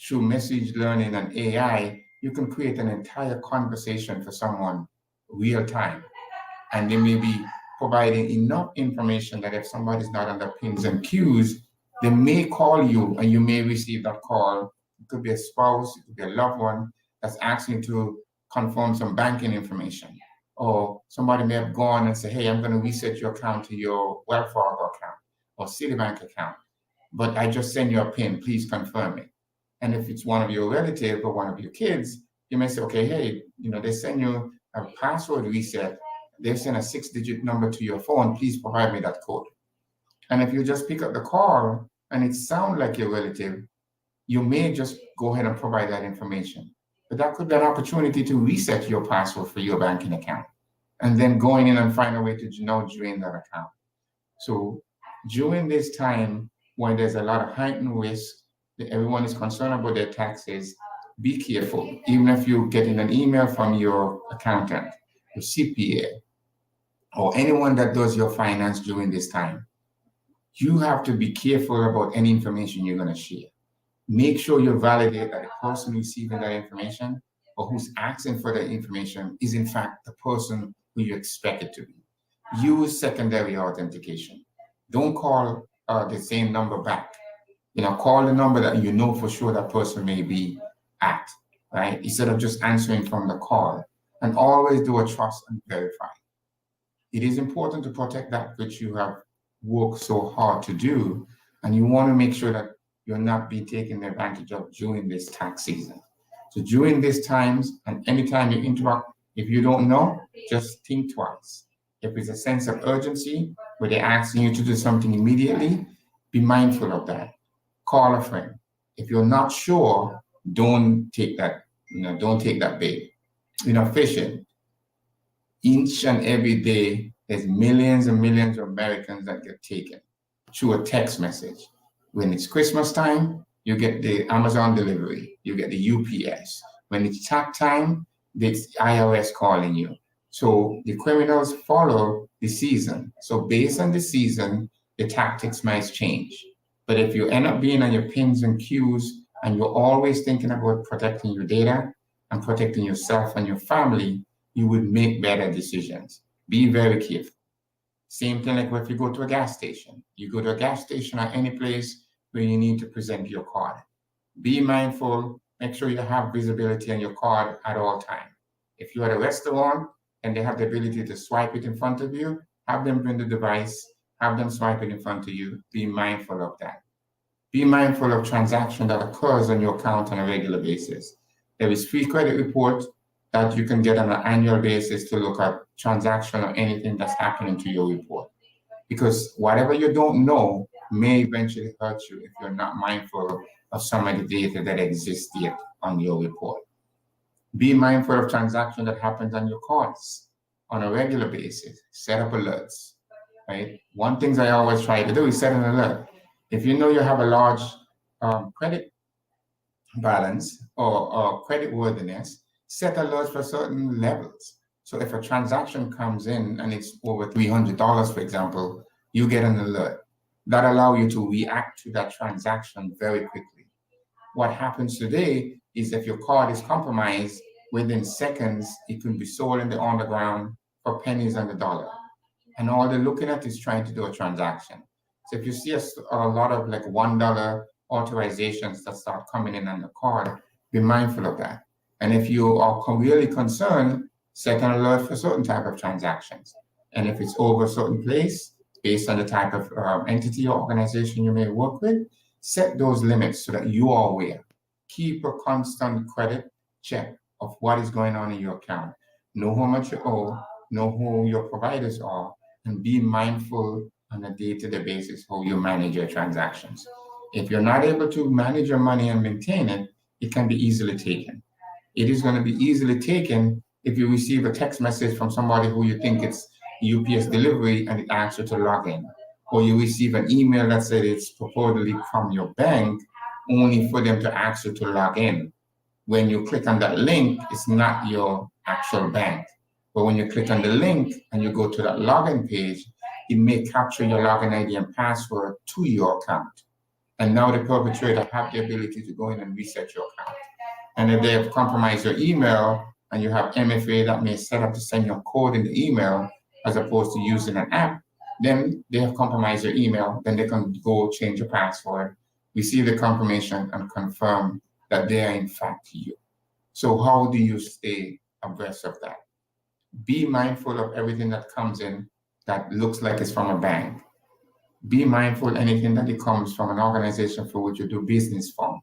through message learning and AI, you can create an entire conversation for someone real time. And they may be providing enough information that if somebody's not under pins and cues, they may call you and you may receive that call. It could be a spouse, it could be a loved one that's asking to confirm some banking information. Or somebody may have gone and say, hey, I'm going to reset your account to your Wells Fargo account or Citibank account, but I just send you a PIN, please confirm it. And if it's one of your relatives or one of your kids, you may say, okay, hey, they send you a password reset. They send a 6-digit number to your phone, please provide me that code. And if you just pick up the call and it sounds like your relative, you may just go ahead and provide that information. But that could be an opportunity to reset your password for your banking account and then going in and find a way to drain that account. So during this time when there's a lot of heightened risk, that everyone is concerned about their taxes, be careful. Even if you're getting an email from your accountant, your CPA, or anyone that does your finance during this time, you have to be careful about any information you're going to share. Make sure you validate that the person receiving that information or who's asking for that information is in fact the person who you expect it to be. Use secondary authentication. Don't call the same number back. Call the number that you know for sure that person may be at, right? Instead of just answering from the call. And always do a trust and verify. It is important to protect that which you have worked so hard to do, and you want to make sure that you're not being taken advantage of during this tax season. So during these times, and anytime you interact, if you don't know, just think twice. If it's a sense of urgency where they're asking you to do something immediately, be mindful of that. Call a friend. If you're not sure, don't take that, don't take that bait. Fishing. Each and every day, there's millions and millions of Americans that get taken through a text message. When it's Christmas time, you get the Amazon delivery, you get the UPS. When it's tax time, it's IRS calling you. So the criminals follow the season. So based on the season, the tactics might change. But if you end up being on your pins and cues and you're always thinking about protecting your data and protecting yourself and your family, you would make better decisions. Be very careful. Same thing like if you go to a gas station. You go to a gas station or any place where you need to present your card. Be mindful, make sure you have visibility on your card at all times. If you're at a restaurant and they have the ability to swipe it in front of you, have them bring the device, have them swipe it in front of you. Be mindful of that. Be mindful of transactions that occurs on your account on a regular basis. There is free credit report that you can get on an annual basis to look at transaction or anything that's happening to your report. Because whatever you don't know may eventually hurt you if you're not mindful of some of the data that exists yet on your report. Be mindful of transactions that happens on your cards on a regular basis. Set up alerts, right? One thing I always try to do is set an alert. If you know you have a large credit balance or credit worthiness, set alerts for certain levels. So if a transaction comes in and it's over $300, for example, you get an alert that allows you to react to that transaction very quickly. What happens today is if your card is compromised, within seconds, it can be sold in the underground for pennies on the dollar. And all they're looking at is trying to do a transaction. So if you see a lot of like $1 authorizations that start coming in on the card, be mindful of that. And if you are really concerned, set an alert for certain type of transactions. And if it's over a certain place, based on the type of entity or organization you may work with, set those limits so that you are aware. Keep a constant credit check of what is going on in your account. Know how much you owe, know who your providers are, and be mindful on a day-to-day basis how you manage your transactions. If you're not able to manage your money and maintain it, it can be easily taken. It is going to be easily taken if you receive a text message from somebody who you think it's UPS delivery and it asks you to log in. Or you receive an email that said it's purportedly from your bank, only for them to ask you to log in. When you click on that link, it's not your actual bank. But when you click on the link and you go to that login page, it may capture your login ID and password to your account. And now the perpetrator have the ability to go in and reset your account. And if they have compromised your email and you have MFA that may set up to send your code in the email as opposed to using an app, then they have compromised your email, then they can go change your password, receive the confirmation and confirm that they are in fact you. So how do you stay abreast of that? Be mindful of everything that comes in that looks like it's from a bank. Be mindful anything that it comes from an organization for which you do business from.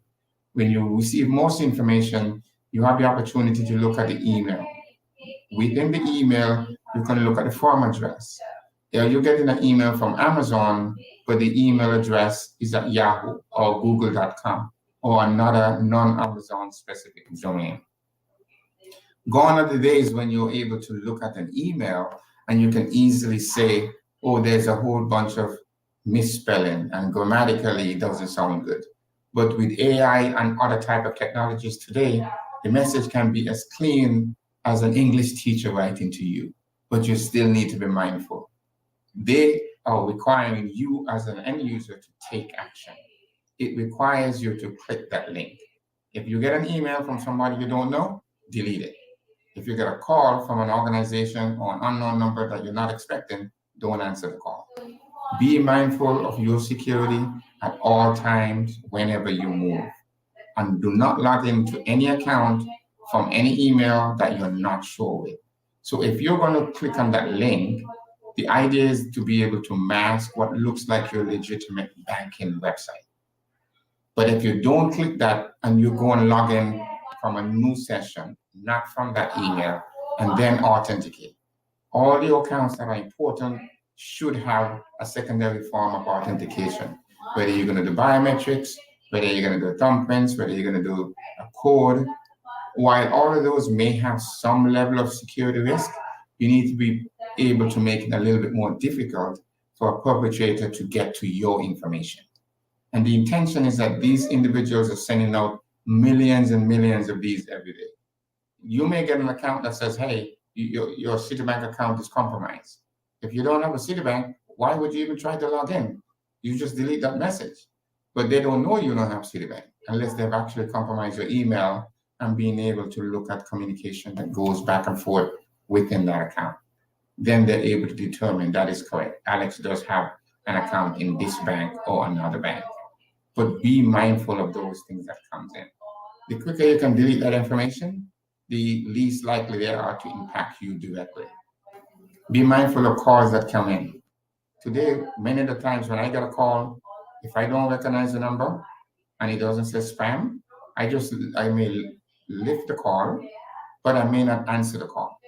When you receive most information, you have the opportunity to look at the email. Within the email, you can look at the form address. You're getting an email from Amazon, but the email address is at Yahoo or Google.com or another non-Amazon specific domain. Gone are the days when you're able to look at an email and you can easily say, oh, there's a whole bunch of misspelling and grammatically it doesn't sound good. But with AI and other type of technologies today, the message can be as clean as an English teacher writing to you, but you still need to be mindful. They are requiring you as an end user to take action. It requires you to click that link. If you get an email from somebody you don't know, delete it. If you get a call from an organization or an unknown number that you're not expecting, don't answer the call. Be mindful of your security at all times whenever you move. And do not log into any account from any email that you're not sure with. So if you're going to click on that link, the idea is to be able to mask what looks like your legitimate banking website. But if you don't click that and you go and log in from a new session, not from that email, and then authenticate. All the accounts that are important should have a secondary form of authentication. Whether you're going to do biometrics, whether you're going to do thumbprints, whether you're going to do a code. While all of those may have some level of security risk, you need to be able to make it a little bit more difficult for a perpetrator to get to your information. And the intention is that these individuals are sending out millions and millions of these every day. You may get an account that says, hey, your Citibank account is compromised. If you don't have a Citibank, why would you even try to log in? You just delete that message. But they don't know you don't have Citibank unless they've actually compromised your email and being able to look at communication that goes back and forth within that account. Then they're able to determine that is correct. Alex does have an account in this bank or another bank. But be mindful of those things that comes in. The quicker you can delete that information, the least likely they are to impact you directly. Be mindful of calls that come in. Today, many of the times when I get a call, if I don't recognize the number and it doesn't say spam, I may lift the call but I may not answer the call.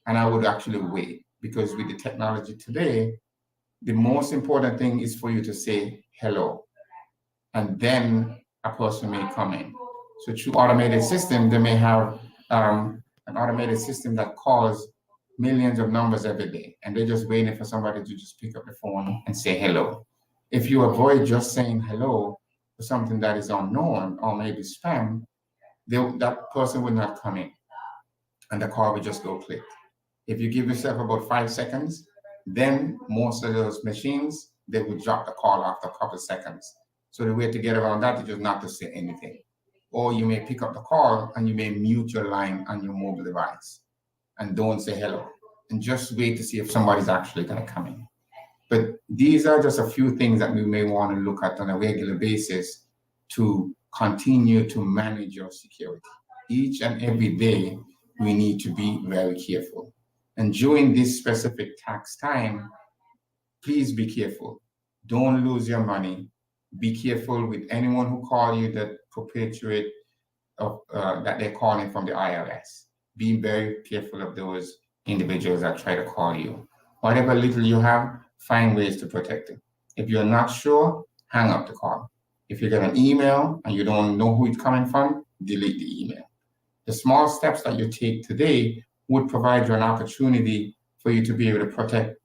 And I would actually wait, because with the technology today, the most important thing is for you to say hello, and then a person may come in. So through automated system, they may have an automated system that calls millions of numbers every day, and they're just waiting for somebody to just pick up the phone and say hello. If you avoid just saying hello for something that is unknown or maybe spam, that person will not come in, and the call will just go click. If you give yourself about 5 seconds, then most of those machines, they will drop the call after a couple of seconds. So the way to get around that is just not to say anything. Or you may pick up the call and you may mute your line on your mobile device and don't say hello, and just wait to see if somebody's actually going to come in. But these are just a few things that we may want to look at on a regular basis to continue to manage your security. Each and every day, we need to be very careful. And during this specific tax time, please be careful. Don't lose your money. Be careful with anyone who call you that perpetuate that they're calling from the IRS. Be very careful of those individuals that try to call you. Whatever little you have, find ways to protect it. If you're not sure, hang up the call. If you get an email and you don't know who it's coming from, delete the email. The small steps that you take today would provide you an opportunity for you to be able to protect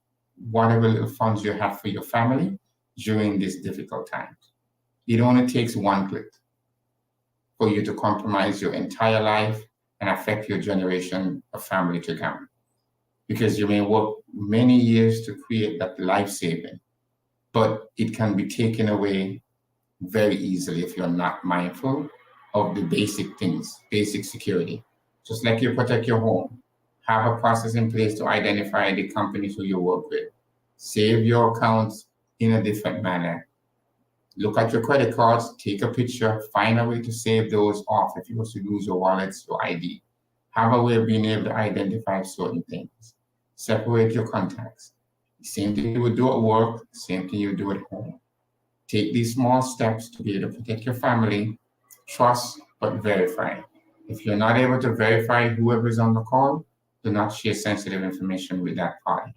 whatever little funds you have for your family during this difficult time. It only takes one click for you to compromise your entire life and affect your generation of family to come. Because you may work many years to create that life-saving, but it can be taken away very easily if you're not mindful of the basic things, basic security. Just like you protect your home, have a process in place to identify the companies who you work with. Save your accounts in a different manner. Look at your credit cards, take a picture, find a way to save those off if you were to lose your wallets, your ID. Have a way of being able to identify certain things. Separate your contacts. Same thing you would do at work, same thing you would do at home. Take these small steps to be able to protect your family. Trust, but verify. If you're not able to verify whoever is on the call, do not share sensitive information with that party.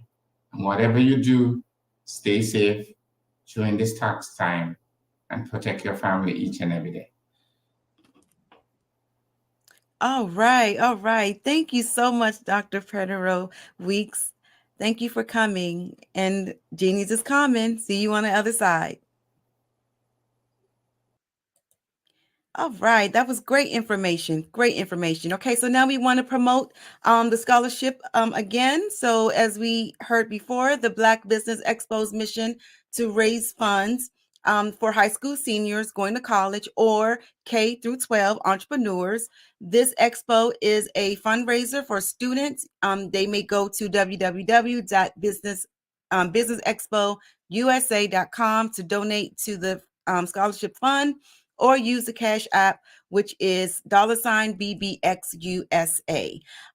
And whatever you do, stay safe during this tax time and protect your family each and every day. All right. All right. Thank you so much, Dr. Pedro Weeks. Thank you for coming. And Genius is coming. See you on the other side. All right, that was great information. Great information. Okay, so now we want to promote the scholarship again. So as we heard before, the Black Business Expo's mission to raise funds for high school seniors going to college or K through 12 entrepreneurs. This expo is a fundraiser for students. They may go to www.businessexpousa.com to donate to the scholarship fund, or use the Cash App, which is $BBXUSA.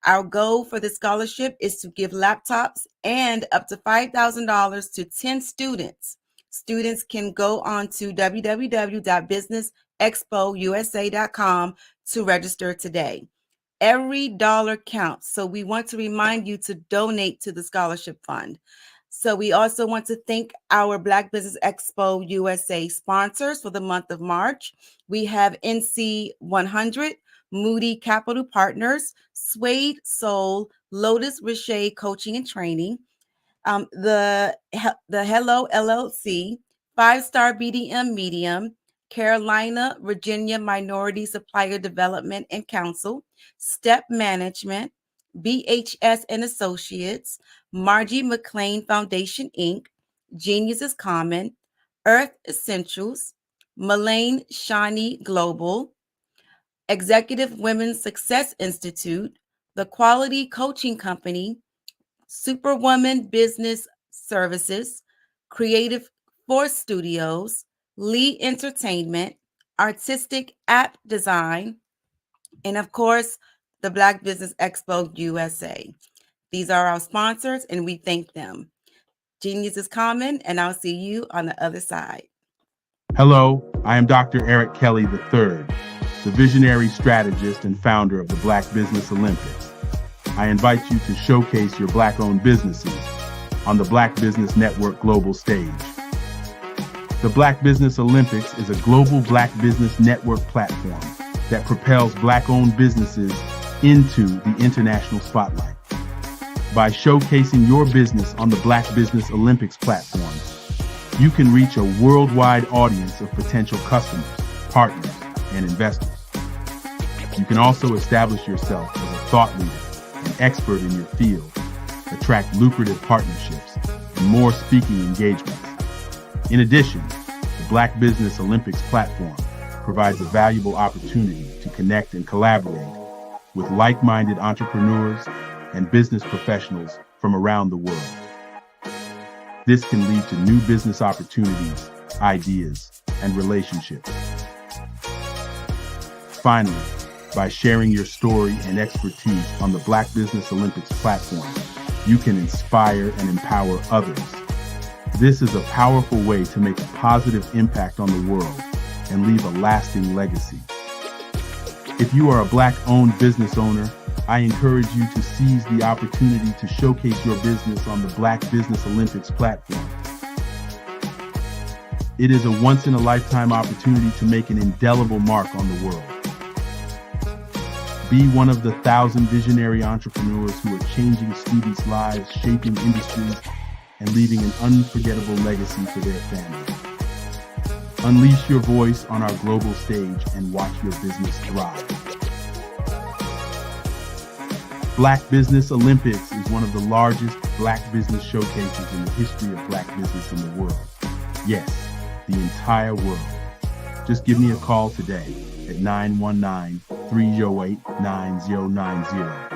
Our goal for the scholarship is to give laptops and up to $5,000 to 10 students. Students can go on to www.businessexpousa.com to register today. Every dollar counts, so we want to remind you to donate to the scholarship fund. So we also want to thank our Black Business Expo USA sponsors for the month of March. We have NC 100, Moody Capital Partners, Suede Soul, Lotus Richey Coaching and Training, the Hello LLC, 5-Star BDM Medium, Carolina, Virginia Minority Supplier Development and Council, Step Management, BHS and Associates, Margie McLean Foundation, Inc., Genius is Common, Earth Essentials, Mullane Shawnee Global, Executive Women's Success Institute, The Quality Coaching Company, Superwoman Business Services, Creative Force Studios, Lee Entertainment, Artistic App Design, and of course, the Black Business Expo USA. These are our sponsors, and we thank them. Genius is Common, and I'll see you on the other side. Hello, I am Dr. Eric Kelly III. the visionary strategist and founder of the Black Business Olympics. I invite you to showcase your Black-owned businesses on the Black Business Network global stage. The Black Business Olympics is a global Black Business Network platform that propels Black-owned businesses into the international spotlight. By showcasing your business on the Black Business Olympics platform, you can reach a worldwide audience of potential customers, partners, and investors. You can also establish yourself as a thought leader and expert in your field, attract lucrative partnerships, and more speaking engagements. In addition, the Black Business Olympics platform provides a valuable opportunity to connect and collaborate with like-minded entrepreneurs and business professionals from around the world. This can lead to new business opportunities, ideas, and relationships. Finally, by sharing your story and expertise on the Black Business Olympics platform, you can inspire and empower others. This is a powerful way to make a positive impact on the world and leave a lasting legacy. If you are a Black-owned business owner, I encourage you to seize the opportunity to showcase your business on the Black Business Olympics platform. It is a once-in-a-lifetime opportunity to make an indelible mark on the world. Be one of the 1,000 visionary entrepreneurs who are changing students' lives, shaping industries, and leaving an unforgettable legacy for their families. Unleash your voice on our global stage and watch your business thrive. Black Business Olympics is one of the largest Black business showcases in the history of Black business in the world. Yes, the entire world. Just give me a call today at 919-308-9090.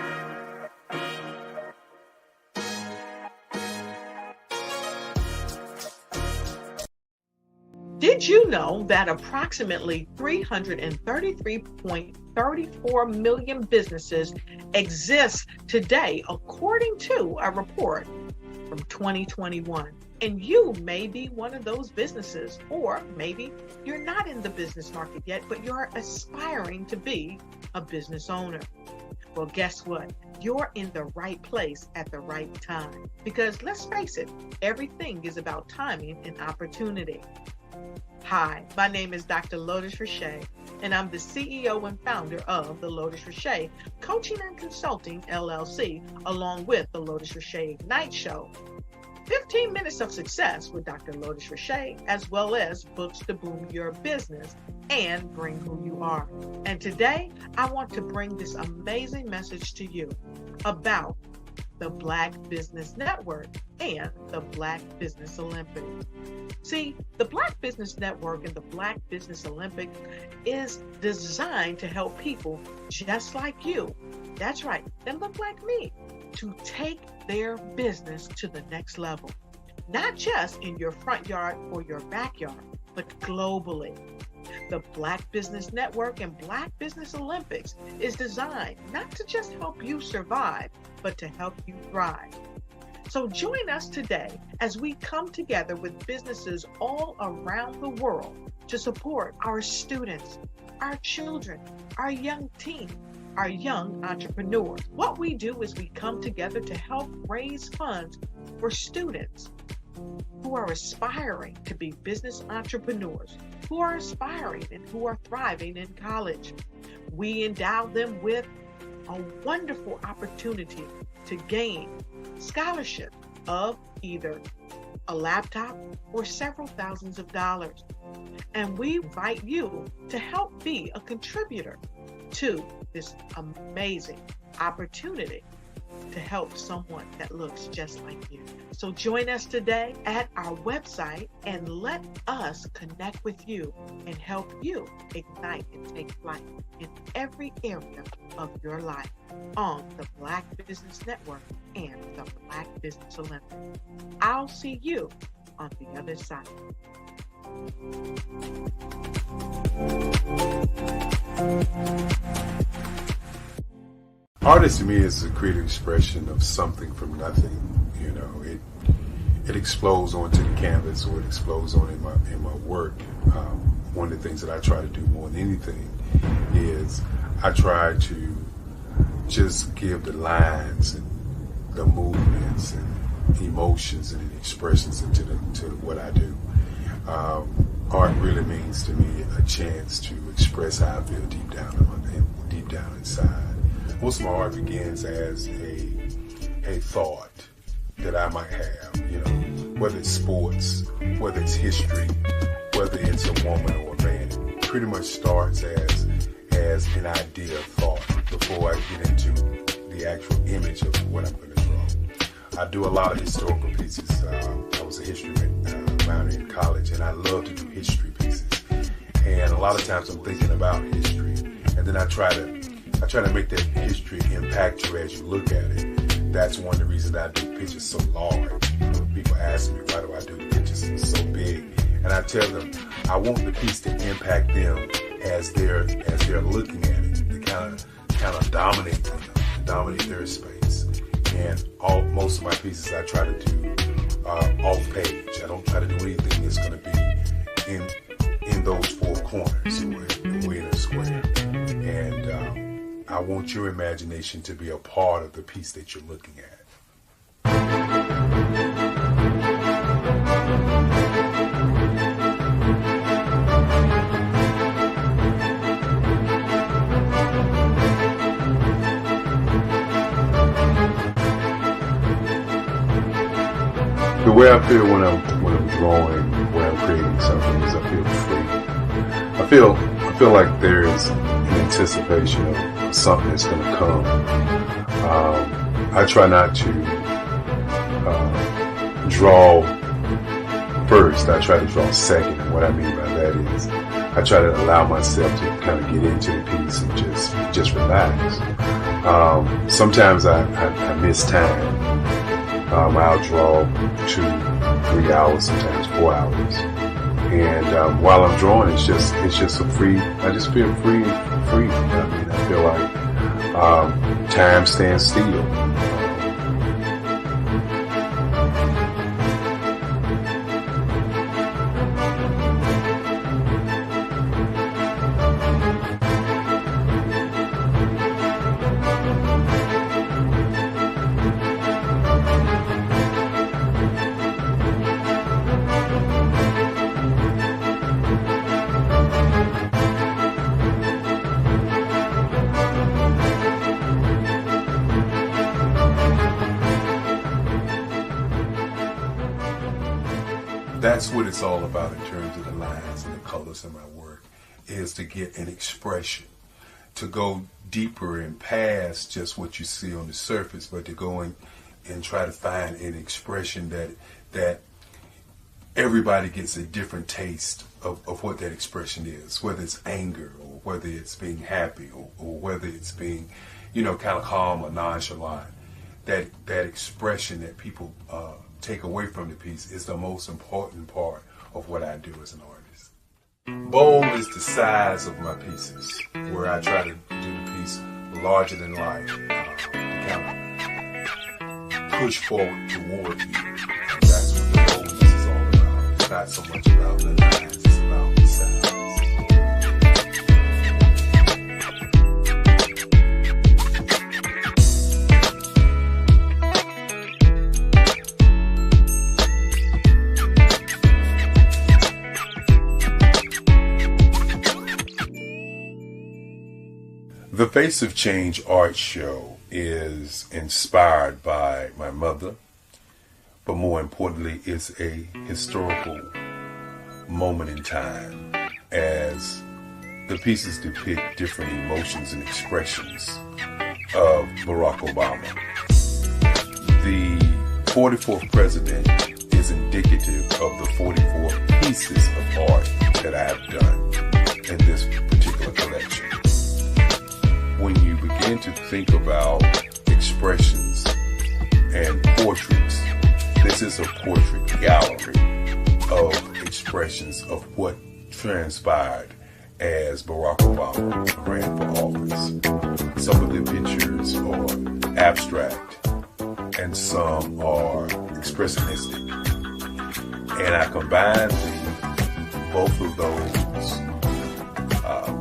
Did you know that approximately 333.34 million businesses exist today, according to a report from 2021? And you may be one of those businesses, or maybe you're not in the business market yet, but you're aspiring to be a business owner. Well, guess what? You're in the right place at the right time. Because let's face it, everything is about timing and opportunity. Hi, my name is Dr. Lotus Richey, and I'm the CEO and founder of the Lotus Richey Coaching and Consulting LLC, along with the Lotus Richey Ignite Show. 15 minutes of success with Dr. Lotus Richey, as well as books to boom your business and bring who you are. And today, I want to bring this amazing message to you about the Black Business Network and the Black Business Olympics. See, the Black Business Network and the Black Business Olympics is designed to help people just like you, that's right, that look like me, to take their business to the next level. Not just in your front yard or your backyard, but globally. The Black Business Network and Black Business Olympics is designed not to just help you survive, but to help you thrive. So join us today as we come together with businesses all around the world to support our students, our children, our young teens, our young entrepreneurs. What we do is we come together to help raise funds for students who are aspiring to be business entrepreneurs, who are aspiring and who are thriving in college. We endow them with a wonderful opportunity to gain scholarship of either a laptop or several thousands of dollars. And we invite you to help be a contributor to this amazing opportunity to help someone that looks just like you. So join us today at our website and let us connect with you and help you ignite and take flight in every area of your life on the Black Business Network and the Black Business Olympics. I'll see you on the other side. Artist to me is a creative expression of something from nothing. You know, it explodes onto the canvas, or it explodes on in my work. One of the things that I try to do more than anything is I try to just give the lines and the movements and emotions and expressions into what I do. Art really means to me a chance to express how I feel deep down inside. Most of my art begins as a thought that I might have, you know, whether it's sports, whether it's history, whether it's a woman or a man. It pretty much starts as an idea of thought before I get into the actual image of what I'm going to draw. I do a lot of historical pieces. I was a history minor in college, and I love to do history pieces. And a lot of times I'm thinking about history, and then I try to make that history impact you as you look at it. That's one of the reasons I do pictures so large. People ask me, why do I do the pictures so big? And I tell them, I want the piece to impact them as they're looking at it, to kind of dominate them, dominate their space. And most of my pieces I try to do off page. I don't try to do anything that's going to be in those four corners or in a square. And I want your imagination to be a part of the piece that you're looking at. The way I feel when I'm drawing, when I'm creating something, is I feel free. I feel like there's an anticipation of something that's going to come. I try not to draw first. I try to draw second. And what I mean by that is I try to allow myself to kind of get into the piece and just relax. Sometimes I miss time. I'll draw 2-3 hours, sometimes 4 hours. And while I'm drawing, it's just a free. I just feel free. I mean, I feel like time stands still. That's what it's all about in terms of the lines and the colors in my work, is to get an expression, to go deeper and past just what you see on the surface, but to go and try to find an expression that everybody gets a different taste of what that expression is, whether it's anger or whether it's being happy or whether it's being, kind of calm or nonchalant. That expression that people take away from the piece is the most important part of what I do as an artist. Bold is the size of my pieces, where I try to do the piece larger than life, to kind of push forward toward you. That's what the boldness is all about. It's not so much about the lines, it's about the size. The Face of Change art show is inspired by my mother, but more importantly, it's a historical moment in time as the pieces depict different emotions and expressions of Barack Obama. The 44th president is indicative of the 44 pieces of art that I have done in this particular collection. When you begin to think about expressions and portraits, this is a portrait gallery of expressions of what transpired as Barack Obama ran for office. Some of the pictures are abstract and some are expressionistic. And I combined both of those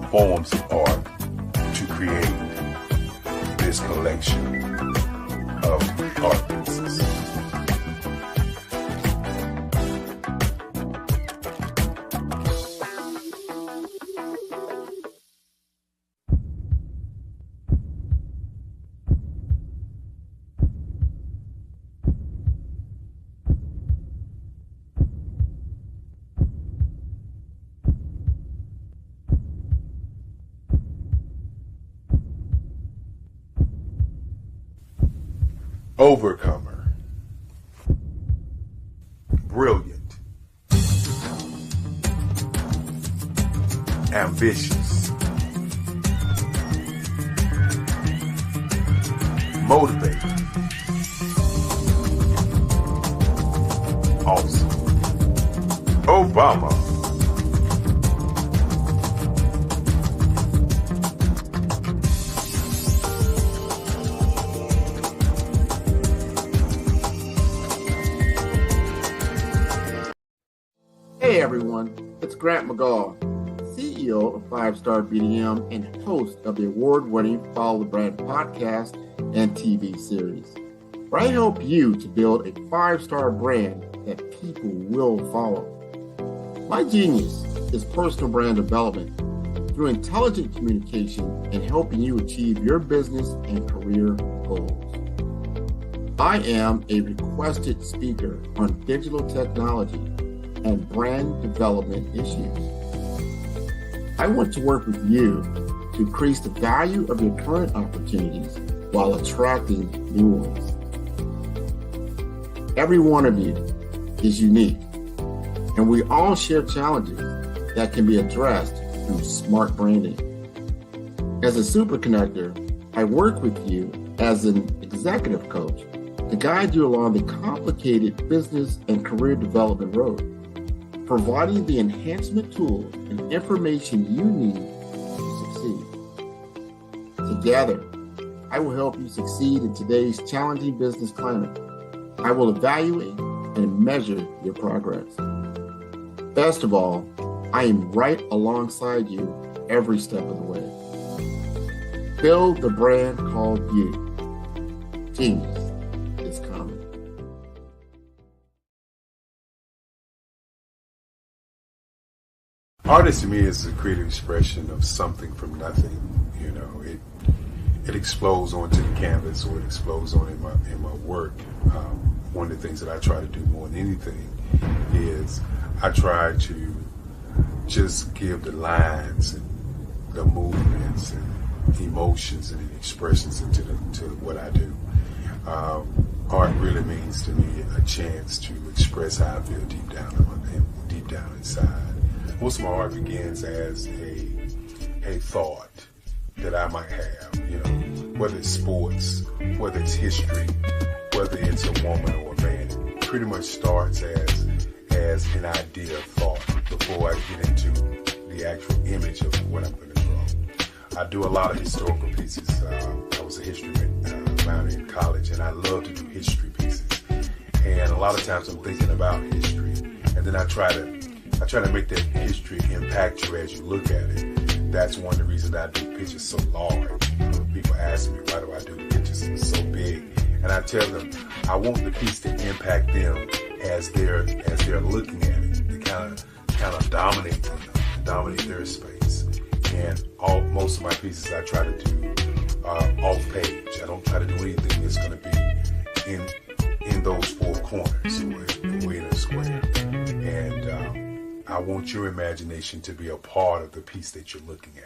forms of art to create this collection of art pieces. Overcomer, brilliant, ambitious, motivated, awesome, Obama. Hey everyone, it's Grant McGaw, CEO of 5-Star BDM and host of the award-winning Follow the Brand podcast and TV series, where I help you to build a 5-star brand that people will follow. My genius is personal brand development through intelligent communication and helping you achieve your business and career goals. I am a requested speaker on digital technology and brand development issues. I want to work with you to increase the value of your current opportunities while attracting new ones. Every one of you is unique, and we all share challenges that can be addressed through smart branding. As a super connector, I work with you as an executive coach to guide you along the complicated business and career development road, providing the enhancement tools and information you need to succeed. Together, I will help you succeed in today's challenging business climate. I will evaluate and measure your progress. Best of all, I am right alongside you every step of the way. Build the brand called you. Genius is coming. Artist to me is a creative expression of something from nothing. You know, it explodes onto the canvas, or it explodes on in my work. One of the things that I try to do more than anything is I try to just give the lines and the movements and emotions and expressions into what I do. Art really means to me a chance to express how I feel deep down inside. Most of my art begins as a thought that I might have, you know, whether it's sports, whether it's history, whether it's a woman or a man. It pretty much starts as an idea of thought before I get into the actual image of what I'm going to draw. I do a lot of historical pieces. I was a history minor in college, and I love to do history pieces. And a lot of times I'm thinking about history, and then I try to make that history impact you as you look at it. That's one of the reasons I do pictures so large. You know, people ask me, why do I do the pictures so big? And I tell them, I want the piece to impact them as they're looking at it. To kind of dominate them, dominate their space. And most of my pieces I try to do off page. I don't try to do anything that's going to be in those four corners or in a square. And I want your imagination to be a part of the piece that you're looking at.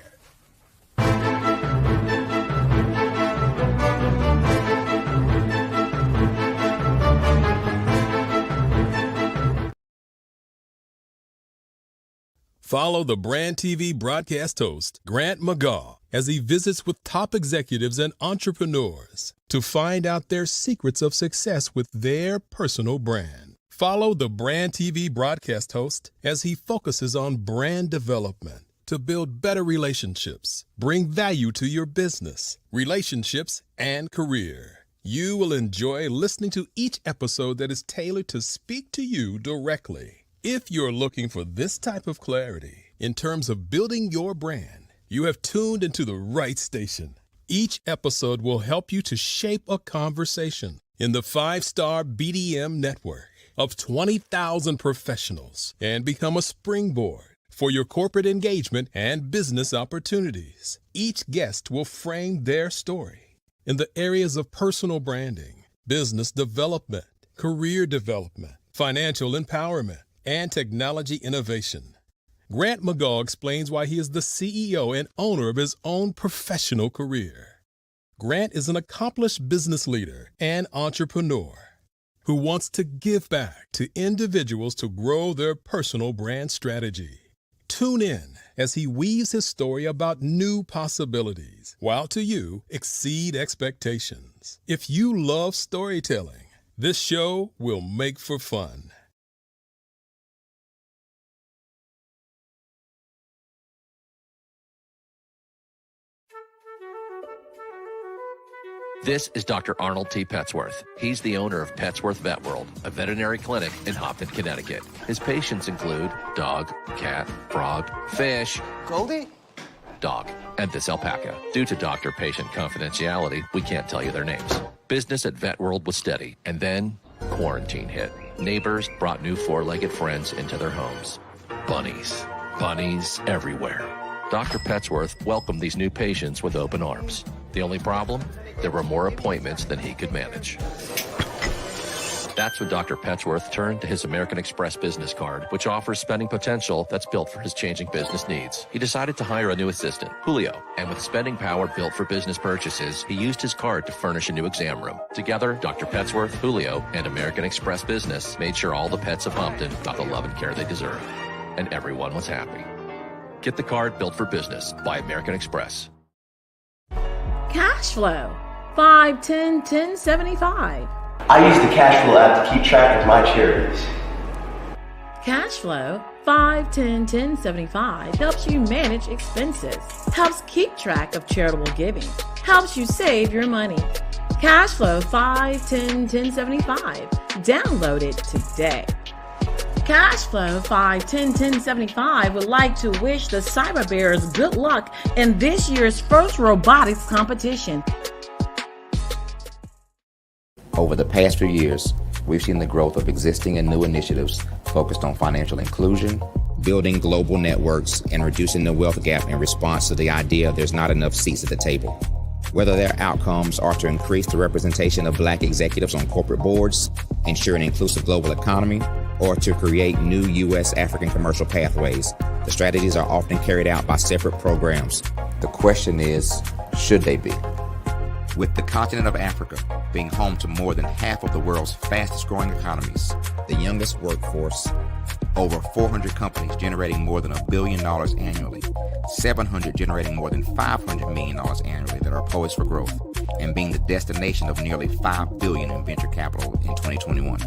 Follow the Brand TV broadcast host, Grant McGaw, as he visits with top executives and entrepreneurs to find out their secrets of success with their personal brand. Follow the Brand TV broadcast host as he focuses on brand development to build better relationships, bring value to your business, relationships, and career. You will enjoy listening to each episode that is tailored to speak to you directly. If you're looking for this type of clarity in terms of building your brand, You have tuned into the right station. Each episode will help you to shape a conversation in the 5-star BDM network of 20,000 professionals and become a springboard for your corporate engagement and business opportunities. Each guest will frame their story in the areas of personal branding, business development, career development, financial empowerment, and technology innovation. Grant McGaugh explains why he is the CEO and owner of his own professional career. Grant is an accomplished business leader and entrepreneur who wants to give back to individuals to grow their personal brand strategy. Tune in as he weaves his story about new possibilities, while to you exceed expectations. If you love storytelling, this show will make for fun. This is Dr. Arnold T. Petsworth. He's the owner of Petsworth Vet World, a veterinary clinic in Hopton, Connecticut. His patients include dog, cat, frog, fish, Goldie, dog, and this alpaca. Due to doctor-patient confidentiality, we can't tell you their names. Business at Vet World was steady, and then quarantine hit. Neighbors brought new four-legged friends into their homes. Bunnies. Bunnies everywhere. Dr. Petsworth welcomed these new patients with open arms. The only problem? There were more appointments than he could manage. That's when Dr. Petsworth turned to his American Express business card, which offers spending potential that's built for his changing business needs. He decided to hire a new assistant, Julio, and with spending power built for business purchases, he used his card to furnish a new exam room. Together, Dr. Petsworth, Julio, and American Express Business made sure all the pets of Hopton got the love and care they deserve. And everyone was happy. Get the card built for business by American Express. Cash flow, 5, 10, 10, 75. I use the cash flow app to keep track of my charities. Cash flow, 5, 10, 10, 75 helps you manage expenses, helps keep track of charitable giving, helps you save your money. Cash flow, 5, 10, 10, 75. Download it today. Cashflow 5101075 would like to wish the Cyber Bears good luck in this year's first robotics competition. Over the past few years, we've seen the growth of existing and new initiatives focused on financial inclusion, building global networks, and reducing the wealth gap in response to the idea there's not enough seats at the table. Whether their outcomes are to increase the representation of Black executives on corporate boards, ensure an inclusive global economy, or to create new U.S.-African commercial pathways, the strategies are often carried out by separate programs. The question is, should they be? With the continent of Africa being home to more than half of the world's fastest-growing economies, the youngest workforce, over 400 companies generating more than $1 billion annually, 700 generating more than $500 million annually that are poised for growth, and being the destination of nearly $5 billion in venture capital in 2021.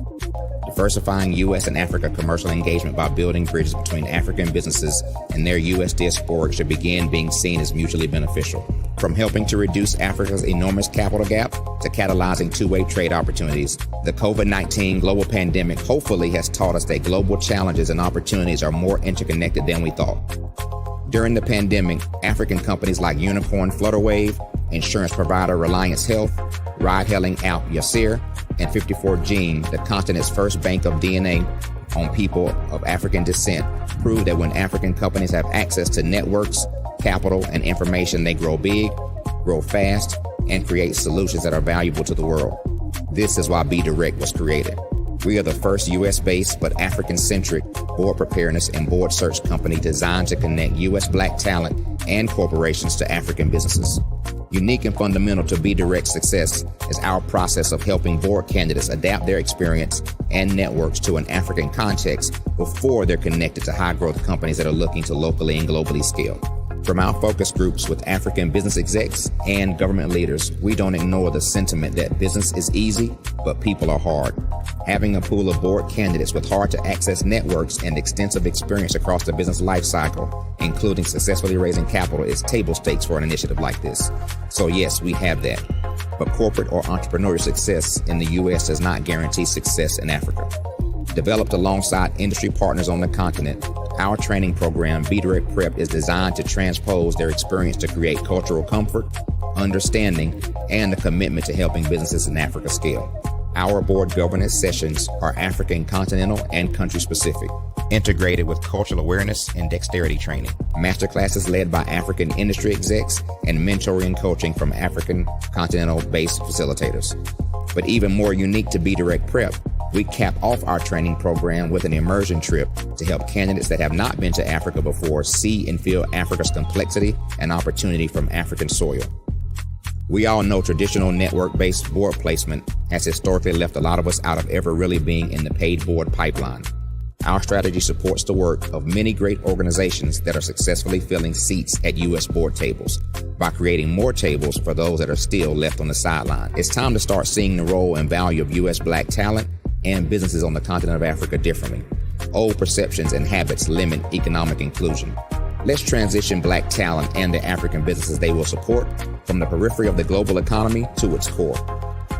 Diversifying U.S. and Africa commercial engagement by building bridges between African businesses and their U.S. diaspora should begin being seen as mutually beneficial. From helping to reduce Africa's enormous capital gap to catalyzing two-way trade opportunities, the COVID-19 global pandemic hopefully has taught us that global challenges and opportunities are more interconnected than we thought. During the pandemic, African companies like Unicorn Flutterwave, insurance provider Reliance Health, ride-hailing app Yasir, and 54Gene, the continent's first bank of DNA on people of African descent, proved that when African companies have access to networks, capital, and information, they grow big, grow fast, and create solutions that are valuable to the world. This is why Be Direct was created. We are the first U.S.-based but African-centric board preparedness and board search company designed to connect U.S. Black talent and corporations to African businesses. Unique and fundamental to Be Direct's success is our process of helping board candidates adapt their experience and networks to an African context before they're connected to high-growth companies that are looking to locally and globally scale. From our focus groups with African business execs and government leaders, we don't ignore the sentiment that business is easy, but people are hard. Having a pool of board candidates with hard-to-access networks and extensive experience across the business lifecycle, including successfully raising capital, is table stakes for an initiative like this. So yes, we have that. But corporate or entrepreneurial success in the U.S. does not guarantee success in Africa. Developed alongside industry partners on the continent, Our training program, Be Direct Prep, is designed to transpose their experience to create cultural comfort, understanding, and a commitment to helping businesses in Africa scale. Our board governance sessions are African, continental, and country specific, integrated with cultural awareness and dexterity training. Masterclasses led by African industry execs and mentoring and coaching from African continental-based facilitators. But even more unique to Be Direct Prep, we cap off our training program with an immersion trip to help candidates that have not been to Africa before see and feel Africa's complexity and opportunity from African soil. We all know traditional network-based board placement has historically left a lot of us out of ever really being in the paid board pipeline. Our strategy supports the work of many great organizations that are successfully filling seats at U.S. board tables by creating more tables for those that are still left on the sideline. It's time to start seeing the role and value of U.S. Black talent and businesses on the continent of Africa differently. Old perceptions and habits limit economic inclusion. Let's transition Black talent and the African businesses they will support from the periphery of the global economy to its core.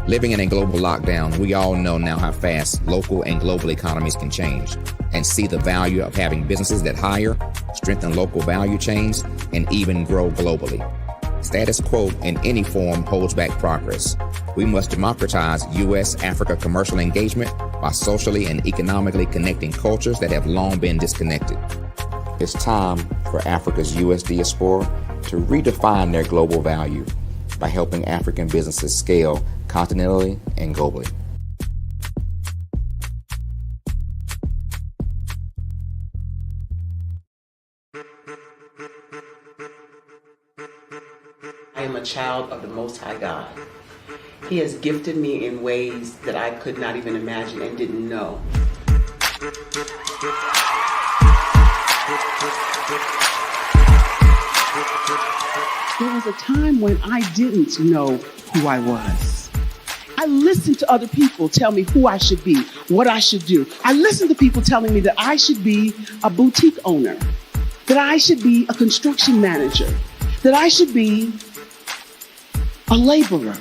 Living in a global lockdown, we all know now how fast local and global economies can change and see the value of having businesses that hire, strengthen local value chains, and even grow globally. Status quo in any form holds back progress. We must democratize U.S.-Africa commercial engagement by socially and economically connecting cultures that have long been disconnected. It's time for Africa's U.S. diaspora to redefine their global value by helping African businesses scale continentally and globally. I am a child of the Most High God. He has gifted me in ways that I could not even imagine and didn't know. There was a time when I didn't know who I was. I listened to other people tell me who I should be, what I should do. I listened to people telling me that I should be a boutique owner, that I should be a construction manager, that I should be a laborer.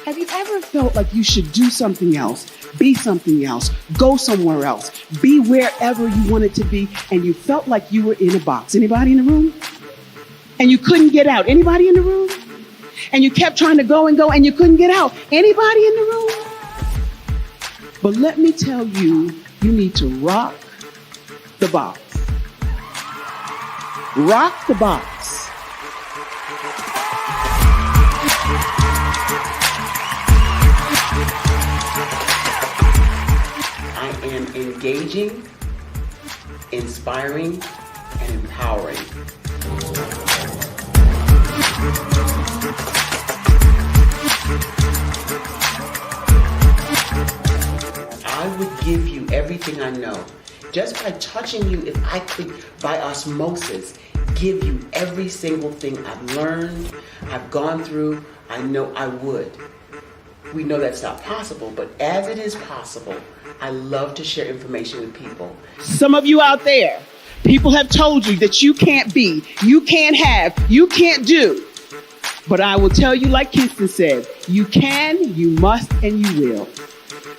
Have you ever felt like you should do something else, be something else, go somewhere else, be wherever you wanted to be, and you felt like you were in a box? Anybody in the room? And you couldn't get out. Anybody in the room? And you kept trying to go and you couldn't get out. Anybody in the room? But let me tell you, you need to rock the box. Rock the box. I am engaging, inspiring, and empowering. I would give you everything I know. Just by touching you, if I could, by osmosis, give you every single thing I've learned, I've gone through, I know I would. We know that's not possible, but as it is possible, I love to share information with people. Some of you out there, people have told you that you can't be, you can't have, you can't do. But I will tell you, like Kingston said, you can, you must, and you will.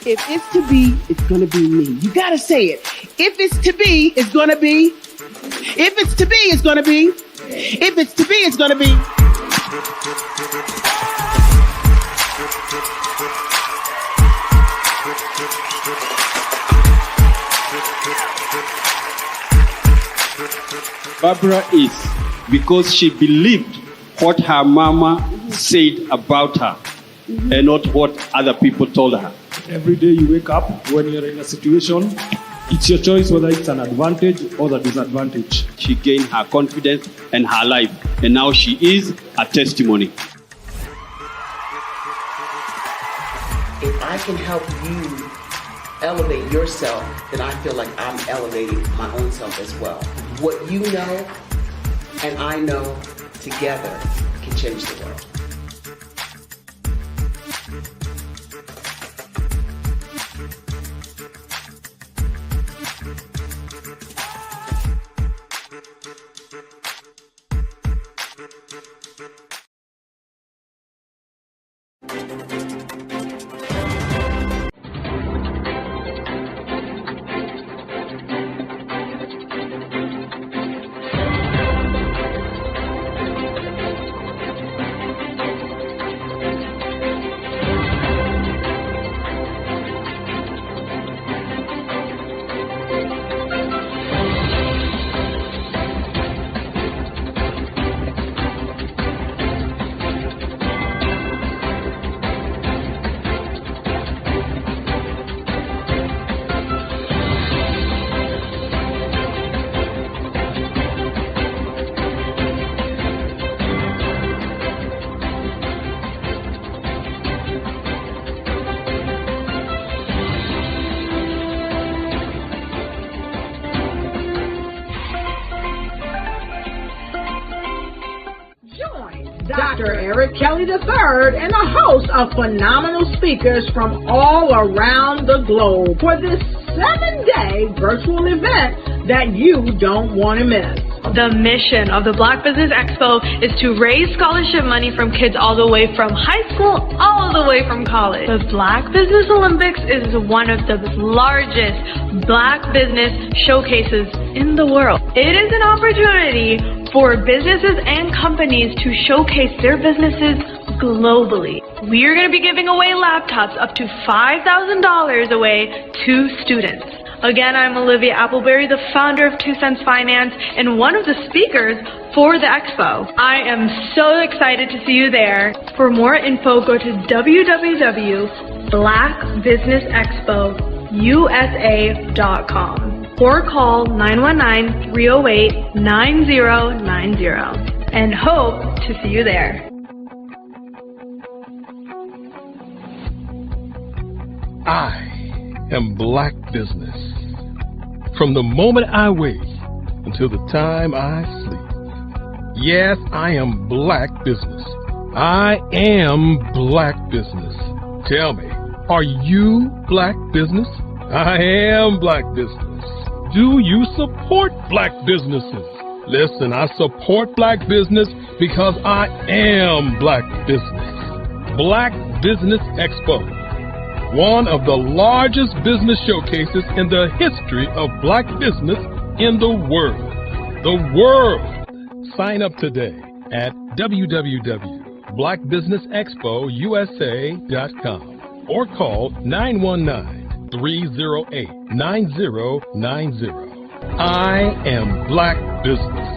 If it's to be, it's going to be me. You got to say it. If it's to be, it's going to be. If it's to be, it's going to be. If it's to be, it's going to be. Barbara is because she believed what her mama said about her and not what other people told her. Every day you wake up, when you're in a situation, it's your choice whether it's an advantage or the disadvantage. She gained her confidence and her life, and now she is a testimony. If I can help you elevate yourself, then I feel like I'm elevating my own self as well. What you know and I know together can change the world. Dr. Eric Kelly III and a host of phenomenal speakers from all around the globe for this 7-day virtual event that you don't want to miss. The mission of the Black Business Expo is to raise scholarship money from kids all the way from high school, all the way from college. The Black Business Olympics is one of the largest Black business showcases in the world. It is an opportunity for businesses and companies to showcase their businesses globally. We are going to be giving away laptops up to $5,000 away to students. Again, I'm Olivia Appleberry, the founder of 2 Cents Finance and one of the speakers for the expo. I am so excited to see you there. For more info, go to www.blackbusinessexpousa.com or call 919-308-9090 and hope to see you there. I am Black Business. From the moment I wake until the time I sleep. Yes, I am Black Business. I am Black Business. Tell me, are you Black Business? I am Black Business. Do you support Black businesses? Listen, I support Black business because I am Black Business. Black Business Expo, one of the largest business showcases in the history of Black business in the world. The world! Sign up today at www.blackbusinessexpousa.com or call 919-308-9090. I am Black Business.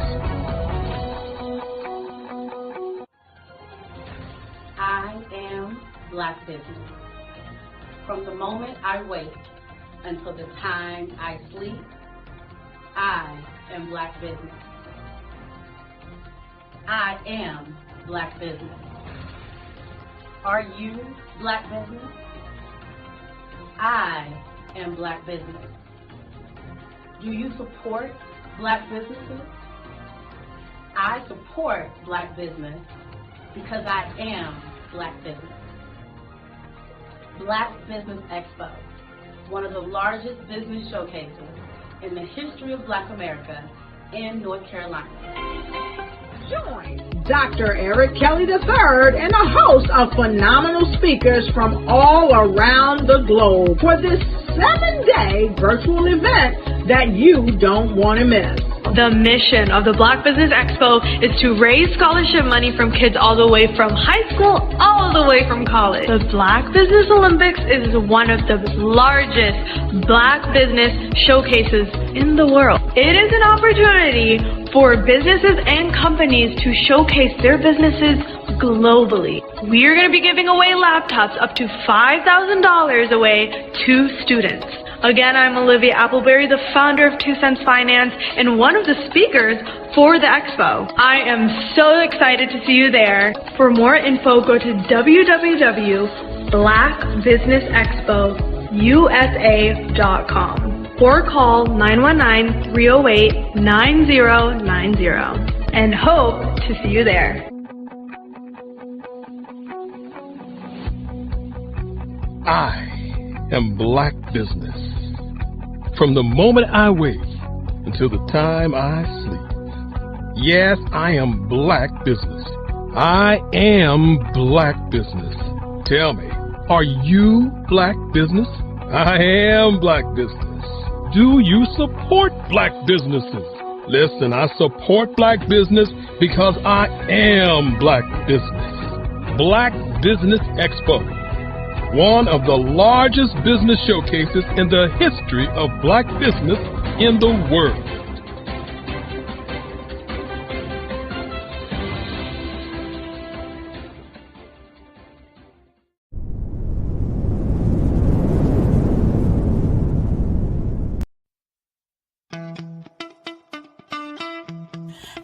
I am Black Business. From the moment I wake until the time I sleep, I am Black Business. I am Black Business. Are you Black Business? I am Black Business. Do you support Black businesses? I support Black business because I am Black Business. Black Business Expo, one of the largest business showcases in the history of Black America in North Carolina. Join Dr. Eric Kelly III and a host of phenomenal speakers from all around the globe for this 7-day virtual event that you don't want to miss. The mission of the Black Business Expo is to raise scholarship money from kids all the way from high school, all the way from college. The Black Business Olympics is one of the largest Black business showcases in the world. It is an opportunity for businesses and companies to showcase their businesses globally. We are going to be giving away laptops up to $5,000 away to students. Again, I'm Olivia Appleberry, the founder of 2 Cents Finance and one of the speakers for the expo. I am so excited to see you there. For more info, go to www.blackbusinessexpousa.com or call 919-308-9090 and hope to see you there. I am Black Business. From the moment I wake until the time I sleep. Yes, I am Black Business. I am Black Business. Tell me, are you Black Business? I am Black Business. Do you support Black businesses? Listen, I support Black business because I am Black Business. Black Business Expo, one of the largest business showcases in the history of Black business in the world.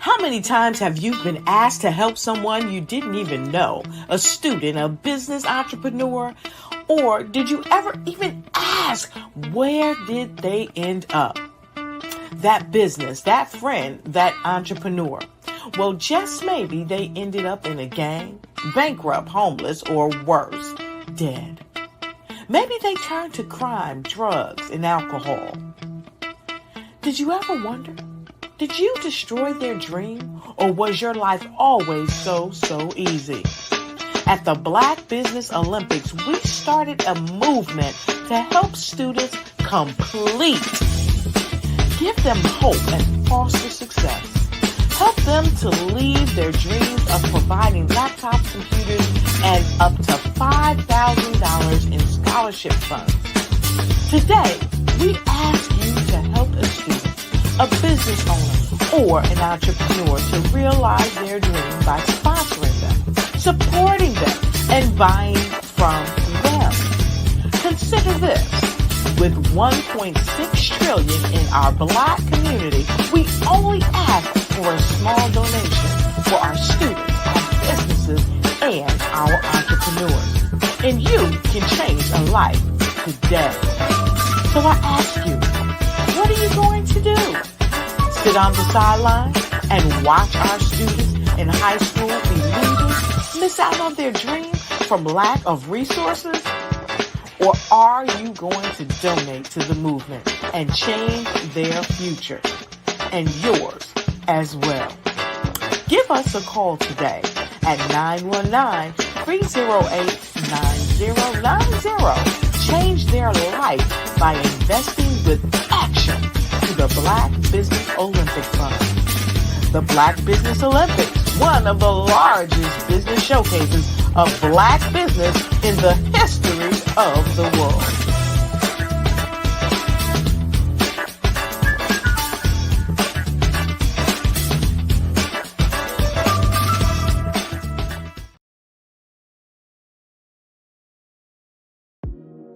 How many times have you been asked to help someone you didn't even know? A student, a business entrepreneur? Or did you ever even ask, where did they end up? That business, that friend, that entrepreneur. Well, just maybe they ended up in a gang, bankrupt, homeless, or worse, dead. Maybe they turned to crime, drugs, and alcohol. Did you ever wonder? Did you destroy their dream, or was your life always so easy? At the Black Business Olympics, we started a movement to help students complete. Give them hope and foster success. Help them to leave their dreams of providing laptops, computers, and up to $5,000 in scholarship funds. Today, we ask you to help a student, a business owner, or an entrepreneur to realize their dream by sponsoring them, supporting them, and buying from them. Consider this. With $1.6 trillion in our Black community, we only ask for a small donation for our students, our businesses, and our entrepreneurs. And you can change a life today. So I ask you, what are you going to do? Sit on the sideline and watch our students in high school be losers, miss out on their dream from lack of resources? Or are you going to donate to the movement and change their future and yours as well? Give us a call today at 919-308-9090. Change their life by investing with action to the Black Business Olympic Fund. The Black Business Olympics, one of the largest business showcases of Black business in the history of the world.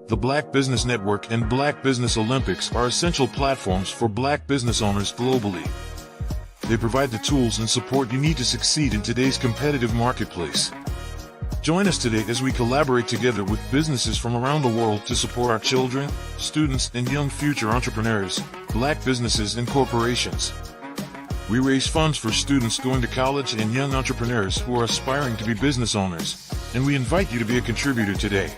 The Black Business Network and Black Business Olympics are essential platforms for Black business owners globally. They provide the tools and support you need to succeed in today's competitive marketplace. Join us today as we collaborate together with businesses from around the world to support our children, students, and young future entrepreneurs, Black businesses, and corporations. We raise funds for students going to college and young entrepreneurs who are aspiring to be business owners, and we invite you to be a contributor today.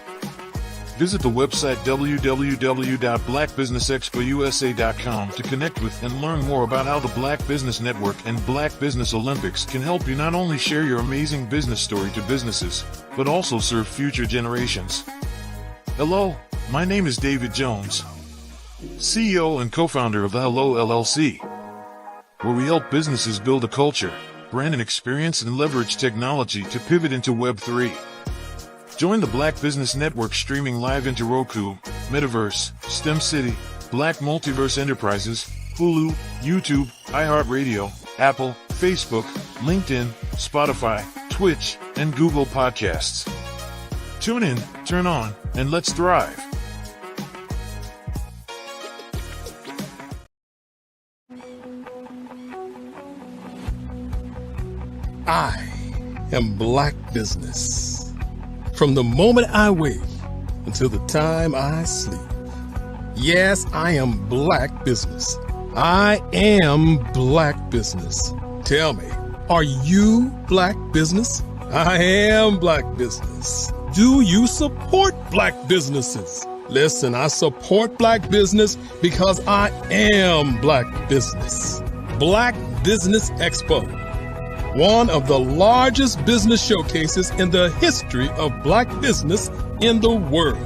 Visit the website www.blackbusinessexpousa.com to connect with and learn more about how the Black Business Network and Black Business Olympics can help you not only share your amazing business story to businesses, but also serve future generations. Hello, my name is David Jones, CEO and co-founder of the Hello LLC, where we help businesses build a culture, brand an experience, and leverage technology to pivot into Web 3. Join the Black Business Network streaming live into Roku, Metaverse, STEM City, Black Multiverse Enterprises, Hulu, YouTube, iHeartRadio, Apple, Facebook, LinkedIn, Spotify, Twitch, and Google Podcasts. Tune in, turn on, and let's thrive. I am Black Business. From the moment I wake until the time I sleep. Yes, I am Black Business. I am Black Business. Tell me, are you Black Business? I am Black Business. Do you support Black businesses? Listen, I support Black business because I am Black Business. Black Business Expo, one of the largest business showcases in the history of Black business in the world.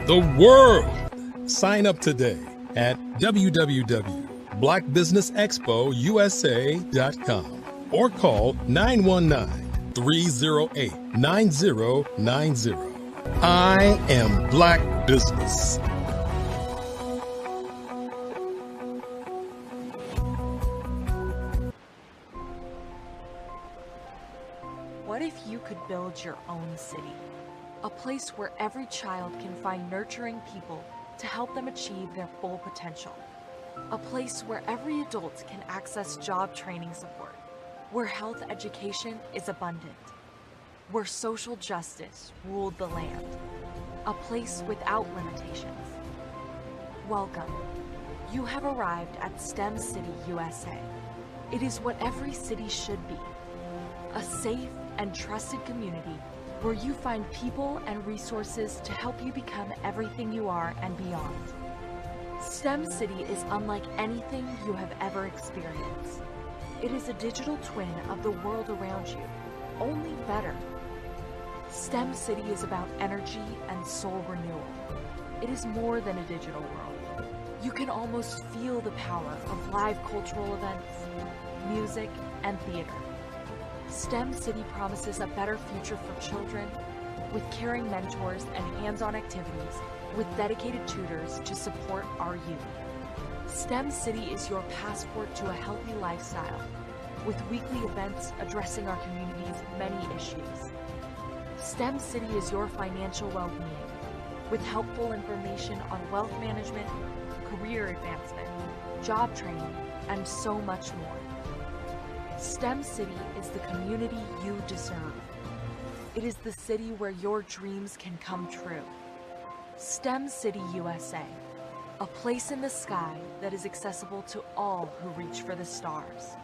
The world! Sign up today at www.blackbusinessexpousa.com or call 919-308-9090. I am Black Business. What if you could build your own city? A place where every child can find nurturing people to help them achieve their full potential. A place where every adult can access job training support, where health education is abundant, where social justice ruled the land. A place without limitations. Welcome. You have arrived at STEM City USA. It is what every city should be. A safe and trusted community where you find people and resources to help you become everything you are and beyond. STEM City is unlike anything you have ever experienced. It is a digital twin of the world around you, only better. STEM City is about energy and soul renewal. It is more than a digital world. You can almost feel the power of live cultural events, music, and theater. STEM City promises a better future for children with caring mentors and hands-on activities with dedicated tutors to support our youth. STEM City is your passport to a healthy lifestyle with weekly events addressing our community's many issues. STEM City is your financial well-being with helpful information on wealth management, career advancement, job training, and so much more. STEM City is the community you deserve. It is the city where your dreams can come true. STEM City USA, a place in the sky that is accessible to all who reach for the stars.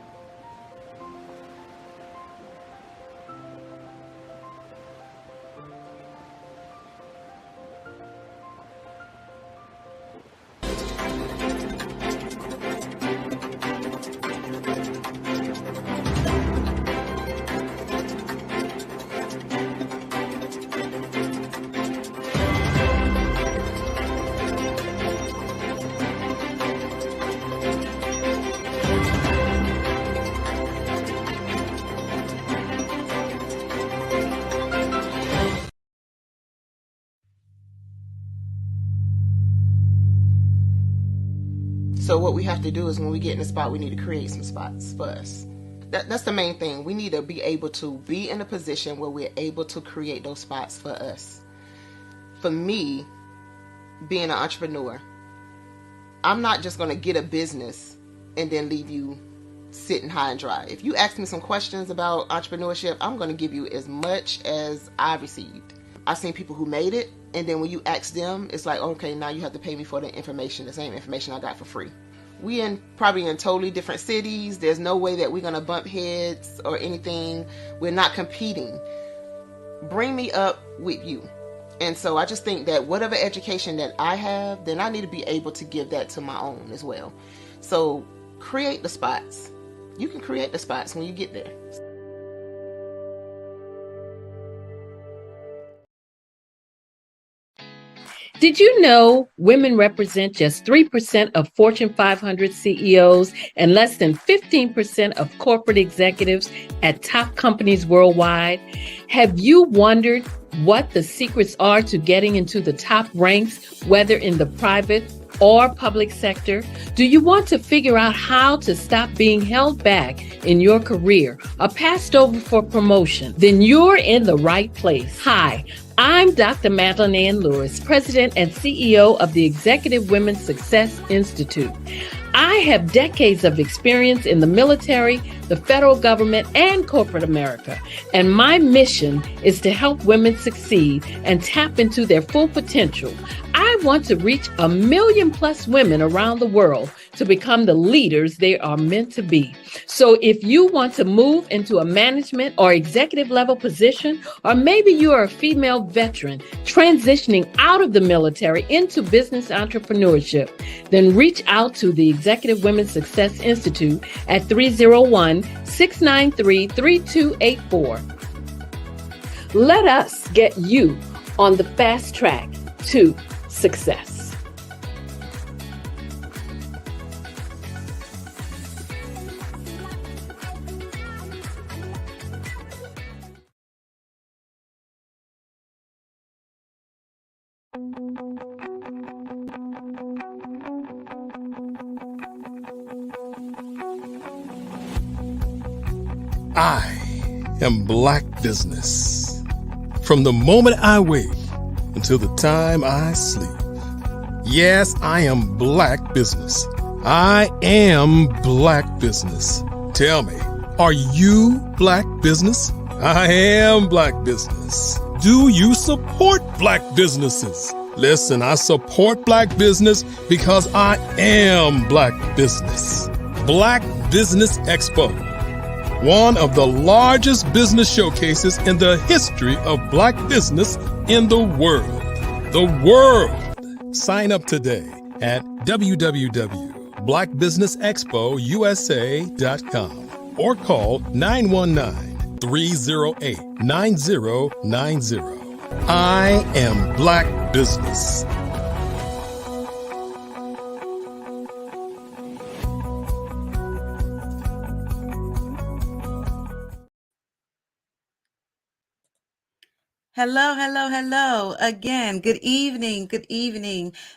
So what we have to do is when we get in a spot, we need to create some spots for us. That's the main thing. We need to be able to be in a position where we're able to create those spots for us. For me, being an entrepreneur, I'm not just going to get a business and then leave you sitting high and dry. If you ask me some questions about entrepreneurship, I'm going to give you as much as I received. I've seen people who made it, and then when you ask them, it's like, okay, now you have to pay me for the information, the same information I got for free. We probably in totally different cities. There's no way that we're going to bump heads or anything. We're not competing. Bring me up with you. And so I just think that whatever education that I have, then I need to be able to give that to my own as well. So create the spots. You can create the spots when you get there. Did you know women represent just 3% of Fortune 500 CEOs and less than 15% of corporate executives at top companies worldwide? Have you wondered what the secrets are to getting into the top ranks, whether in the private or public sector? Do you want to figure out how to stop being held back in your career or passed over for promotion? Then you're in the right place. Hi, I'm Dr. Madeline Ann Lewis, President and CEO of the Executive Women's Success Institute. I have decades of experience in the military, the federal government, and corporate America, and my mission is to help women succeed and tap into their full potential. I want to reach 1 million plus women around the world to become the leaders they are meant to be. So if you want to move into a management or executive level position, or maybe you are a female veteran transitioning out of the military into business entrepreneurship, then reach out to the Executive Women's Success Institute at 301-693-3284. Let us get you on the fast track to success. I am Black Business. From the moment I wake until the time I sleep. Yes, I am Black Business. I am Black Business. Tell me, are you Black Business? I am Black Business. Do you support Black businesses? Listen, I support Black business because I am Black Business. Black Business Expo, one of the largest business showcases in the history of Black business in the world. The world! Sign up today at www.blackbusinessexpousa.com or call 919-308-9090. I am Black Business. Hello, hello, hello. Again, good evening,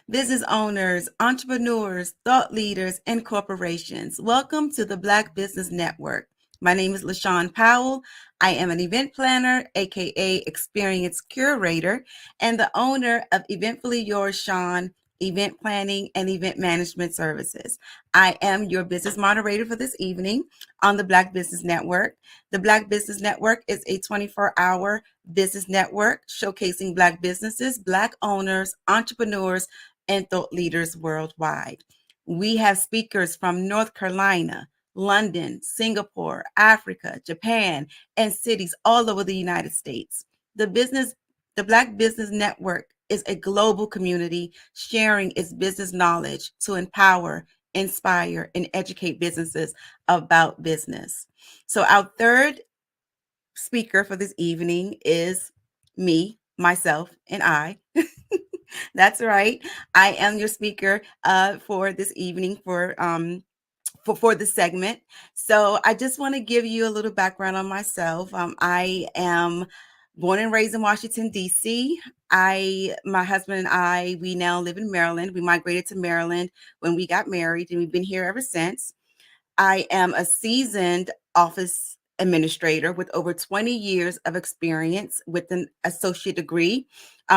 business owners, entrepreneurs, thought leaders, and corporations. Welcome to the Black Business Network. My name is LaShawn Powell. I am an event planner, aka experience curator, and the owner of Eventfully Yours, Sean, event planning and event management services. I am your business moderator for this evening on the Black Business Network. The Black Business Network is a 24-hour business network showcasing Black businesses, Black owners, entrepreneurs, and thought leaders worldwide. We have speakers from North Carolina, London, Singapore, Africa, Japan, and cities all over the United States. The Black Business Network is a global community sharing its business knowledge to empower, inspire, and educate businesses about business. So our third speaker for this evening is me, myself, and I. That's right. I am your speaker for this evening for this segment. So I just want to give you a little background on myself. I am born and raised in Washington, D.C. My husband and I, we now live in Maryland. We migrated to Maryland when we got married, and we've been here ever since. I am a seasoned office administrator with over 20 years of experience with an associate degree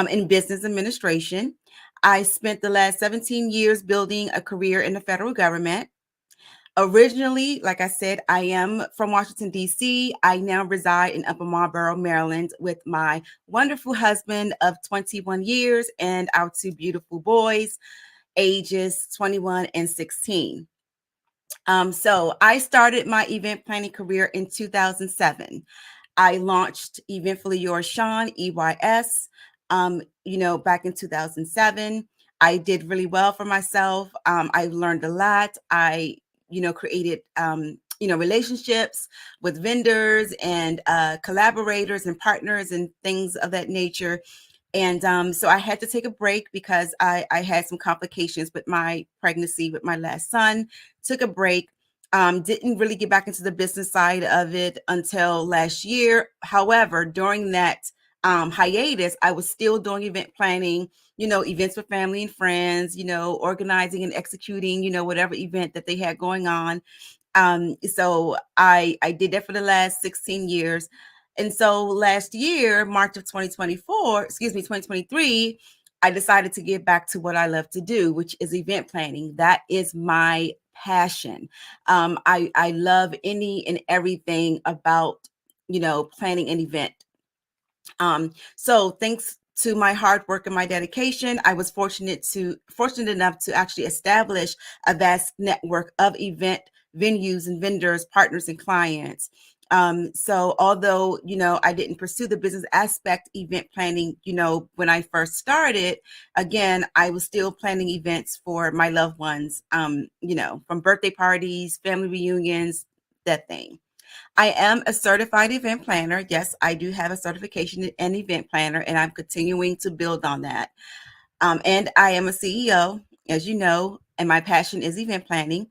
in business administration. I spent the last 17 years building a career in the federal government. Originally, like I said, I am from Washington, D.C. I now reside in Upper Marlboro, Maryland, with my wonderful husband of 21 years and our two beautiful boys, ages 21 and 16. So I started my event planning career in 2007. I launched Eventfully Yours, Sean, EYS, back in 2007. I did really well for myself. I learned a lot. I created, relationships with vendors and collaborators and partners and things of that nature. And so I had to take a break because I had some complications with my pregnancy with my last son. Took a break. Didn't really get back into the business side of it until last year. However, during that hiatus, I was still doing event planning, events with family and friends, organizing and executing, whatever event that they had going on. So I did that for the last 16 years. And so last year, March of 2023, I decided to get back to what I love to do, which is event planning. That is my passion. I love any and everything about, planning an event. So thanks to my hard work and my dedication, I was fortunate enough to actually establish a vast network of event venues and vendors, partners, and clients. So although, I didn't pursue the business aspect event planning, when I first started, again, I was still planning events for my loved ones, from birthday parties, family reunions, that thing. I am a certified event planner. Yes, I do have a certification in event planner, and I'm continuing to build on that. And I am a CEO, as you know, and my passion is event planning.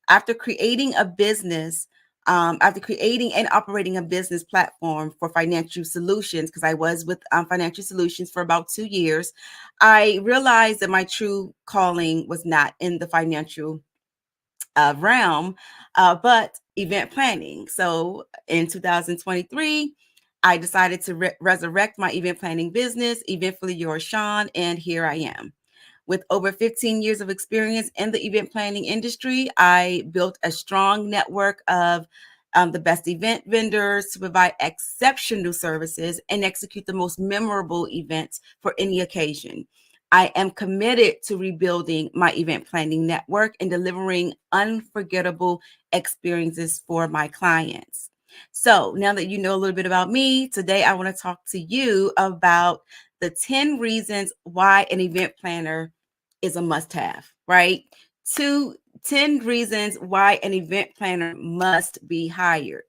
After creating a business, after creating and operating a business platform for financial solutions, because I was with Financial Solutions for about 2 years, I realized that my true calling was not in the financial realm, but event planning. So in 2023, I decided to resurrect my event planning business, Eventfully Yours, Sean, and here I am. With over 15 years of experience in the event planning industry, I built a strong network of the best event vendors to provide exceptional services and execute the most memorable events for any occasion. I am committed to rebuilding my event planning network and delivering unforgettable experiences for my clients. So now that you know a little bit about me, today I want to talk to you about the 10 reasons why an event planner is a must-have, right? 10 reasons why an event planner must be hired.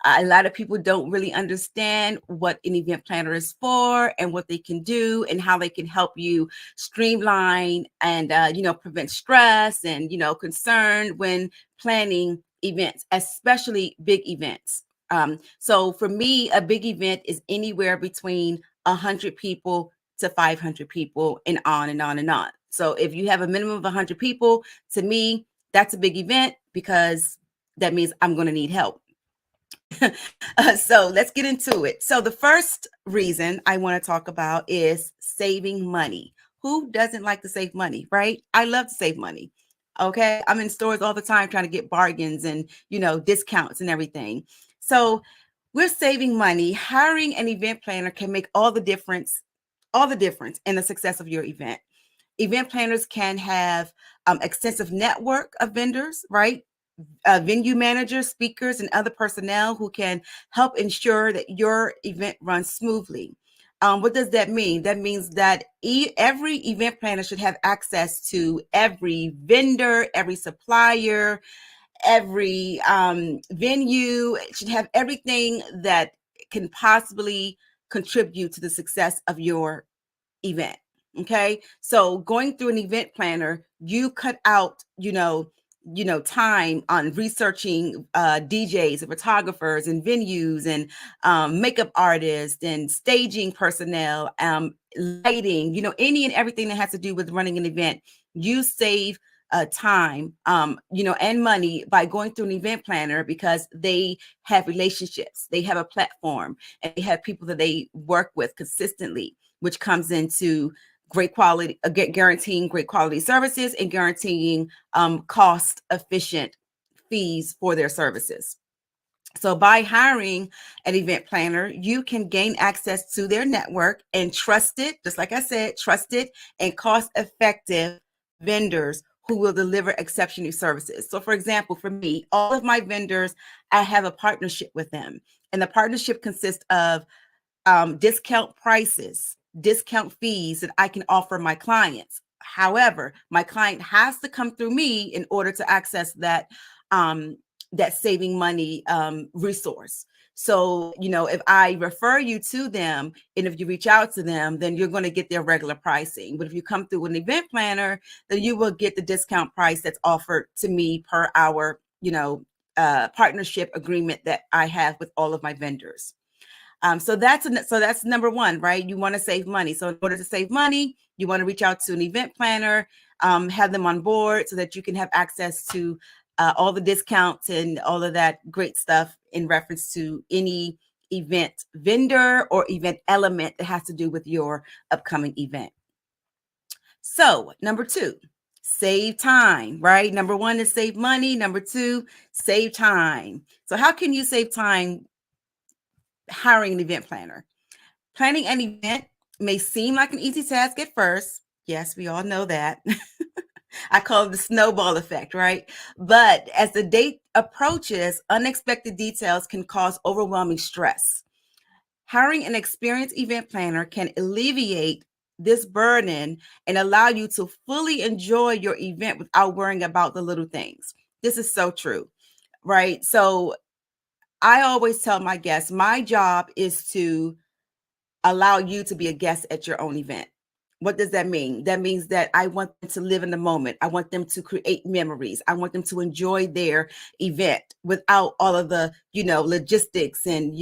A lot of people don't really understand what an event planner is for and what they can do and how they can help you streamline and prevent stress and concern when planning events, especially big events. So for me, a big event is anywhere between 100 people to 500 people and on and on and on. So if you have a minimum of 100 people, to me, that's a big event because that means I'm going to need help. So let's get into it. So the first reason I want to talk about is saving money. Who doesn't like to save money, right? I love to save money. Okay. I'm in stores all the time trying to get bargains and, discounts and everything. So we're saving money. Hiring an event planner can make all the difference in the success of your event. Event planners can have extensive network of vendors, right? Venue managers, speakers, and other personnel who can help ensure that your event runs smoothly. What does that mean? That means that every event planner should have access to every vendor, every supplier, every venue. It should have everything that can possibly contribute to the success of your event. Okay. So going through an event planner, you cut out, time on researching DJs and photographers and venues and makeup artists and staging personnel, lighting, any and everything that has to do with running an event. You save time, and money by going through an event planner because they have relationships, they have a platform, and they have people that they work with consistently, which comes into great quality, guaranteeing great quality services and guaranteeing cost efficient fees for their services. So by hiring an event planner, you can gain access to their network and trusted, just like I said, trusted and cost effective vendors who will deliver exceptional services. So for example, for me, all of my vendors, I have a partnership with them. And the partnership consists of discount prices, discount fees that I can offer my clients. However, my client has to come through me in order to access that saving money resource. So, if I refer you to them and if you reach out to them, then you're going to get their regular pricing. But if you come through an event planner, then you will get the discount price that's offered to me per hour, partnership agreement that I have with all of my vendors. So that's number one, right? You want to save money. So in order to save money, you want to reach out to an event planner, have them on board so that you can have access to all the discounts and all of that great stuff in reference to any event vendor or event element that has to do with your upcoming event. So number two, save time, right? Number one is save money. Number two, save time. So how can you save time hiring an event planner? Planning an event may seem like an easy task at first. Yes, we all know that. I call it the snowball effect, right? But as the date approaches, unexpected details can cause overwhelming stress. Hiring an experienced event planner can alleviate this burden and allow you to fully enjoy your event without worrying about the little things. This is so true, right? So I always tell my guests, my job is to allow you to be a guest at your own event. What does that mean? That means that I want them to live in the moment. I want them to create memories. I want them to enjoy their event without all of the, logistics and,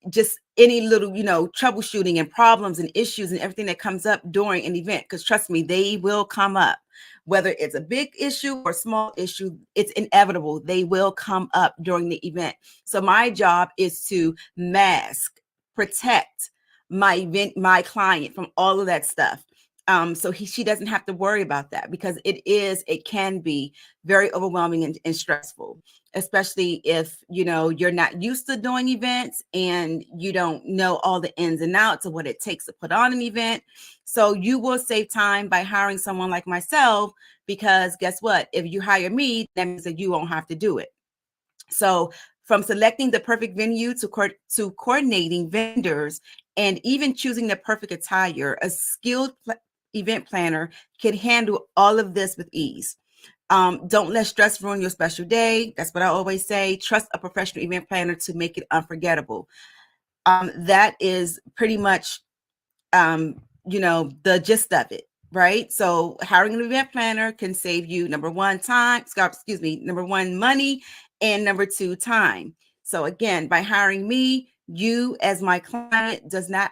just any little, troubleshooting and problems and issues and everything that comes up during an event. Because trust me, they will come up. Whether it's a big issue or small issue, it's inevitable. They will come up during the event. So my job is to mask, protect my client from all of that stuff. She doesn't have to worry about that, because it can be very overwhelming and stressful, especially if, you're not used to doing events and you don't know all the ins and outs of what it takes to put on an event. So you will save time by hiring someone like myself, because guess what? If you hire me, that means that you won't have to do it. So from selecting the perfect venue to coordinating vendors and even choosing the perfect attire, a skilled event planner can handle all of this with ease. Don't let stress ruin your special day. That's what I always say. Trust a professional event planner to make it unforgettable. That is pretty much, the gist of it, right? So hiring an event planner can save you number one, money, and number two, time. So again, by hiring me, you as my client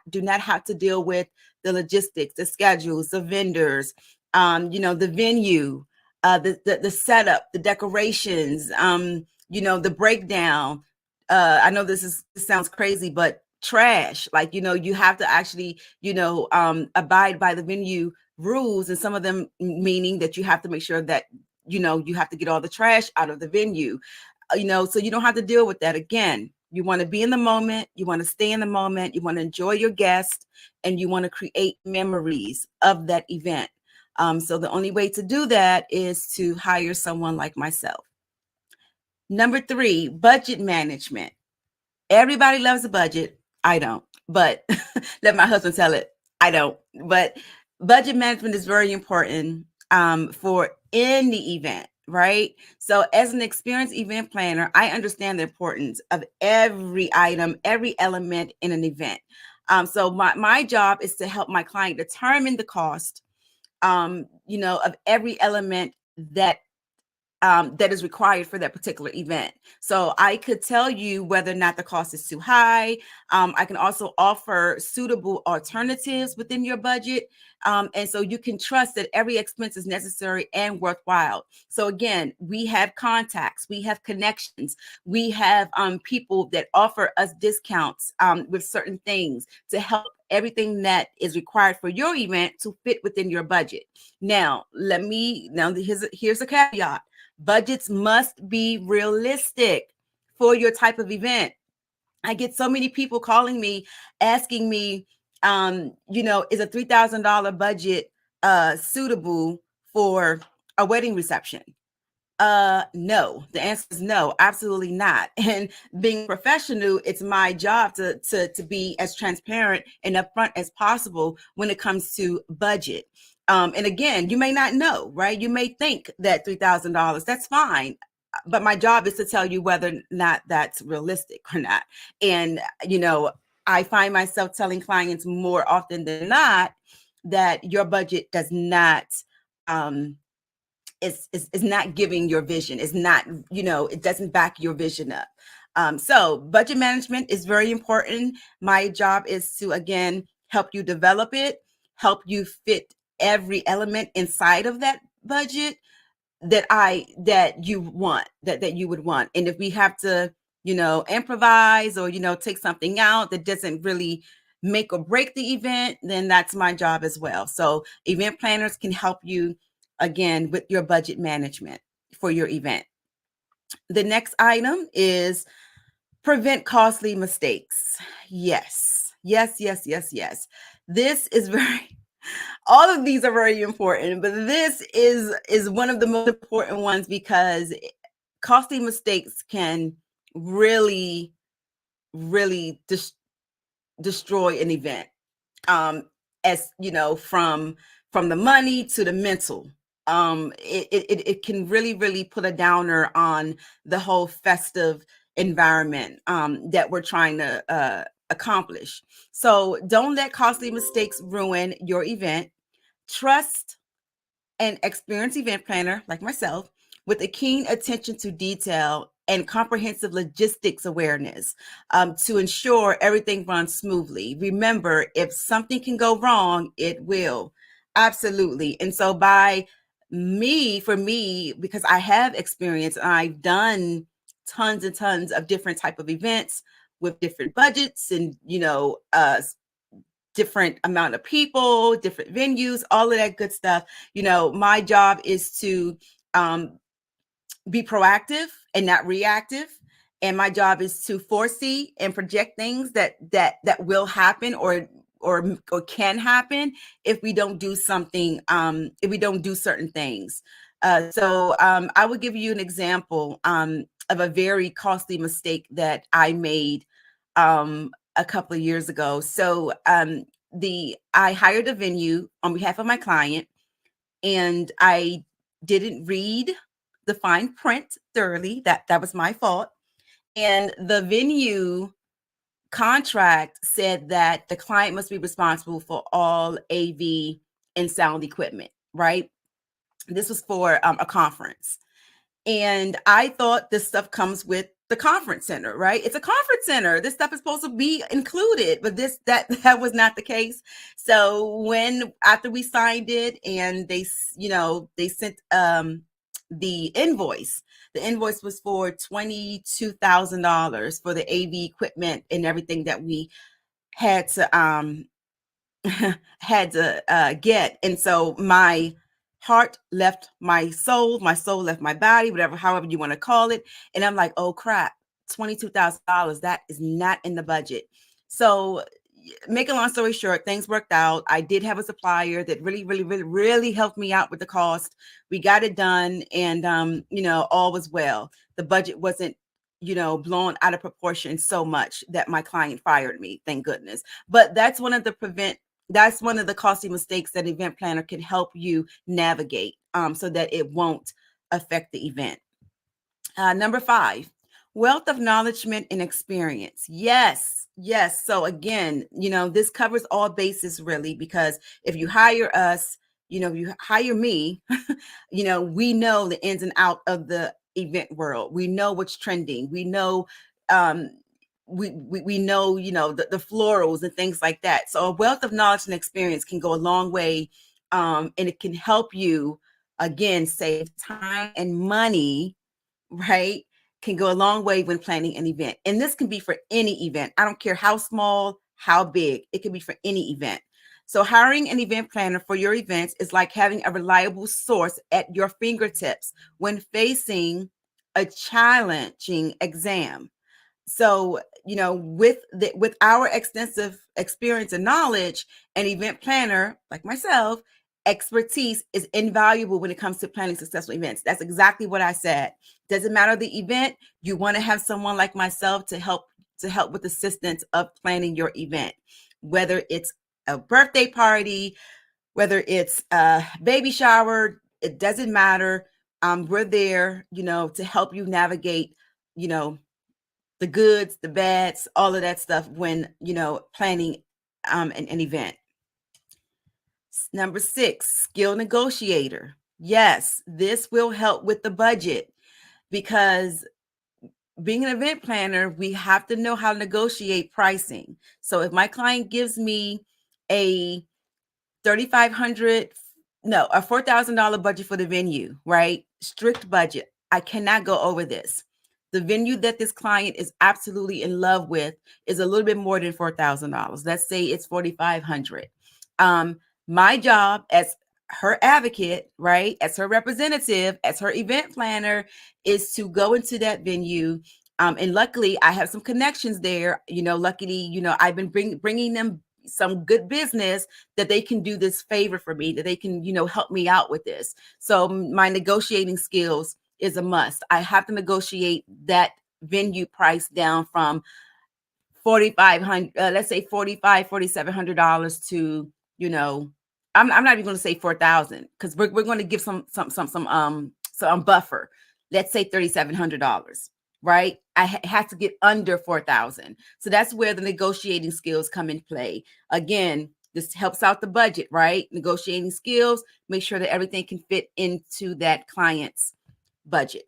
do not have to deal with the logistics, the schedules, the vendors, the venue, the setup, the decorations, the breakdown. I know this sounds crazy, but trash, like, you have to actually, abide by the venue rules, and some of them meaning that you have to make sure that, you have to get all the trash out of the venue, so you don't have to deal with that again. You want to be in the moment, you want to stay in the moment, you want to enjoy your guests, and you want to create memories of that event. So the only way to do that is to hire someone like myself. Number 3, budget management. Everybody loves a budget. I don't, but let my husband tell it. I don't, but budget management is very important for any event, right? So as an experienced event planner, I understand the importance of every item, every element in an event. So my job is to help my client determine the cost, of every element that is required for that particular event. So I could tell you whether or not the cost is too high. I can also offer suitable alternatives within your budget. And so you can trust that every expense is necessary and worthwhile. So again, we have contacts, we have connections, we have people that offer us discounts with certain things to help everything that is required for your event to fit within your budget. Now, here's a caveat. Budgets must be realistic for your type of event. I get so many people calling me, asking me, is a $3,000 budget suitable for a wedding reception? No, the answer is no, absolutely not. And being professional, it's my job to be as transparent and upfront as possible when it comes to budget. And again, you may not know, right? You may think that $3,000, that's fine. But my job is to tell you whether or not that's realistic or not. And, I find myself telling clients more often than not that your budget does not, is not giving your vision, is not, it doesn't back your vision up. So budget management is very important. My job is to, again, help you develop it, help you fit every element inside of that budget that you want, that you would want. And if we have to, improvise or, take something out that doesn't really make or break the event, then that's my job as well. So event planners can help you, again, with your budget management for your event. The next item is prevent costly mistakes. Yes. This is all of these are very important, but this is one of the most important ones, because costly mistakes can really, really destroy an event. As from the money to the mental. It can really put a downer on the whole festive environment that we're trying to accomplish. So don't let costly mistakes ruin your event. Trust an experienced event planner like myself with a keen attention to detail and comprehensive logistics awareness to ensure everything runs smoothly. Remember, if something can go wrong, it will. Absolutely. And so for me, because I have experience, I've done tons and tons of different type of events with different budgets and, different amount of people, different venues, all of that good stuff. My job is to be proactive and not reactive. And my job is to foresee and project things that will happen or can happen if we don't do something, if we don't do certain things. So I will give you an example of a very costly mistake that I made a couple of years ago. So I hired a venue on behalf of my client, and I didn't read the fine print thoroughly. That was my fault. And the venue contract said that the client must be responsible for all AV and sound equipment, right? This was for a conference. And I thought this stuff comes with the conference center, right? It's a conference center. This stuff is supposed to be included, but that was not the case. So after we signed it and they sent the invoice was for $22,000 for the AV equipment and everything that we had to get. And so my heart left my soul left my body, however you want to call it. And I'm like, oh crap, $22,000, that is not in the budget. So make a long story short, things worked out. I did have a supplier that really helped me out with the cost. We got it done, and all was well. The budget wasn't blown out of proportion so much that my client fired me, thank goodness. But that's one of the costly mistakes that event planner can help you navigate so that it won't affect the event. Number 5, wealth of acknowledgement and experience. Yes. So again, this covers all bases really, because if you hire us, if you hire me, we know the ins and out of the event world. We know what's trending. We know, we know, the florals and things like that. So a wealth of knowledge and experience can go a long way. And it can help you, again, save time and money, right? Can go a long way when planning an event. And this can be for any event. I don't care how small, how big, it can be for any event. So hiring an event planner for your events is like having a reliable source at your fingertips when facing a challenging exam. So, with our extensive experience and knowledge, an event planner like myself, expertise is invaluable when it comes to planning successful events. That's exactly what I said. Doesn't matter the event, you want to have someone like myself to help with assistance of planning your event, whether it's a birthday party, whether it's a baby shower, it doesn't matter. We're there, to help you navigate, the goods, the bads, all of that stuff when, planning an event. Number 6, skill negotiator. Yes, this will help with the budget, because being an event planner, we have to know how to negotiate pricing. So if my client gives me a $4,000 budget for the venue, right? Strict budget. I cannot go over this. The venue that this client is absolutely in love with is a little bit more than $4,000. Let's say it's $4,500. My job as her advocate, right, as her representative, as her event planner, is to go into that venue. And luckily, I have some connections there. Luckily, I've been bringing them some good business that they can do this favor for me, that they can, help me out with this. So my negotiating skills is a must. I have to negotiate that venue price down from $4,500, let's say $4,700 to, I'm not even going to say $4,000, because we're going to give some buffer. Let's say $3,700, right? I have to get under $4,000. So that's where the negotiating skills come in play. Again, this helps out the budget, right? Negotiating skills, make sure that everything can fit into that client's budget.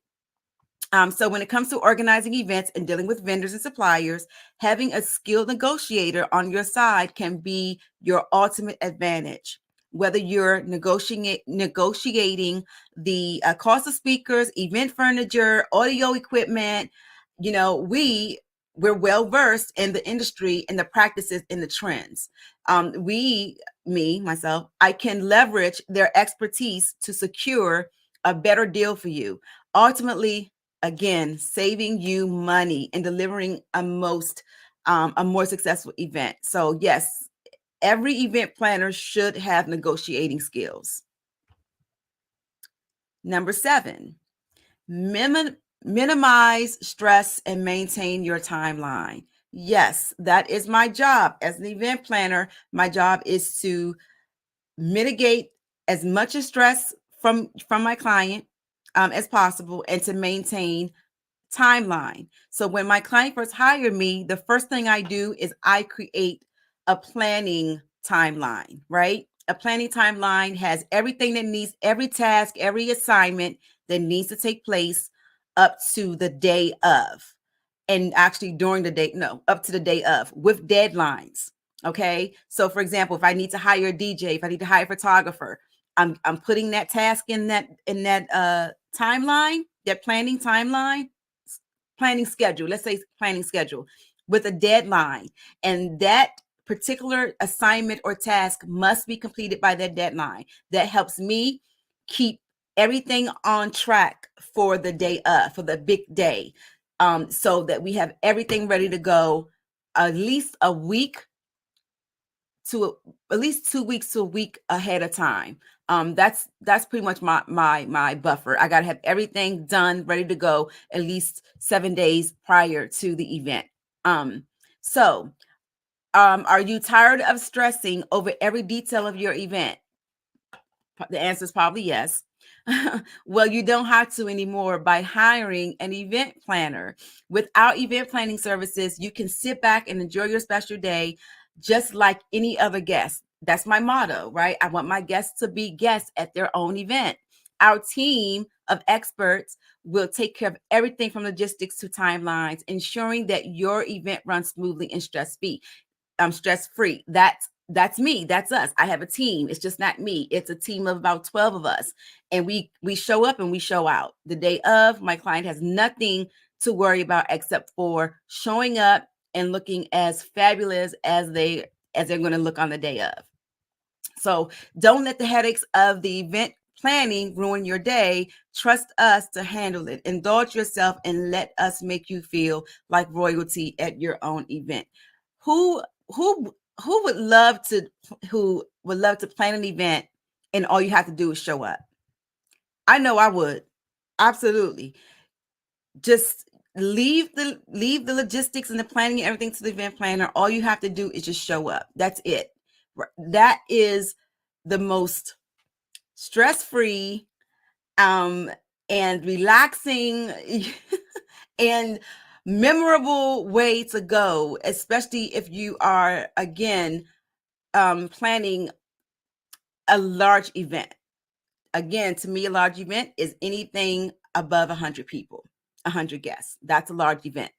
So when it comes to organizing events and dealing with vendors and suppliers, having a skilled negotiator on your side can be your ultimate advantage. Whether you're negotiating the cost of speakers, event furniture, audio equipment, we we're well versed in the industry and the practices and the trends. Myself, I can leverage their expertise to secure a better deal for you. Ultimately, again, saving you money and delivering a more successful event. So yes, every event planner should have negotiating skills. Number 7, minimize stress and maintain your timeline. Yes, that is my job as an event planner. My job is to mitigate as much of stress from my client as possible, and to maintain timeline. So when my client first hired me, the first thing I do is I create a planning timeline, right? A planning timeline has everything that needs, every task, every assignment that needs to take place up to the day of. And actually during the day, no, up to the day of, with deadlines. Okay. So for example, if I need to hire a DJ, if I need to hire a photographer, I'm putting that task in that timeline, that planning timeline, planning schedule. Let's say planning schedule with a deadline, and that particular assignment or task must be completed by that deadline. That helps me keep everything on track for the day of, for the big day, so that we have everything ready to go at least a week to at least 2 weeks to a week ahead of time. That's pretty much my buffer. I got to have everything done, ready to go at least 7 days prior to the event. So are you tired of stressing over every detail of your event? The answer is probably yes. Well, you don't have to anymore by hiring an event planner. With our event planning services, you can sit back and enjoy your special day just like any other guest. That's my motto, right? I want my guests to be guests at their own event. Our team of experts will take care of everything from logistics to timelines, ensuring that your event runs smoothly and stress-free. That's me. That's us. I have a team. It's just not me. It's a team of about 12 of us. And we show up and we show out. The day of, my client has nothing to worry about except for showing up and looking as fabulous as they're going to look on the day of. So don't let the headaches of the event planning ruin your day. Trust us to handle it. Indulge yourself and let us make you feel like royalty at your own event. Who would love to plan an event and all you have to do is show up? I know I would. Absolutely. Just leave the logistics and the planning and everything to the event planner. All you have to do is just show up. That's it. That is the most stress-free and relaxing and memorable way to go, especially if you are, again, planning a large event. Again, to me, a large event is anything above 100 people, 100 guests. That's a large event.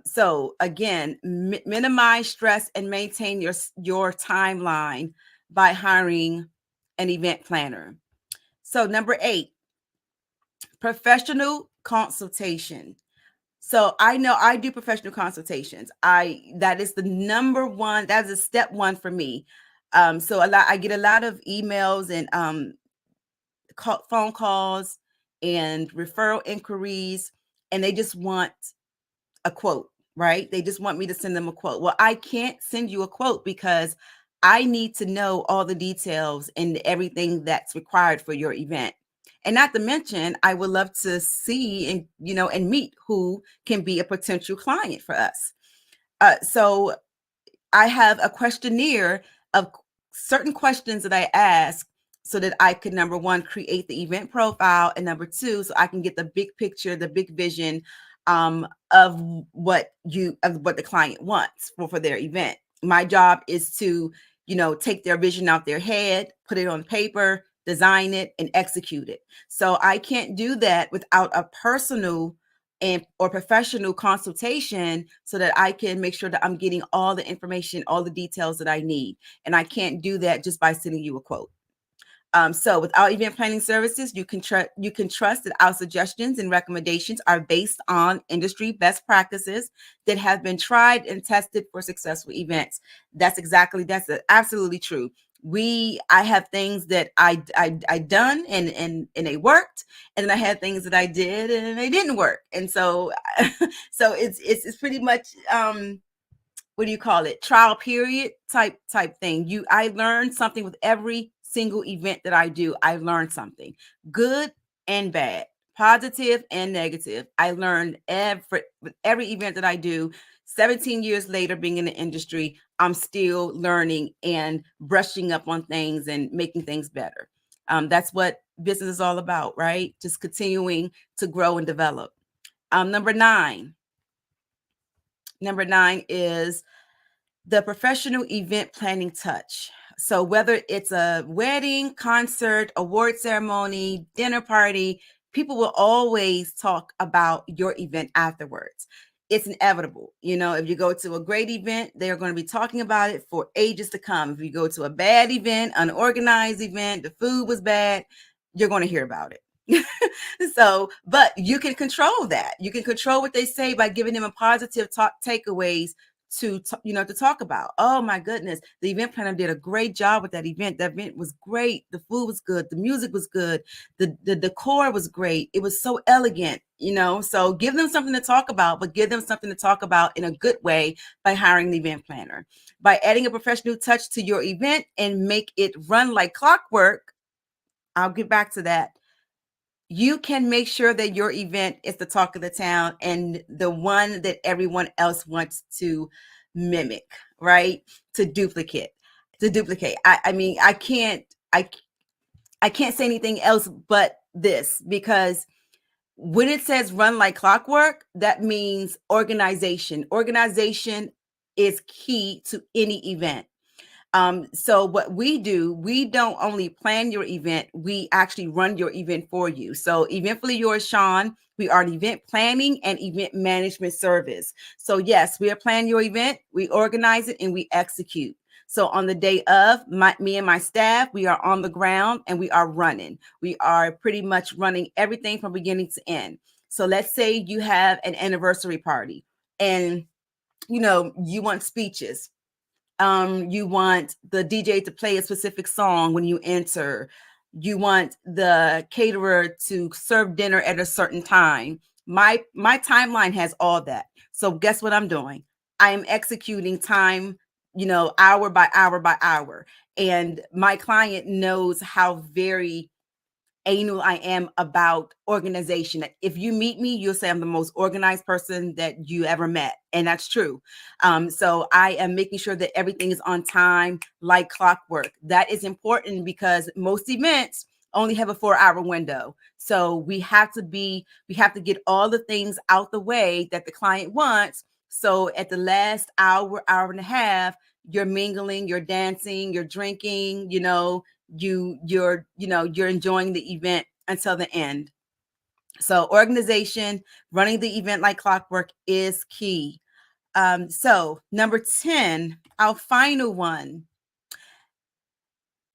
So again, minimize stress and maintain your timeline by hiring an event planner. So number 8, professional consultation. So I know I do professional consultations. That is the number one, that is step one for me. So I get a lot of emails and phone calls and referral inquiries, and they just want a quote, right? They just want me to send them a quote. Well, I can't send you a quote because I need to know all the details and everything that's required for your event. And not to mention, I would love to see and meet who can be a potential client for us. So I have a questionnaire of certain questions that I ask so that I could, number one, create the event profile, and number two, so I can get the big picture, the big vision of what the client wants for their event. My job is to, take their vision out their head, put it on paper, design it, and execute it. So I can't do that without a personal or professional consultation so that I can make sure that I'm getting all the information, all the details that I need. And I can't do that just by sending you a quote. So with our event planning services, you can trust that our suggestions and recommendations are based on industry best practices that have been tried and tested for successful events. That's absolutely true. I have things that I done and they worked, and then I had things that I did and they didn't work. And so so it's pretty much what do you call it? Trial period type thing. I learned something with every single event that I do. I learned something, good and bad, positive and negative. I learned with every event that I do. 17 years later, being in the industry, I'm still learning and brushing up on things and making things better. That's what business is all about, right? Just continuing to grow and develop. Number nine is the professional event planning touch. So whether it's a wedding, concert, award ceremony, dinner party, people will always talk about your event afterwards. It's inevitable. If you go to a great event, they're going to be talking about it for ages to come. If you go to a bad event, unorganized event, the food was bad, you're going to hear about it. So, but you can control that. You can control what they say by giving them a positive takeaways to talk about. Oh my goodness, the event planner did a great job with that event. That event was great. The food was good. The music was good. The decor was great. It was so elegant, so give them something to talk about, but give them something to talk about in a good way by hiring the event planner. By adding a professional touch to your event and make it run like clockwork, I'll get back to that. You can make sure that your event is the talk of the town and the one that everyone else wants to mimic, right? To duplicate. I mean, I can't say anything else but this, because when it says run like clockwork, that means organization. Organization is key to any event. So what we do, we don't only plan your event, we actually run your event for you. So Eventfully Yours, Sean, we are an event planning and event management service. So yes, we are planning your event, we organize it, and we execute. So on the day of, me and my staff, we are on the ground and we are running. We are pretty much running everything from beginning to end. So let's say you have an anniversary party and you want speeches. You want the DJ to play a specific song when you enter. You want the caterer to serve dinner at a certain time. My timeline has all that. So guess what I'm doing? I am executing time, hour by hour by hour. And my client knows how very anal I am about organization. If you meet me, you'll say I'm the most organized person that you ever met. And that's true. So I am making sure that everything is on time, like clockwork. That is important because most events only have a 4-hour window. So we have to get all the things out the way that the client wants. So at the last hour and a half, you're mingling, you're dancing, you're drinking, you're enjoying the event until the end. So organization, running the event like clockwork is key. So number 10, our final one.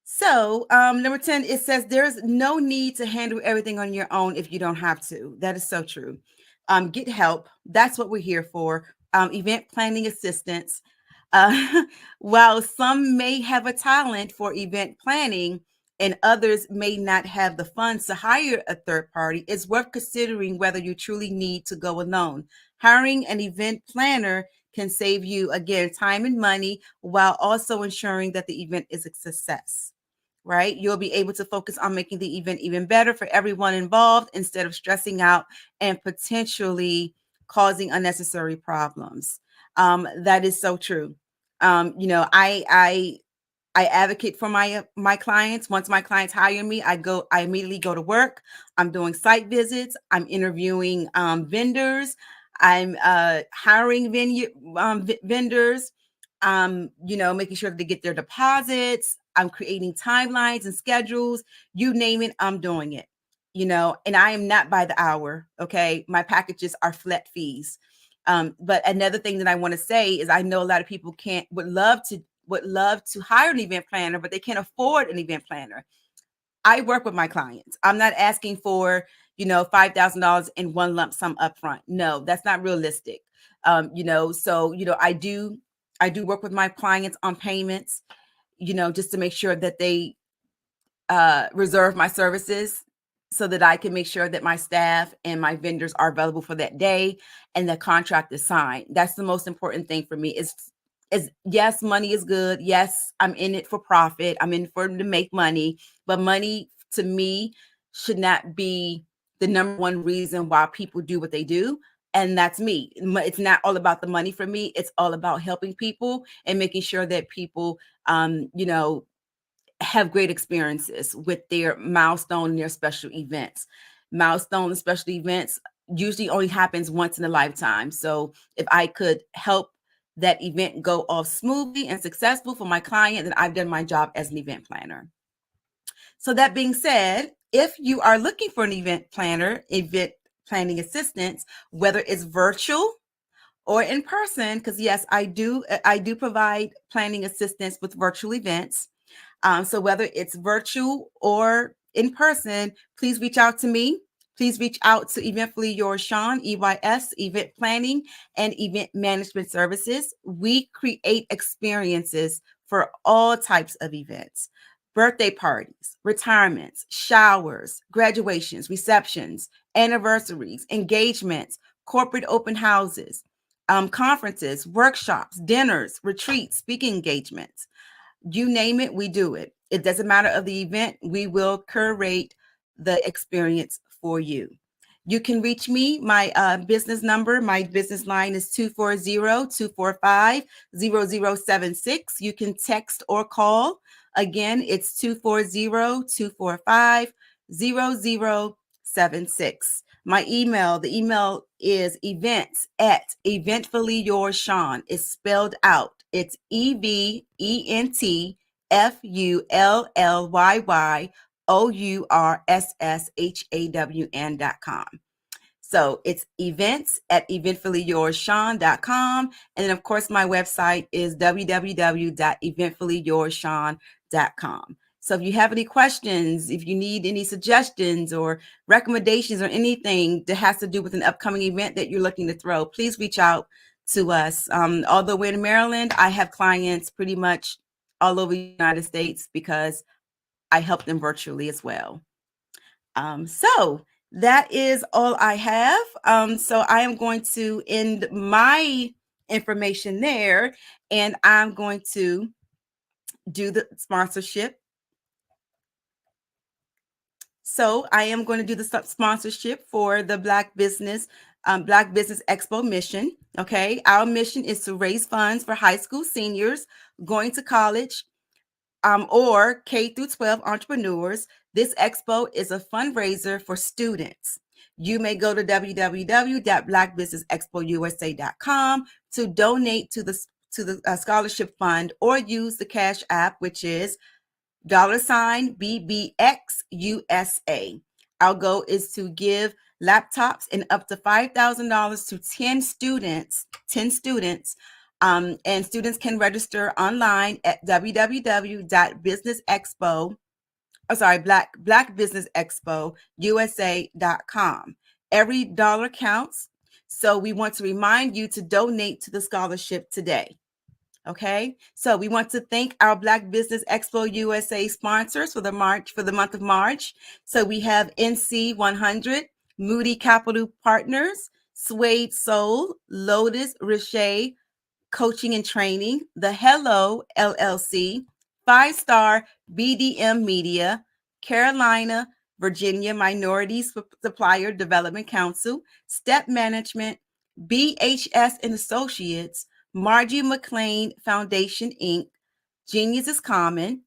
So number 10, it says there's no need to handle everything on your own if you don't have to. That is so true. Get help. That's what we're here for. Event planning assistance. While some may have a talent for event planning and others may not have the funds to hire a third party, it's worth considering whether you truly need to go alone. Hiring an event planner can save you, again, time and money while also ensuring that the event is a success, right? You'll be able to focus on making the event even better for everyone involved instead of stressing out and potentially causing unnecessary problems. That is so true. I advocate for my clients. Once my clients hire me, I immediately go to work. I'm doing site visits. I'm interviewing vendors. I'm hiring vendors. Making sure that they get their deposits. I'm creating timelines and schedules. You name it, I'm doing it. And I am not by the hour. Okay, my packages are flat fees. But another thing that I want to say is I know a lot of people would love to hire an event planner, but they can't afford an event planner. I work with my clients. I'm not asking for, $5,000 in one lump sum upfront. No, that's not realistic. So, I do work with my clients on payments, just to make sure that they reserve my services so that I can make sure that my staff and my vendors are available for that day and the contract is signed. That's the most important thing for me is yes, money is good. Yes, I'm in it for profit. I'm in for to make money, but money to me should not be the number one reason why people do what they do. And that's me. It's not all about the money for me. It's all about helping people and making sure that people, have great experiences with their milestone and their special events. Milestone and special events usually only happens once in a lifetime. So if I could help that event go off smoothly and successful for my client, then I've done my job as an event planner. So that being said, if you are looking for an event planner, event planning assistance, whether it's virtual or in person, because yes, I do provide planning assistance with virtual events. So whether it's virtual or in person, please reach out to me. Please reach out to Eventfully Yours Sean, EYS, Event Planning and Event Management Services. We create experiences for all types of events: birthday parties, retirements, showers, graduations, receptions, anniversaries, engagements, corporate open houses, conferences, workshops, dinners, retreats, speaking engagements. You name it, we do it. It doesn't matter of the event. We will curate the experience for you. You can reach me. My business number, my business line is 240-245-0076. You can text or call. Again, it's 240-245-0076. My email, the email is events@eventfullyyoursean. It's spelled out. It's eventfullyyoursshawn.com. So it's events@eventfullyyoursean.com. And then, of course, my website is www.eventfullyyoursean.com. So if you have any questions, if you need any suggestions or recommendations or anything that has to do with an upcoming event that you're looking to throw, please reach out to us. Although we're in Maryland, I have clients pretty much all over the United States because I help them virtually as well. So that is all I have. So I am going to end my information there, and I'm going to do the sponsorship. So I am going to do the sponsorship for the Black Business Expo mission. Okay. Our mission is to raise funds for high school seniors going to college or K through 12 entrepreneurs. This expo is a fundraiser for students. You may go to www.blackbusinessexpousa.com to donate to the scholarship fund, or use the Cash App, which is $BBXUSA. Our goal is to give laptops and up to $5,000 to 10 students. And students can register online at blackbusinessexpousa.com. Every dollar counts. So we want to remind you to donate to the scholarship today. Okay, so we want to thank our Black Business Expo USA sponsors for the month of March. So we have NC 100, Moody Capital Partners, Suede Soul, Lotus Richey Coaching and Training, The Hello LLC, 5-Star BDM Media, Carolina, Virginia Minority Supplier Development Council, Step Management, BHS and Associates, Margie McLean Foundation, Inc., Genius is Common,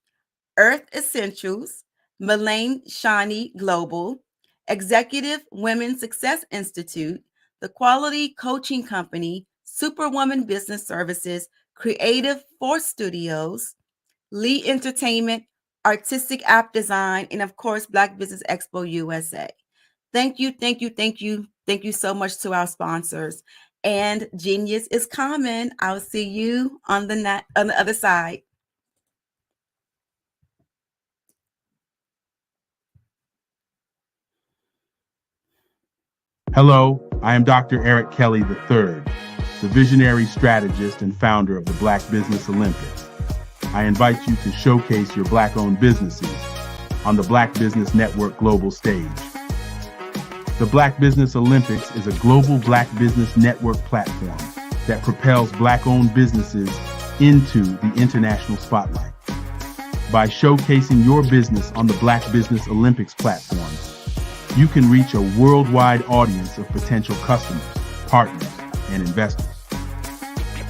Earth Essentials, Melaine Shawnee Global, Executive Women's Success Institute, The Quality Coaching Company, Superwoman Business Services, Creative Force Studios, Lee Entertainment, Artistic App Design, and of course, Black Business Expo USA. Thank you so much to our sponsors. And Genius is Common. I'll see you on the other side. Hello, I am Dr. Eric Kelly III, the visionary strategist and founder of the Black Business Olympics. I invite you to showcase your Black-owned businesses on the Black Business Network global stage. The Black Business Olympics is a global Black Business Network platform that propels Black-owned businesses into the international spotlight. By showcasing your business on the Black Business Olympics platform, you can reach a worldwide audience of potential customers, partners, and investors.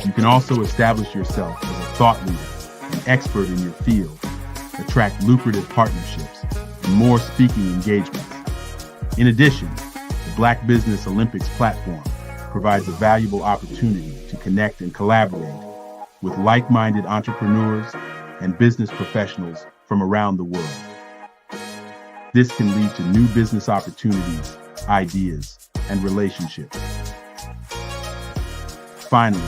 You can also establish yourself as a thought leader and expert in your field, attract lucrative partnerships, and more speaking engagements. In addition, the Black Business Olympics platform provides a valuable opportunity to connect and collaborate with like-minded entrepreneurs and business professionals from around the world. This can lead to new business opportunities, ideas, and relationships. Finally,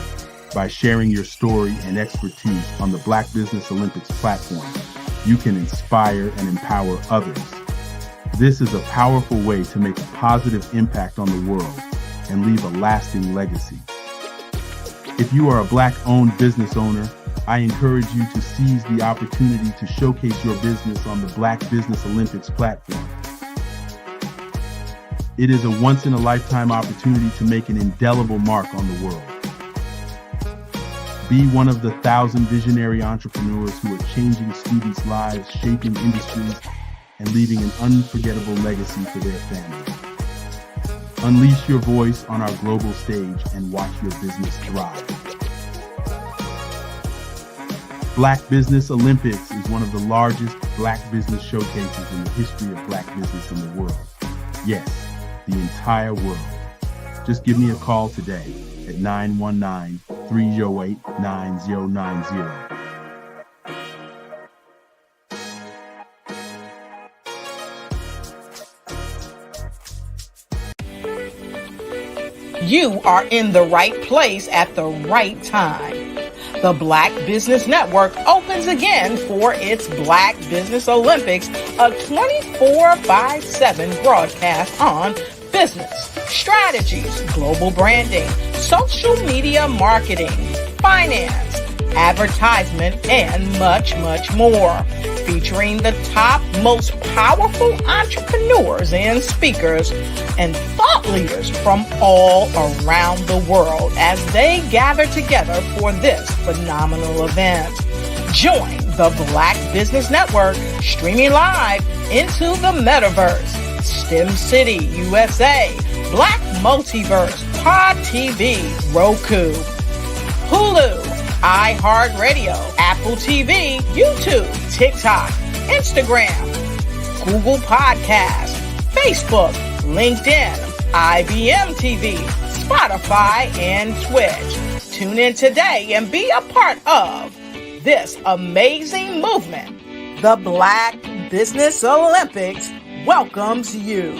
by sharing your story and expertise on the Black Business Olympics platform, you can inspire and empower others. This is a powerful way to make a positive impact on the world and leave a lasting legacy. If you are a Black-owned business owner, I encourage you to seize the opportunity to showcase your business on the Black Business Olympics platform. It is a once-in-a-lifetime opportunity to make an indelible mark on the world. Be one of the 1,000 visionary entrepreneurs who are changing students' lives, shaping industries, and leaving an unforgettable legacy for their families. Unleash your voice on our global stage and watch your business thrive. Black Business Olympics is one of the largest Black business showcases in the history of Black business in the world. Yes, the entire world. Just give me a call today at 919-308-9090. You are in the right place at the right time. The Black Business Network opens again for its Black Business Olympics, a 24/7 broadcast on business, strategies, global branding, social media marketing, finance, advertisement, and much, much more. Featuring the top, most powerful entrepreneurs and speakers and thought leaders from all around the world as they gather together for this phenomenal event. Join the Black Business Network streaming live into the metaverse, STEM City, USA, Black Multiverse, Pod TV, Roku, Hulu, iHeartRadio, Apple TV, YouTube, TikTok, Instagram, Google Podcasts, Facebook, LinkedIn, IBM TV, Spotify, and Twitch. Tune in today and be a part of this amazing movement. The Black Business Olympics welcomes you.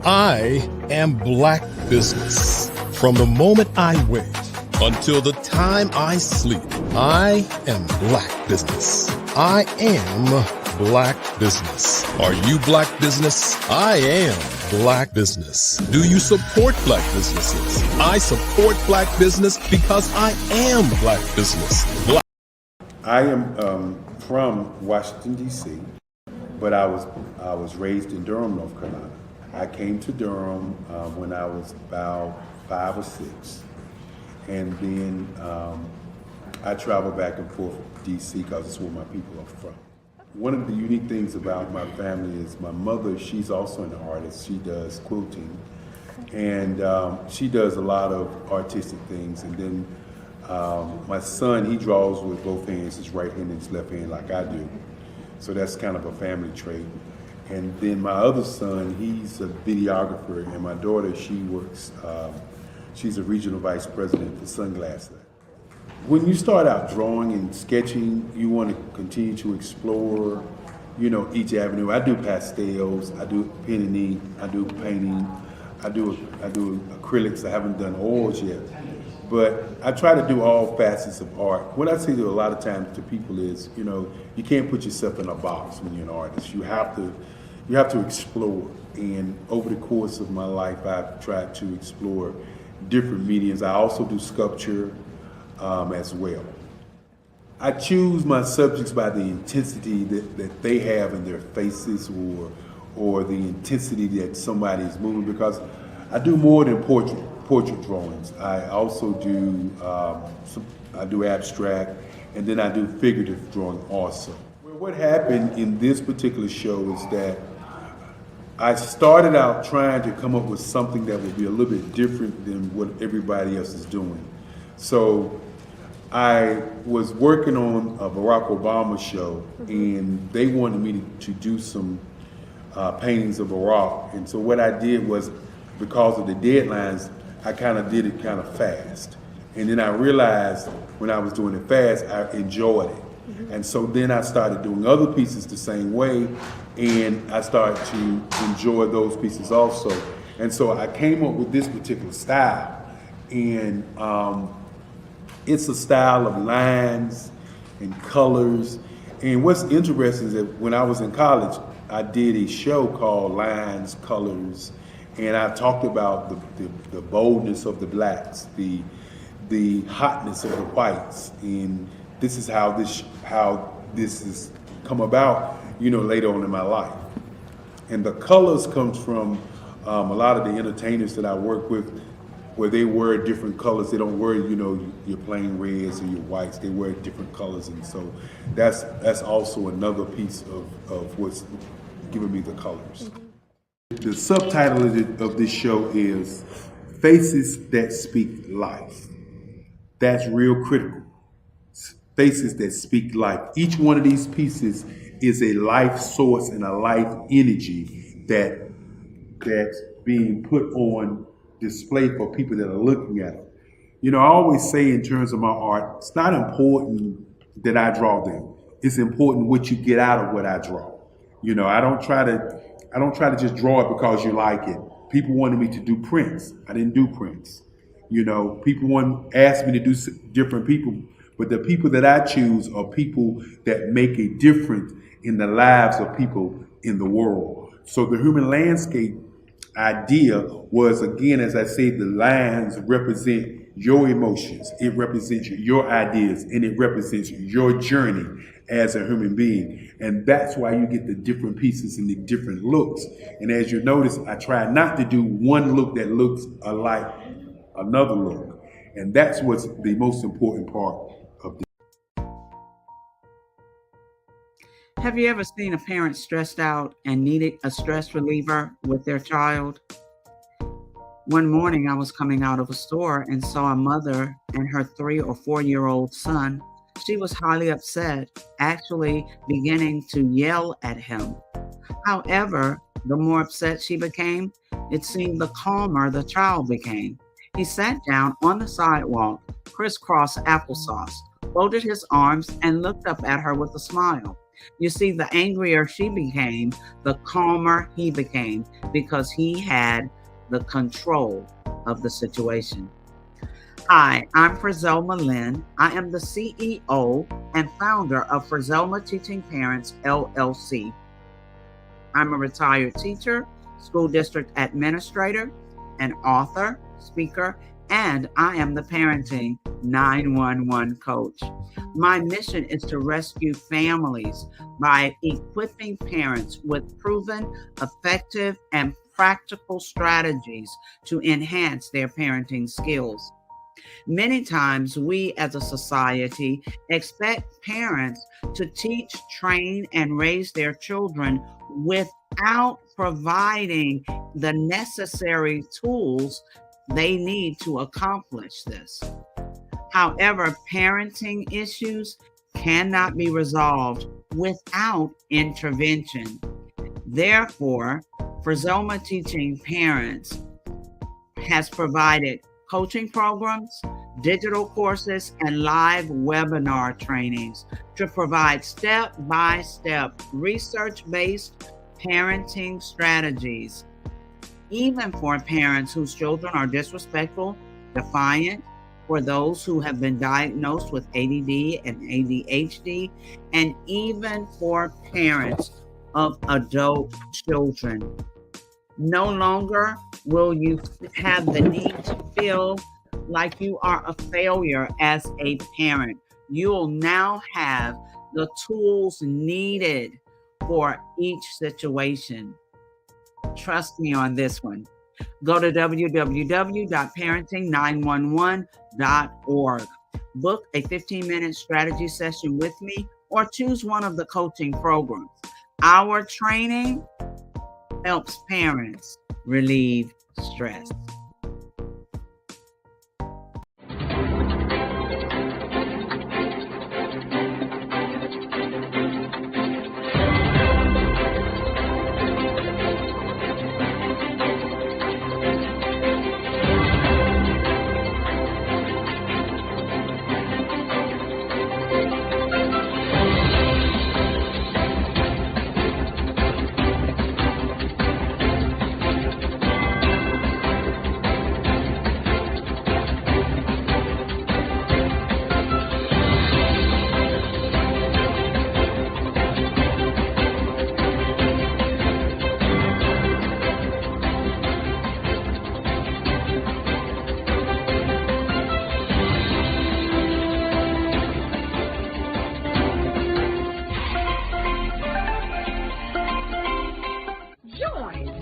I am Black business. From the moment I wake until the time I sleep, I am Black business. I am Black business. Are you Black business? I am Black business. Do you support Black businesses? I support Black business because I am Black business. I am from Washington, D.C., but I was raised in Durham, North Carolina. I came to Durham when I was about 5 or 6, and then I traveled back and forth to D.C. because it's where my people are from. One of the unique things about my family is my mother, she's also an artist. She does quilting, and she does a lot of artistic things. And then my son, he draws with both hands, his right hand and his left hand like I do. So that's kind of a family trait. And then my other son, he's a videographer, and my daughter, she works, she's a regional vice president for Sunglasses. When you start out drawing and sketching, you want to continue to explore, each avenue. I do pastels, I do pen and ink, I do painting, I do acrylics. I haven't done oils yet. But I try to do all facets of art. What I say to a lot of times to people is, you can't put yourself in a box when you're an artist. You have to explore. And over the course of my life, I've tried to explore different mediums. I also do sculpture as well. I choose my subjects by the intensity that they have in their faces or the intensity that somebody is moving, because I do more than portrait drawings. I also do I do abstract, and then I do figurative drawing also. Well, what happened in this particular show is that I started out trying to come up with something that would be a little bit different than what everybody else is doing. So I was working on a Barack Obama show, and they wanted me to do some paintings of Barack. And so what I did was, because of the deadlines, I kind of did it kind of fast. And then I realized when I was doing it fast, I enjoyed it. And so then I started doing other pieces the same way, and I started to enjoy those pieces also. And so I came up with this particular style. And it's a style of lines and colors. And what's interesting is that when I was in college, I did a show called Lines, Colors, and I talked about the boldness of the blacks, the hotness of the whites, and this is how this has come about, later on in my life. And the colors comes from a lot of the entertainers that I work with, where they wear different colors. They don't wear, your plain reds or your whites. They wear different colors, and so that's also another piece of what's giving me the colors. The subtitle of this show is Faces That Speak Life. That's real critical. Faces that speak life. Each one of these pieces is a life source and a life energy that's being put on display for people that are looking at it. I always say in terms of my art, it's not important that I draw them. It's important what you get out of what I draw. I don't try to just draw it because you like it. People wanted me to do prints. I didn't do prints. People asked me to do different people, but the people that I choose are people that make a difference in the lives of people in the world. So the human landscape idea was, again, as I say, the lines represent your emotions, it represents your ideas, and it represents your journey as a human being. And that's why you get the different pieces and the different looks. And as you notice, I try not to do one look that looks alike another look. And that's what's the most important part of this. Have you ever seen a parent stressed out and needed a stress reliever with their child? One morning I was coming out of a store and saw a mother and her 3 or 4-year-old son. She was highly upset, actually beginning to yell at him. However, the more upset she became, it seemed the calmer the child became. He sat down on the sidewalk, crisscross applesauce, folded his arms, and looked up at her with a smile. You see, the angrier she became, the calmer he became, because he had the control of the situation. Hi, I'm Frizelma Lynn. I am the CEO and founder of Frizelma Teaching Parents, LLC. I'm a retired teacher, school district administrator, an author, speaker, and I am the parenting 911 coach. My mission is to rescue families by equipping parents with proven, effective, and practical strategies to enhance their parenting skills. Many times we as a society expect parents to teach, train, and raise their children without providing the necessary tools they need to accomplish this. However, parenting issues cannot be resolved without intervention. Therefore, Frizelma Teaching Parents has provided coaching programs, digital courses, and live webinar trainings to provide step-by-step research-based parenting strategies, even for parents whose children are disrespectful, defiant, for those who have been diagnosed with ADD and ADHD, and even for parents of adult children. No longer will you have the need to feel like you are a failure as a parent. You'll now have the tools needed for each situation. Trust me on this one. Go to www.parenting911.org. Book a 15-minute strategy session with me or choose one of the coaching programs. Our training helps parents relieve stress.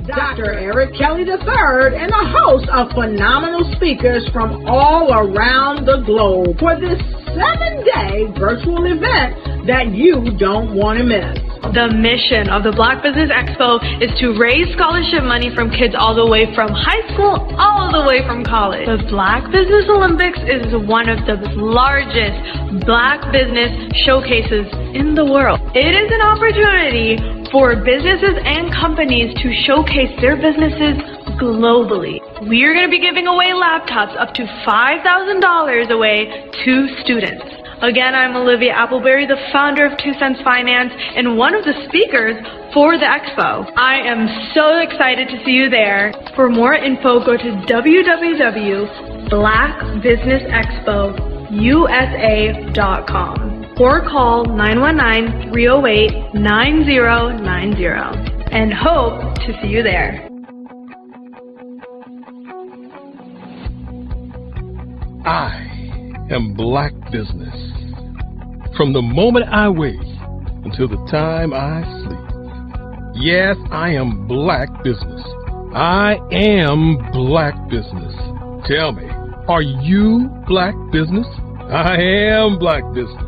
Dr. Eric Kelly III and a host of phenomenal speakers from all around the globe for this 7-day virtual event that you don't want to miss. The mission of the Black Business Expo is to raise scholarship money from kids all the way from high school, all the way from college. The Black Business Olympics is one of the largest Black business showcases in the world. It is an opportunity for businesses and companies to showcase their businesses globally. We are going to be giving away laptops up to $5,000 away to students. Again, I'm Olivia Appleberry, the founder of 2 Cents Finance and one of the speakers for the expo. I am so excited to see you there. For more info, go to www.blackbusinessexpousa.com or call 919-308-9090 and hope to see you there. I am Black Business. From the moment I wake until the time I sleep. Yes, I am Black Business. I am Black Business. Tell me, are you Black Business? I am Black Business.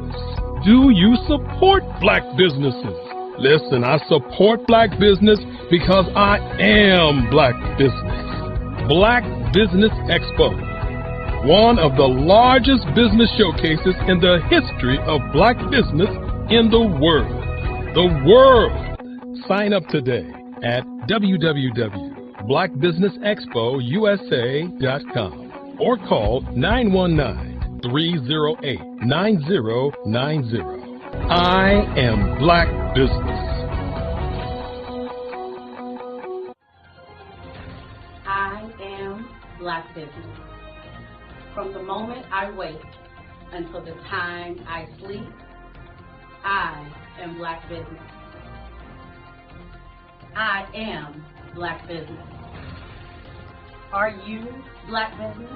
Do you support Black businesses? Listen, I support Black business because I am Black Business. Black Business Expo, one of the largest business showcases in the history of Black business in the world. The world! Sign up today at www.blackbusinessexpousa.com or call 919-308-9090. I am Black Business. I am Black Business. From the moment I wake until the time I sleep, I am Black Business. I am Black Business. Are you Black Business?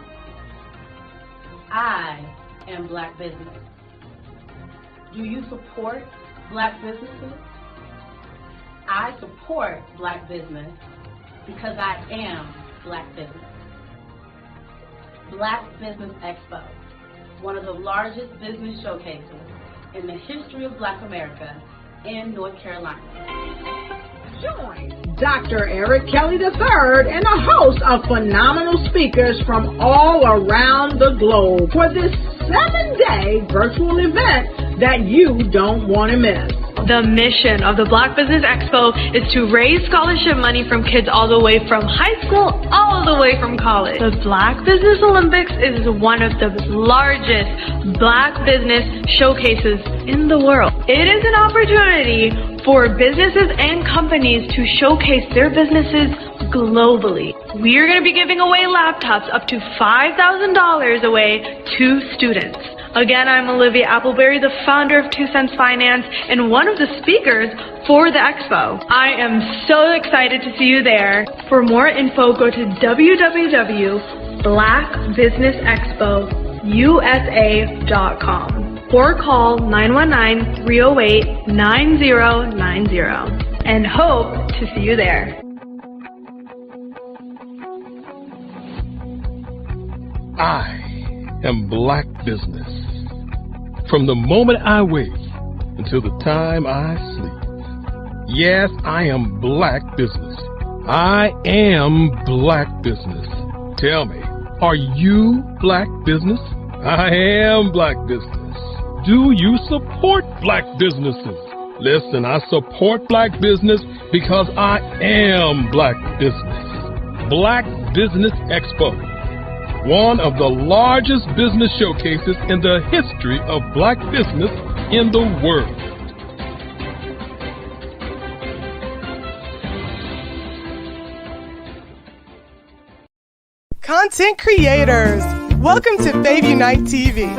I am Black Business. Do you support Black businesses? I support Black business because I am Black Business. Black Business Expo, one of the largest business showcases in the history of Black America in North Carolina. Join Dr. Eric Kelly III and a host of phenomenal speakers from all around the globe for this 7-day virtual event that you don't want to miss. The mission of the Black Business Expo is to raise scholarship money from kids all the way from high school, all the way from college. The Black Business Olympics is one of the largest Black business showcases in the world. It is an opportunity for businesses and companies to showcase their businesses globally. We are going to be giving away laptops up to $5,000 away to students. Again, I'm Olivia Appleberry, the founder of 2 Cents Finance and one of the speakers for the expo. I am so excited to see you there. For more info, go to www.blackbusinessexpousa.com or call 919-308-9090 and hope to see you there. I am Black Business. From the moment I wake until the time I sleep. Yes, I am Black Business. I am Black Business. Tell me, are you Black Business? I am Black Business. Do you support Black businesses? Listen, I support Black business because I am Black Business. Black Business Expo, one of the largest business showcases in the history of Black business in the world. Content creators, welcome to Fave Unite TV.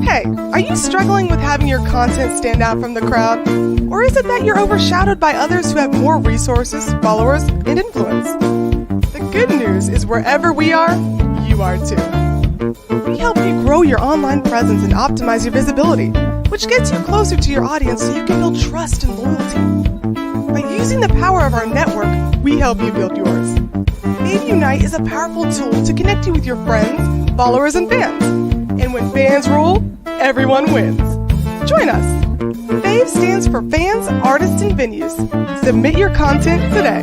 Hey, are you struggling with having your content stand out from the crowd? Or is it that you're overshadowed by others who have more resources, followers, and influence? The good news is wherever we are, you are too. We help you grow your online presence and optimize your visibility, which gets you closer to your audience so you can build trust and loyalty. By using the power of our network, we help you build yours. Fave Unite is a powerful tool to connect you with your friends, followers, and fans. And when fans rule, everyone wins. Join us. Fave stands for Fans, Artists, and Venues. Submit your content today.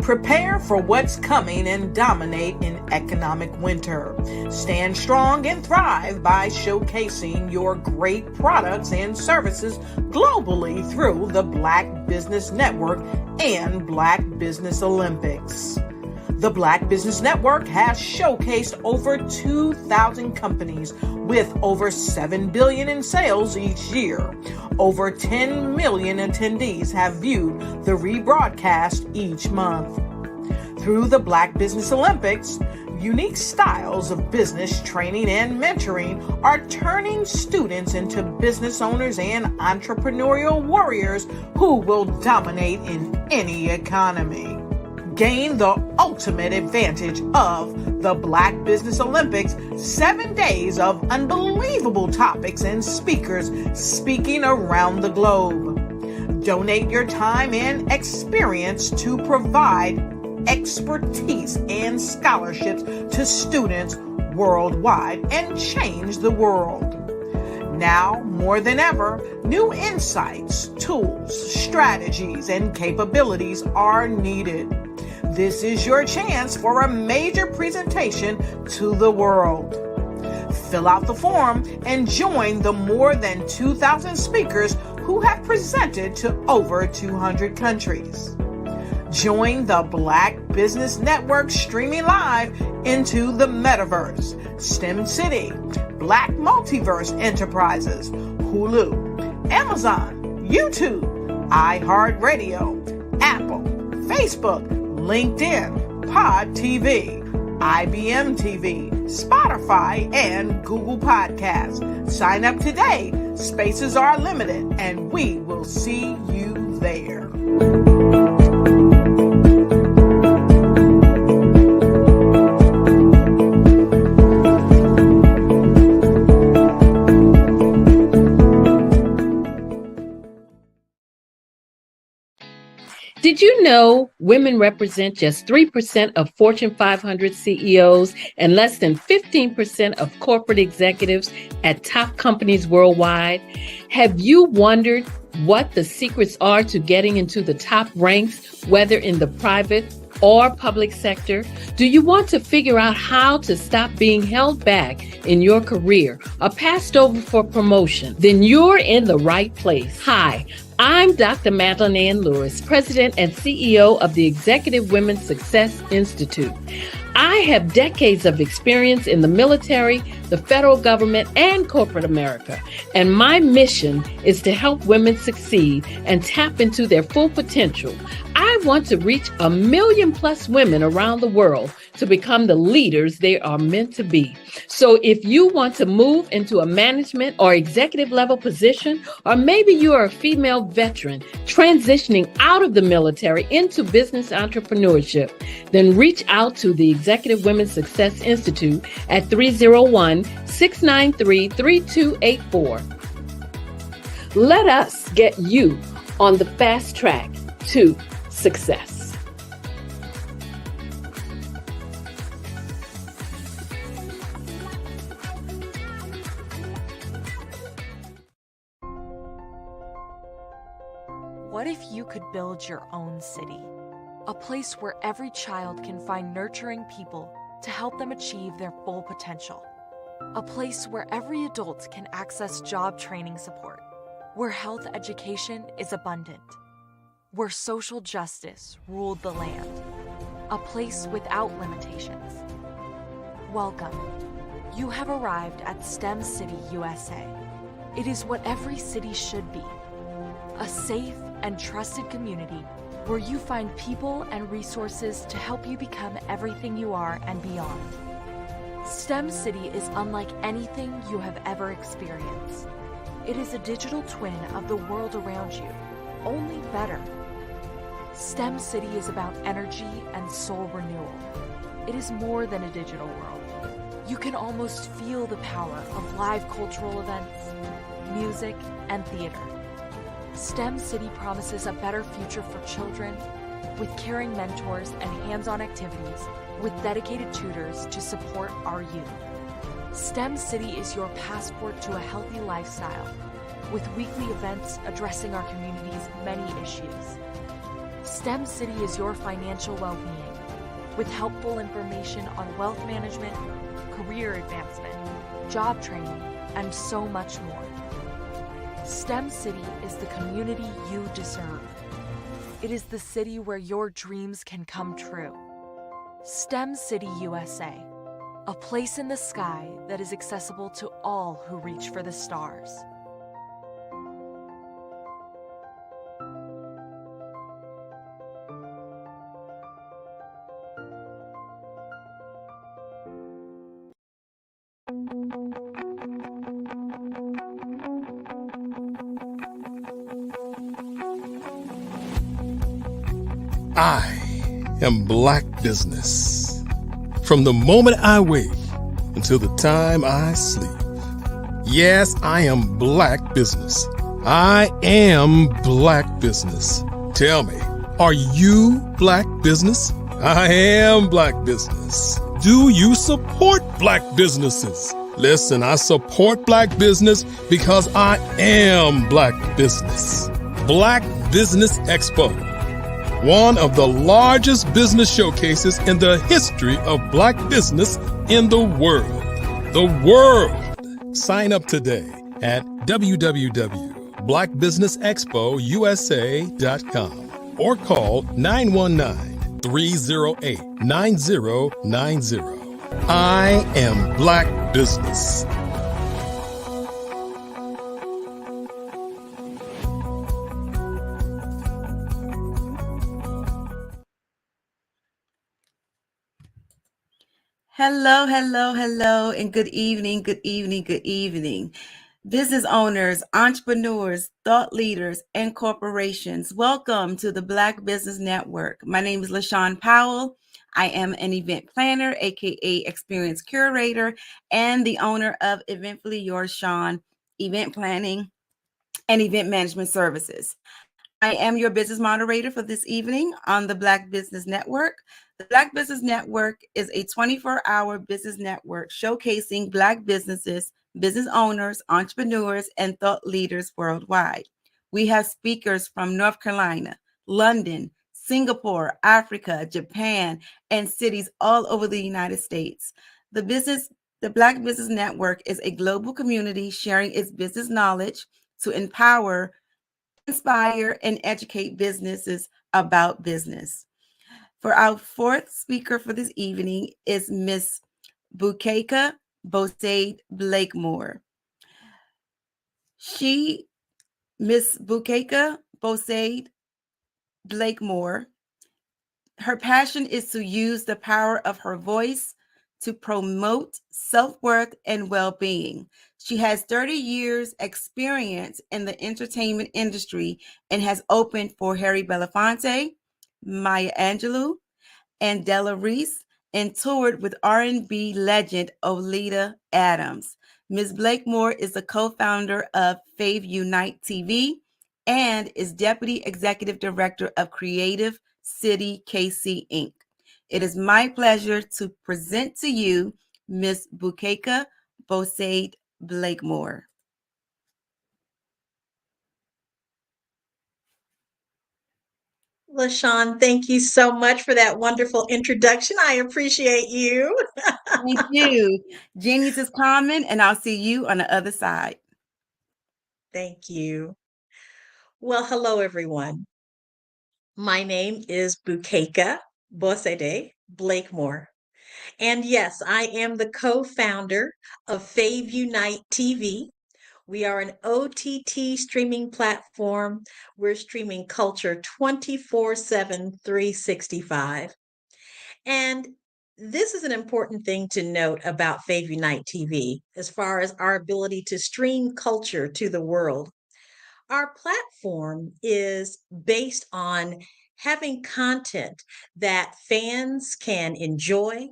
Prepare for what's coming and dominate in economic winter. Stand strong and thrive by showcasing your great products and services globally through the Black Business Network and Black Business Olympics. The Black Business Network has showcased over 2,000 companies with over $7 billion in sales each year. Over 10 million attendees have viewed the rebroadcast each month. Through the Black Business Olympics, unique styles of business training and mentoring are turning students into business owners and entrepreneurial warriors who will dominate in any economy. Gain the ultimate advantage of the Black Business Olympics, 7 days of unbelievable topics and speakers speaking around the globe. Donate your time and experience to provide expertise and scholarships to students worldwide and change the world. Now, more than ever, new insights, tools, strategies, and capabilities are needed. This is your chance for a major presentation to the world. Fill out the form and join the more than 2,000 speakers who have presented to over 200 countries. Join the Black Business Network streaming live into the Metaverse, STEM City, Black Multiverse Enterprises, Hulu, Amazon, YouTube, iHeartRadio, Apple, Facebook, LinkedIn, Pod TV, IBM TV, Spotify, and Google Podcasts. Sign up today. Spaces are limited, and we will see you there. Did you know women represent just 3% of Fortune 500 CEOs and less than 15% of corporate executives at top companies worldwide? Have you wondered what the secrets are to getting into the top ranks, whether in the private or public sector? Do you want to figure out how to stop being held back in your career or passed over for promotion? Then you're in the right place. Hi, I'm Dr. Madeline Ann Lewis, President and CEO of the Executive Women's Success Institute. I have decades of experience in the military, the federal government, and corporate America, and my mission is to help women succeed and tap into their full potential. I want to reach 1 million+ women around the world to become the leaders they are meant to be. So if you want to move into a management or executive level position, or maybe you are a female veteran transitioning out of the military into business entrepreneurship, then reach out to the Executive Women's Success Institute at 301-693-3284. Let us get you on the fast track to success. What if you could build your own city? A place where every child can find nurturing people to help them achieve their full potential. A place where every adult can access job training support. Where health education is abundant. Where social justice ruled the land. A place without limitations. Welcome. You have arrived at STEM City USA. It is what every city should be. A safe and trusted community where you find people and resources to help you become everything you are and beyond. STEM City is unlike anything you have ever experienced. It is a digital twin of the world around you, only better. STEM City is about energy and soul renewal. It is more than a digital world. You can almost feel the power of live cultural events, music, and theater. STEM City promises a better future for children with caring mentors and hands-on activities with dedicated tutors to support our youth. STEM City is your passport to a healthy lifestyle with weekly events addressing our community's many issues. STEM City is your financial well-being with helpful information on wealth management, career advancement, job training, and so much more. STEM City is the community you deserve. It is the city where your dreams can come true. STEM City USA, a place in the sky that is accessible to all who reach for the stars. I am Black Business. From the moment I wake until the time I sleep. Yes, I am Black Business. I am Black Business. Tell me, are you Black Business? I am Black Business. Do you support Black businesses? Listen, I support Black business because I am Black Business. Black Business Expo, one of the largest business showcases in the history of Black business in the world. The world! Sign up today at www.blackbusinessexpousa.com or call 919-308-9090. I am Black Business. Hello, hello, hello, and good evening, good evening, good evening. Business owners, entrepreneurs, thought leaders, and corporations, welcome to the Black Business Network. My name is LaShawn Powell. I am an event planner, aka experience curator, and the owner of Eventfully Yours Shawn Event Planning and Event Management Services. I am your business moderator for this evening on the Black Business Network. The Black Business Network is a 24-hour business network showcasing Black businesses, business owners, entrepreneurs, and thought leaders worldwide. We have speakers from North Carolina, London, Singapore, Africa, Japan, and cities all over the United States. The Black Business Network is a global community sharing its business knowledge to empower, inspire, and educate businesses about business. For our fourth speaker for this evening is Miss Bukeka Bosaid Blakemore. Miss Bukeka Bosaid Blakemore, her passion is to use the power of her voice to promote self-worth and well-being. She has 30 years experience in the entertainment industry and has opened for Harry Belafonte, Maya Angelou, and Della Reese, and toured with R&B legend Oleta Adams. Ms. Blakemore is the co-founder of Fave Unite TV and is Deputy Executive Director of Creative City KC Inc. It is my pleasure to present to you Ms. Bukeka Bosaid Blakemore. LaShawn, thank you so much for that wonderful introduction. I appreciate you. Thank you. Genius is common, and I'll see you on the other side. Thank you. Well, hello, everyone. My name is Bukeka Bosaid Blakemore. And yes, I am the co-founder of Fave Unite TV. We are an OTT streaming platform. We're streaming culture 24/7, 365. And this is an important thing to note about Fave Unite TV as far as our ability to stream culture to the world. Our platform is based on having content that fans can enjoy,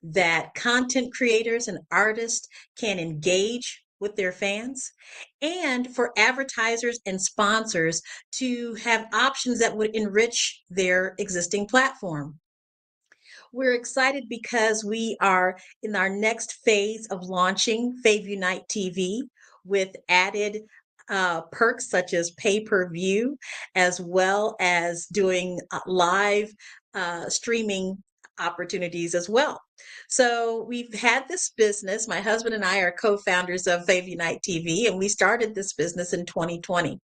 that content creators and artists can engage with their fans, and for advertisers and sponsors to have options that would enrich their existing platform. We're excited because we are in our next phase of launching Fave Unite TV with added perks such as pay-per-view, as well as doing live streaming opportunities as well. So we've had this business. My husband and I are co-founders of Fave Unite TV, and we started this business in 2020.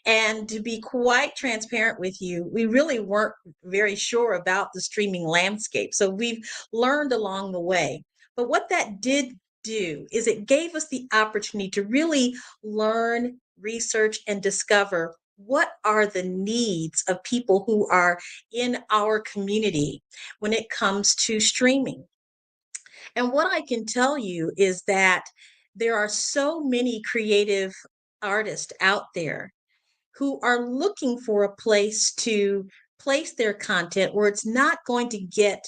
And to be quite transparent with you, we really weren't very sure about the streaming landscape. So we've learned along the way. But what that did do is it gave us the opportunity to really learn, research, and discover what are the needs of people who are in our community when it comes to streaming. And what I can tell you is that there are so many creative artists out there who are looking for a place to place their content where it's not going to get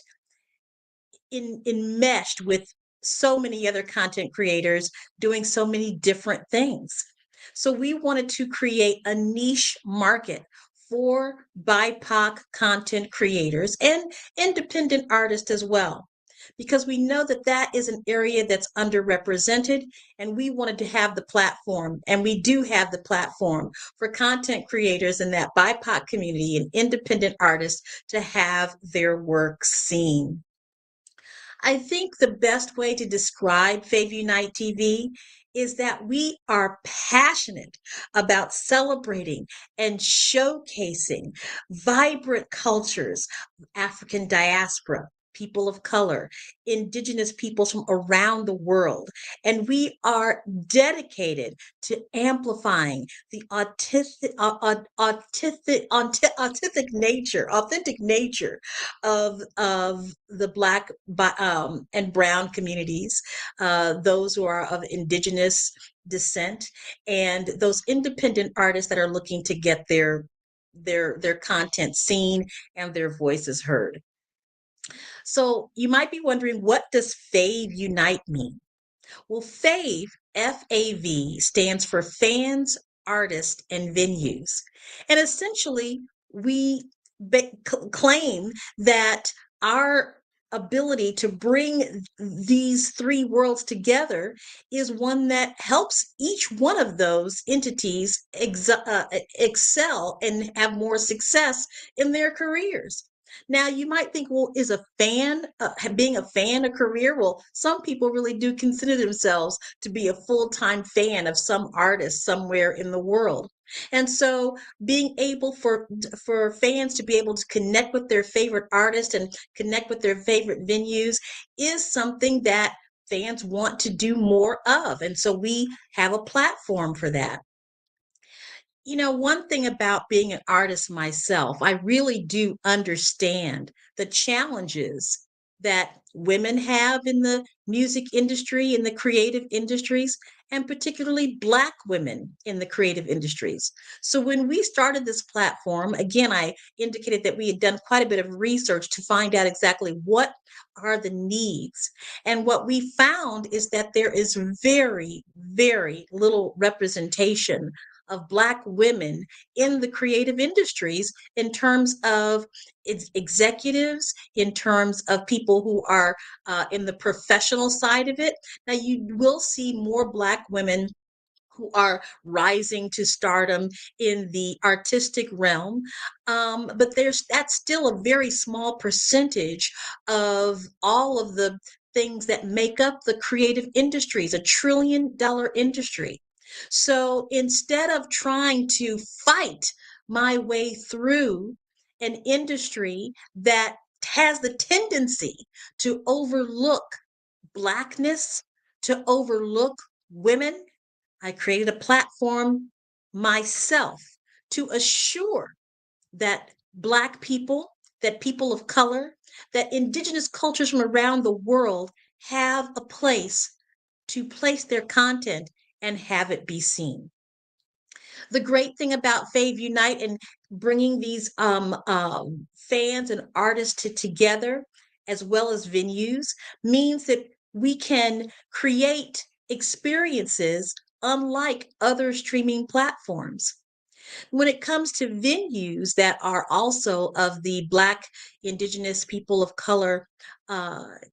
enmeshed with so many other content creators doing so many different things. So we wanted to create a niche market for BIPOC content creators and independent artists as well, because we know that that is an area that's underrepresented, and we wanted to have the platform, and we do have the platform for content creators in that BIPOC community and independent artists to have their work seen. I think the best way to describe Fave Unite TV is that we are passionate about celebrating and showcasing vibrant cultures, African diaspora, people of color, indigenous peoples from around the world. And we are dedicated to amplifying the authentic nature of the Black and Brown communities, those who are of indigenous descent, and those independent artists that are looking to get their content seen and their voices heard. So you might be wondering, what does Fave Unite mean? Well, Fave, F-A-V, stands for fans, artists, and venues. And essentially, we claim that our ability to bring these three worlds together is one that helps each one of those entities excel and have more success in their careers. Now, you might think, well, is being a fan a career? Well, some people really do consider themselves to be a full-time fan of some artist somewhere in the world. And so being able for fans to be able to connect with their favorite artists and connect with their favorite venues is something that fans want to do more of. And so we have a platform for that. You know, one thing about being an artist myself, I really do understand the challenges that women have in the music industry, in the creative industries, and particularly Black women in the creative industries. So when we started this platform, again, I indicated that we had done quite a bit of research to find out exactly what are the needs. And what we found is that there is very, very little representation of Black women in the creative industries in terms of its executives, in terms of people who are in the professional side of it. Now, you will see more Black women who are rising to stardom in the artistic realm. But that's still a very small percentage of all of the things that make up the creative industries, $1 trillion industry. So instead of trying to fight my way through an industry that has the tendency to overlook Blackness, to overlook women, I created a platform myself to assure that Black people, that people of color, that indigenous cultures from around the world have a place to place their content and have it be seen. The great thing about Fave Unite and bringing these fans and artists together, as well as venues, means that we can create experiences unlike other streaming platforms. When it comes to venues that are also of the Black, Indigenous, people of color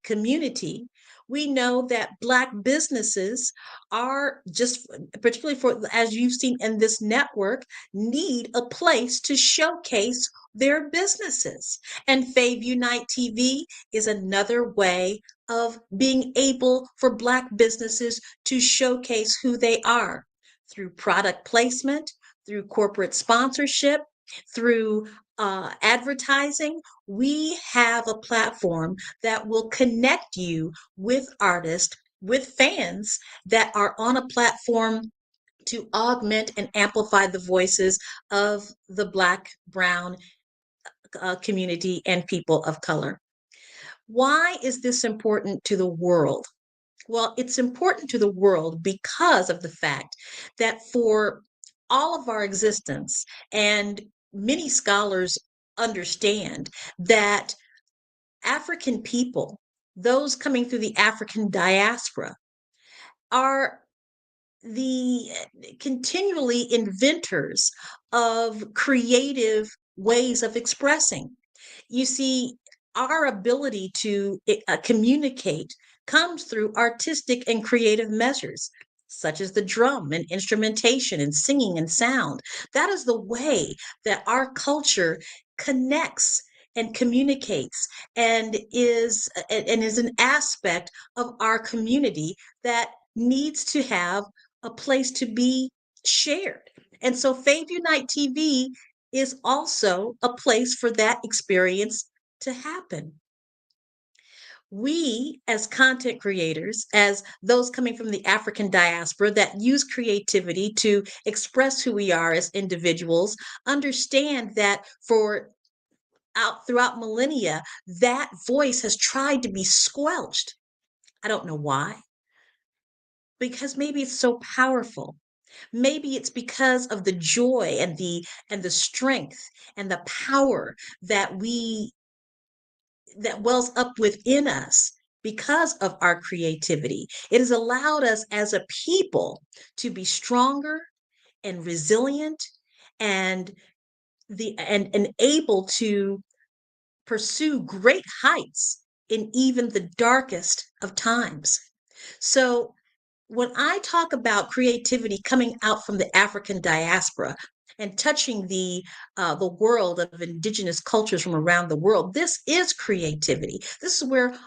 community, we know that Black businesses are just, particularly for, as you've seen in this network, need a place to showcase their businesses. And Fave Unite TV is another way of being able for Black businesses to showcase who they are through product placement, through corporate sponsorship, through advertising. We have a platform that will connect you with artists, with fans that are on a platform to augment and amplify the voices of the Black, brown community and people of color. Why is this important to the world? Well, it's important to the world because of the fact that for all of our existence, and many scholars understand that African people, those coming through the African diaspora, are the continually inventors of creative ways of expressing. You see, our ability to communicate comes through artistic and creative measures, such as the drum and instrumentation and singing and sound. That is the way that our culture connects and communicates and is an aspect of our community that needs to have a place to be shared. And so Fave Unite TV is also a place for that experience to happen. We, as content creators, as those coming from the African diaspora that use creativity to express who we are as individuals, understand that throughout millennia, that voice has tried to be squelched. I don't know why. Because maybe it's so powerful. Maybe it's because of the joy and the strength and the power that wells up within us because of our creativity. It has allowed us as a people to be stronger and resilient and able to pursue great heights in even the darkest of times. So when I talk about creativity coming out from the African diaspora and touching the world of indigenous cultures from around the world, this is creativity. This is where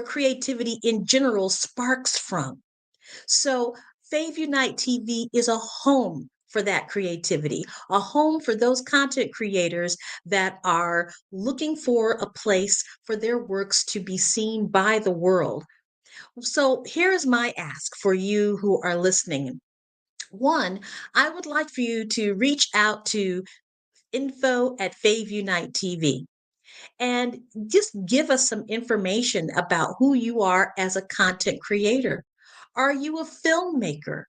creativity in general sparks from. So Fave Unite TV is a home for that creativity, a home for those content creators that are looking for a place for their works to be seen by the world. So here's my ask for you who are listening. One, I would like for you to reach out to info at Fave Unite TV and just give us some information about who you are as a content creator. Are you a filmmaker?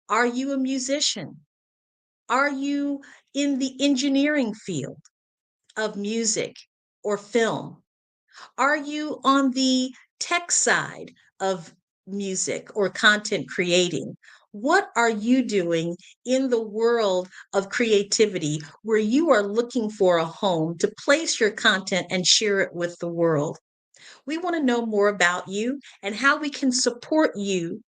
Are you a musician? Are you in the engineering field of music or film? Are you on the tech side of music or content creating? What are you doing in the world of creativity where you are looking for a home to place your content and share it with the world? We want to know more about you and how we can support you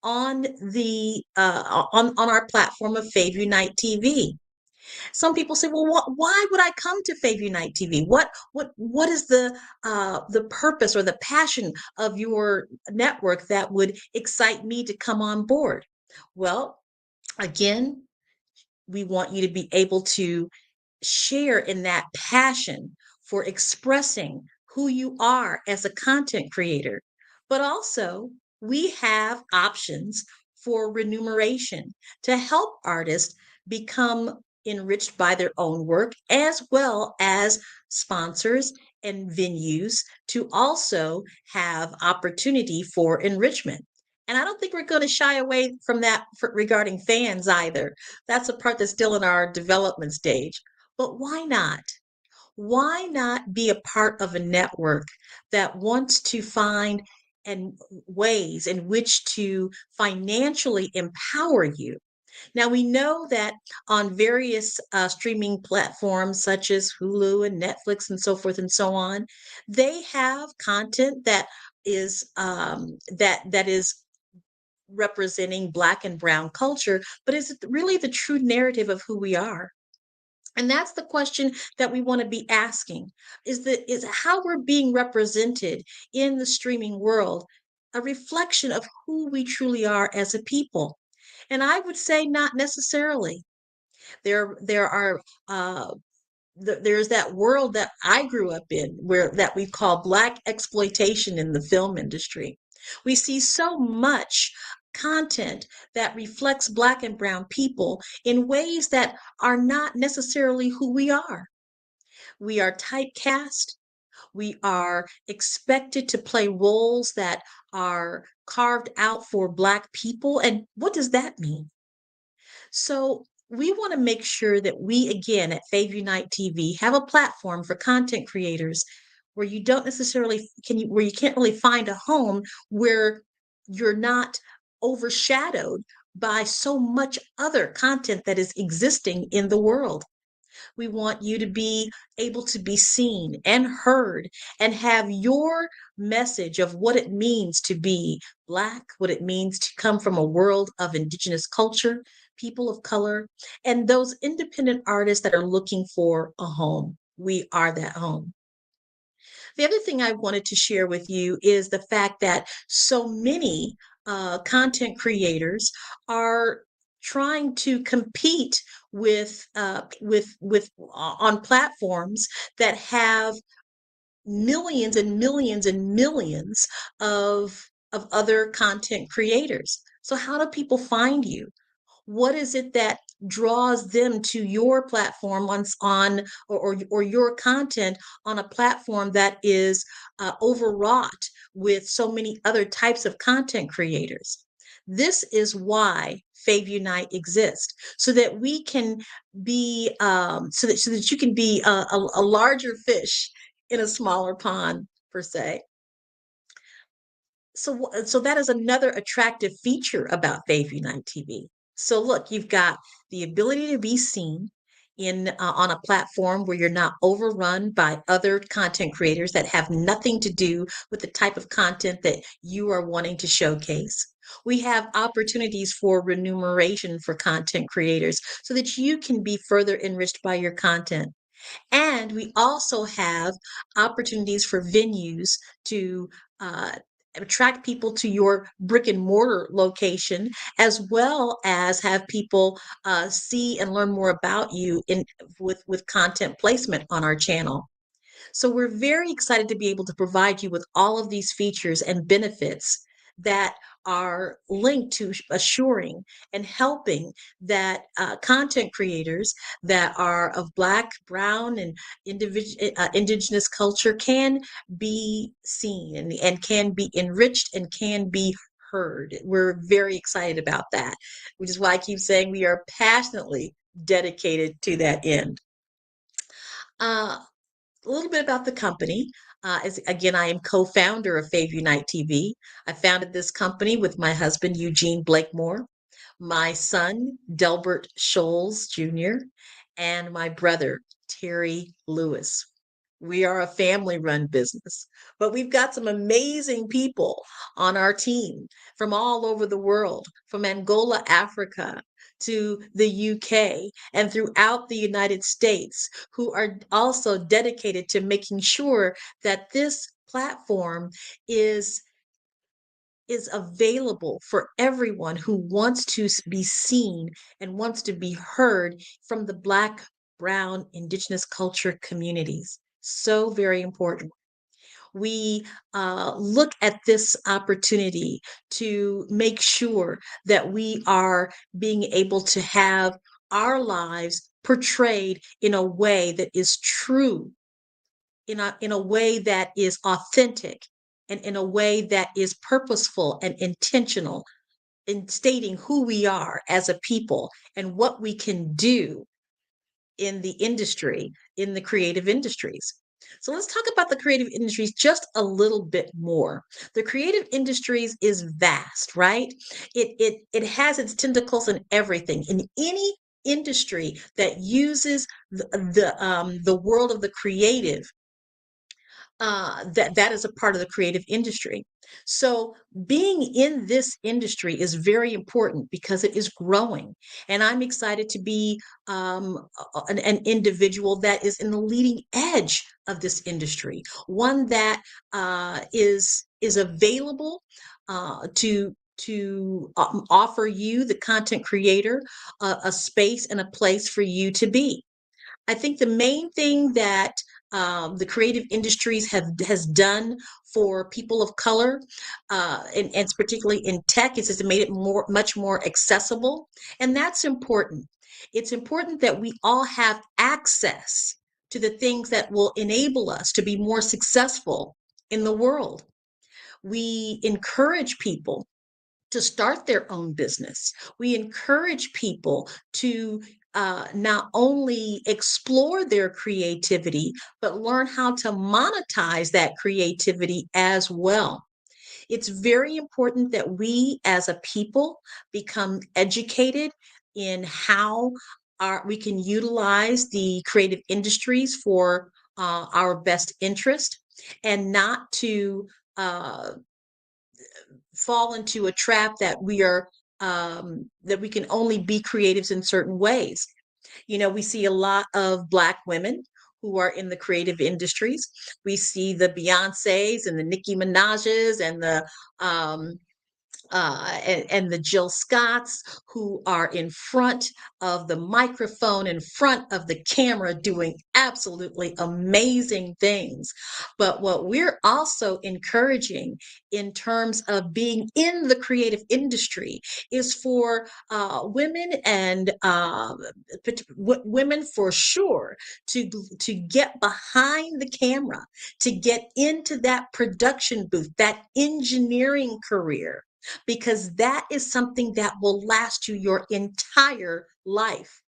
on the on our platform of Fave Unite TV. Some people say, "Well, why would I come to Fave Unite TV? What is the purpose or the passion of your network that would excite me to come on board?" Well, again, we want you to be able to share in that passion for expressing who you are as a content creator. But also, we have options for remuneration to help artists become enriched by their own work, as well as sponsors and venues to also have opportunity for enrichment. And I don't think we're going to shy away from that regarding fans either. That's a part that's still in our development stage. But why not? Why not be a part of a network that wants to find and ways in which to financially empower you? Now, we know that on various streaming platforms such as Hulu and Netflix and so forth and so on, they have content that is that is representing Black and Brown culture, but is it really the true narrative of who we are? And that's the question that we want to be asking is how we're being represented in the streaming world a reflection of who we truly are as a people? And I would say not necessarily. There are there's that world that I grew up in where that we call Black exploitation in the film industry. We see so much content that reflects Black and Brown people in ways that are not necessarily who we are. We are typecast. We are expected to play roles that are carved out for Black people. And what does that mean? So we want to make sure that we, again, at Fave Unite TV, have a platform for content creators where you don't necessarily where you can't really find a home where you're not overshadowed by so much other content that is existing in the world. We want you to be able to be seen and heard and have your message of what it means to be Black, what it means to come from a world of Indigenous culture, people of color, and those independent artists that are looking for a home. We are that home. The other thing I wanted to share with you is the fact that so many content creators are trying to compete with on platforms that have millions and millions and millions of other content creators. So how do people find you? What is it that draws them to your platform or your content on a platform that is overwrought with so many other types of content creators? This is why Fave Unite exists, so that we can be so that you can be a larger fish in a smaller pond, per se. So that is another attractive feature about Fave Unite TV. So look, you've got the ability to be seen on a platform where you're not overrun by other content creators that have nothing to do with the type of content that you are wanting to showcase. We have opportunities for remuneration for content creators so that you can be further enriched by your content. And we also have opportunities for venues to uh, attract people to your brick and mortar location, as well as have people see and learn more about you with content placement on our channel. So we're very excited to be able to provide you with all of these features and benefits that are linked to assuring and helping that content creators that are of Black, Brown, and Indigenous culture can be seen and can be enriched and can be heard. We're very excited about that, which is why I keep saying we are passionately dedicated to that end. A little bit about the company. Again, I am co-founder of Fave Unite TV. I founded this company with my husband, Eugene Blakemore, my son, Delbert Scholes Jr., and my brother, Terry Lewis. We are a family-run business, but we've got some amazing people on our team from all over the world, from Angola, Africa, to the UK, and throughout the United States, who are also dedicated to making sure that this platform is available for everyone who wants to be seen and wants to be heard from the Black, Brown, Indigenous culture communities. So very important. We look at this opportunity to make sure that we are being able to have our lives portrayed in a way that is true, in a way that is authentic, and in a way that is purposeful and intentional in stating who we are as a people and what we can do in the industry, in the creative industries. So let's talk about the creative industries just a little bit more. The creative industries is vast, right? It has its tentacles in everything. In any industry that uses the world of the creative, that is a part of the creative industry. So being in this industry is very important because it is growing, and I'm excited to be an individual that is in the leading edge of this industry, one that is available to offer you, the content creator, a space and a place for you to be. I think the main thing that the creative industries has done for people of color, and particularly in tech, is it's made it much more accessible, and that's important. It's important that we all have access to the things that will enable us to be more successful in the world. We encourage people to start their own business. We encourage people to not only explore their creativity, but learn how to monetize that creativity as well. It's very important that we as a people become educated in how we can utilize the creative industries for our best interest, and not to fall into a trap that we can only be creatives in certain ways. You know, we see a lot of Black women who are in the creative industries. We see the Beyoncés and the Nicki Minaj's and the the Jill Scotts, who are in front of the microphone, in front of the camera, doing absolutely amazing things. But what we're also encouraging in terms of being in the creative industry is for women, and women for sure, to get behind the camera, to get into that production booth, that engineering career, because that is something that will last you your entire life.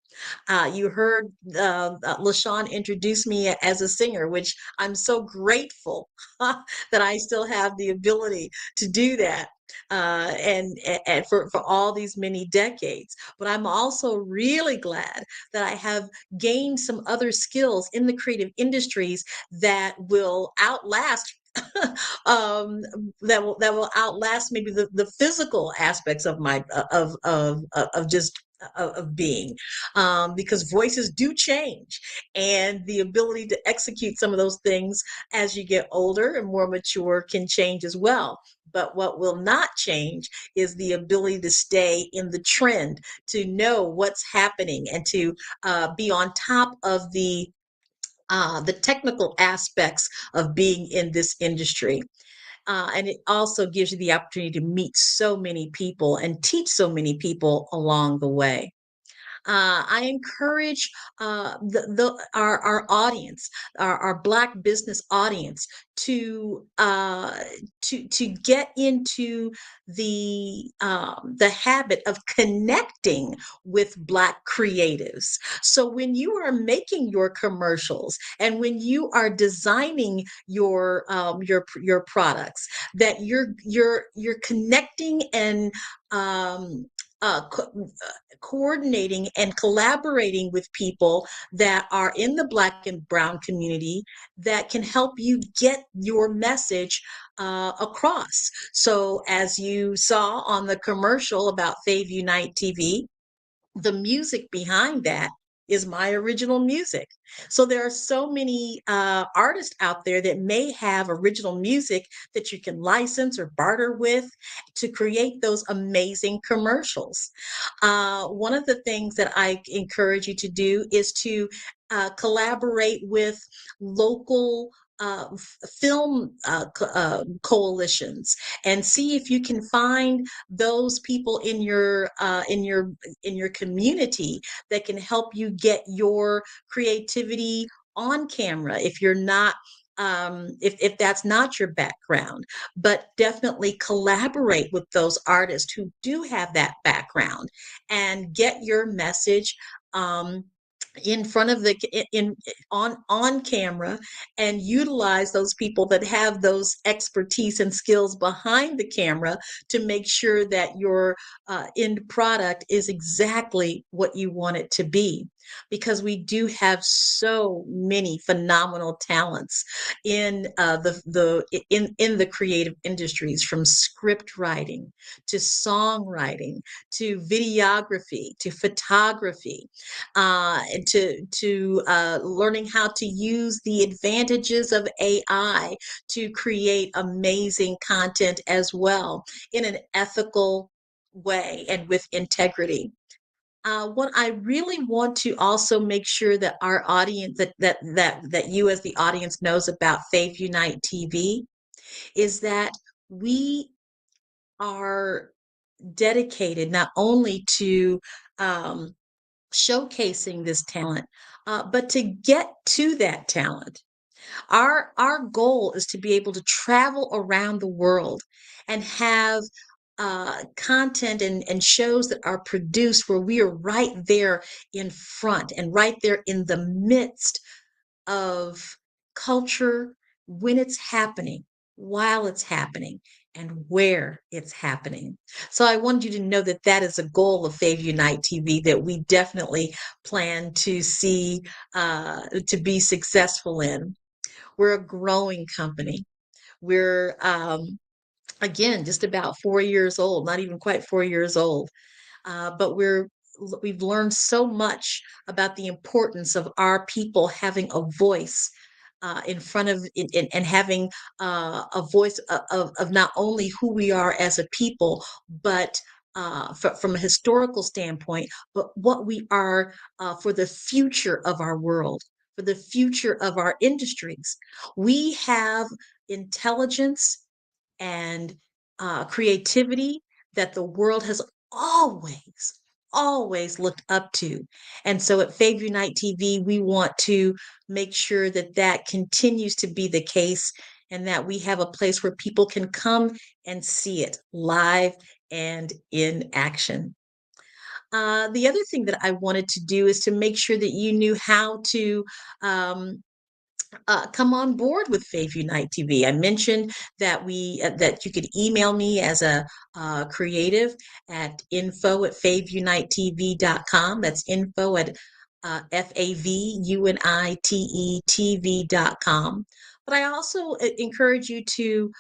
You heard LaShawn introduce me as a singer, which I'm so grateful that I still have the ability to do that. and for all these many decades. But I'm also really glad that I have gained some other skills in the creative industries that will outlast that will outlast maybe the physical aspects of my of just of being, because voices do change, and the ability to execute some of those things as you get older and more mature can change as well. But what will not change is the ability to stay in the trend, to know what's happening, and to be on top of the technical aspects of being in this industry. And it also gives you the opportunity to meet so many people and teach so many people along the way. I encourage our audience, our Black business audience, to get into the habit of connecting with Black creatives. So when you are making your commercials and when you are designing your products, that you're connecting and uh, co- coordinating and collaborating with people that are in the Black and Brown community that can help you get your message across. So, as you saw on the commercial about Fave Unite TV, the music behind that is my original music. So there are so many artists out there that may have original music that you can license or barter with to create those amazing commercials. One of the things that I encourage you to do is to collaborate with local film coalitions, and see if you can find those people in your community that can help you get your creativity on camera if you're not if that's not your background. But definitely collaborate with those artists who do have that background and get your message in front of the in on camera, and utilize those people that have those expertise and skills behind the camera to make sure that your end product is exactly what you want it to be, because we do have so many phenomenal talents in in the creative industries, from script writing to songwriting to videography to photography, and to learning how to use the advantages of AI to create amazing content as well, in an ethical way and with integrity. What I really want to also make sure that our audience, that you as the audience knows about Faith Unite TV, is that we are dedicated not only to um, showcasing this talent, but to get to that talent. Our goal is to be able to travel around the world and have content and shows that are produced where we are right there in front and right there in the midst of culture, when it's happening, while it's happening, and where it's happening. So I wanted you to know that that is a goal of Fave Unite TV that we definitely plan to see to be successful in. We're a growing company. We're again just about 4 years old, not even quite 4 years old, but we've learned so much about the importance of our people having a voice in front of and having a voice of not only who we are as a people, but from a historical standpoint, but what we are for the future of our world, for the future of our industries. We have intelligence and creativity that the world has always, always looked up to. And so at Fave Unite TV, we want to make sure that that continues to be the case, and that we have a place where people can come and see it live and in action. The other thing that I wanted to do is to make sure that you knew how to come on board with Fave Unite TV. I mentioned that that you could email me as a creative at info@faveunitetv.com. That's info at FAVUNITETV.com. But I also encourage you to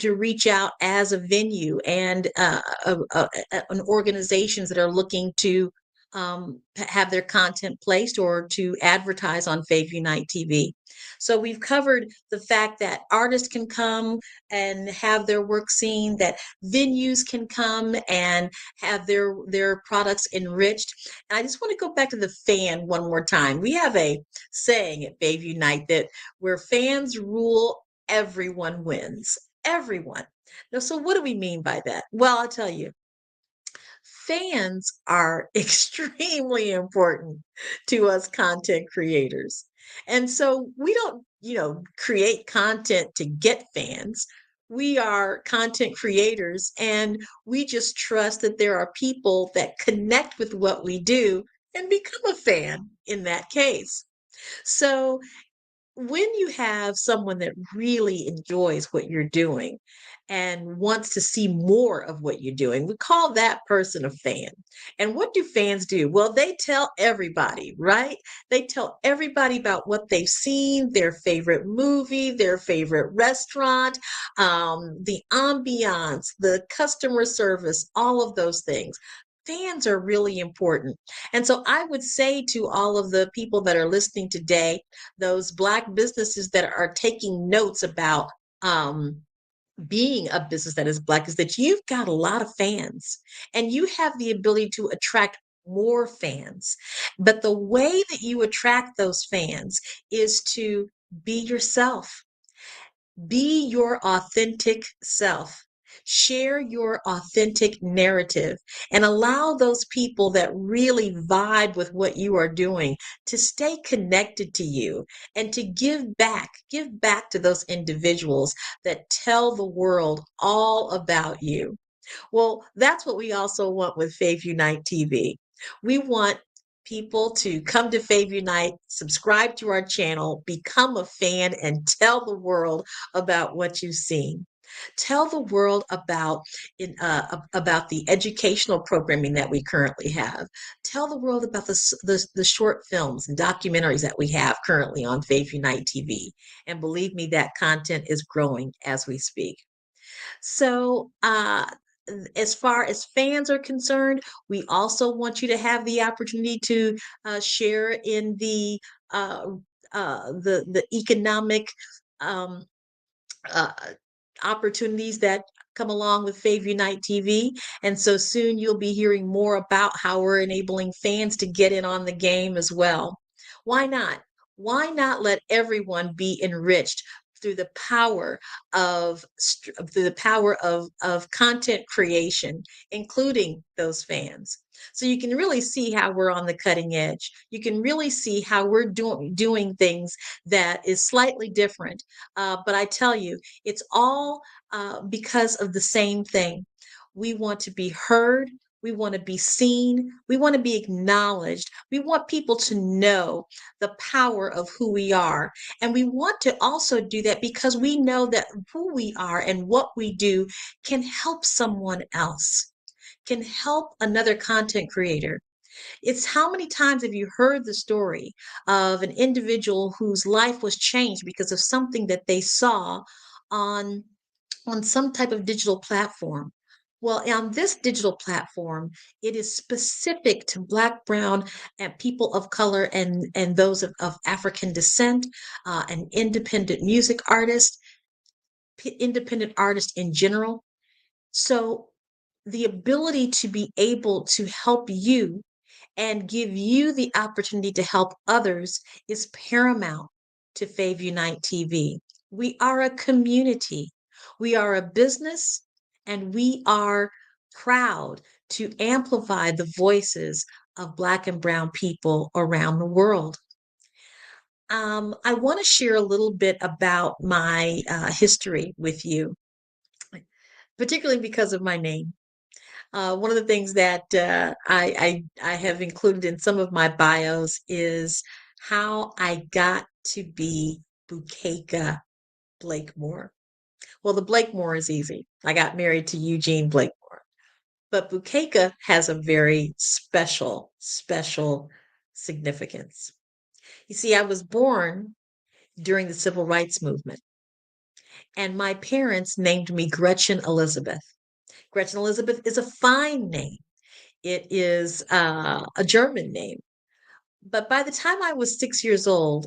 reach out as a venue and an organizations that are looking to have their content placed or to advertise on Fave Unite TV. So we've covered the fact that artists can come and have their work seen, that venues can come and have their products enriched. And I just want to go back to the fan one more time. We have a saying at Fave Unite that where fans rule, everyone wins. Everyone. Now, so what do we mean by that? Well, I'll tell you. Fans are extremely important to us content creators. And so we don't, create content to get fans. We are content creators and we just trust that there are people that connect with what we do and become a fan in that case. So when you have someone that really enjoys what you're doing and wants to see more of what you're doing, we call that person a fan. And what do fans do? Well, they tell everybody, right? They tell everybody about what they've seen, their favorite movie, their favorite restaurant, the ambiance, the customer service, all of those things. Fans are really important. And so I would say to all of the people that are listening today, those Black businesses that are taking notes about being a business that is Black, is that you've got a lot of fans and you have the ability to attract more fans. But the way that you attract those fans is to be yourself. Be your authentic self. Share your authentic narrative and allow those people that really vibe with what you are doing to stay connected to you and to give back to those individuals that tell the world all about you. Well, that's what we also want with Fave Unite TV. We want people to come to Fave Unite, subscribe to our channel, become a fan, and tell the world about what you've seen. Tell the world about the educational programming that we currently have. Tell the world about the short films and documentaries that we have currently on Fave Unite TV. And believe me, that content is growing as we speak. So, as far as fans are concerned, we also want you to have the opportunity to share in the economic um, uh, opportunities that come along with Fave Unite TV. And so soon you'll be hearing more about how we're enabling fans to get in on the game as well. Why not? Why not let everyone be enriched through the power of content creation, including those fans? So you can really see how we're on the cutting edge. You can really see how we're doing things that is slightly different. But I tell you, it's all because of the same thing. We want to be heard. We want to be seen. We want to be acknowledged. We want people to know the power of who we are. And we want to also do that because we know that who we are and what we do can help someone else, can help another content creator. It's how many times have you heard the story of an individual whose life was changed because of something that they saw on some type of digital platform? Well, on this digital platform, it is specific to Black, Brown, and people of color and those of African descent, and independent music artists, independent artists in general. So the ability to be able to help you and give you the opportunity to help others is paramount to Fave Unite TV. We are a community. We are a business, and we are proud to amplify the voices of Black and Brown people around the world. I want to share a little bit about my history with you, particularly because of my name. One of the things that I have included in some of my bios is how I got to be Bukeka Blakemore? Well, the Blakemore is easy. I got married to Eugene Blakemore. But Bukeka has a very special significance. You see, I was born during the civil rights movement, and my parents named me Gretchen Elizabeth. Gretchen Elizabeth is a fine name. It is a German name. But by the time I was 6 years old,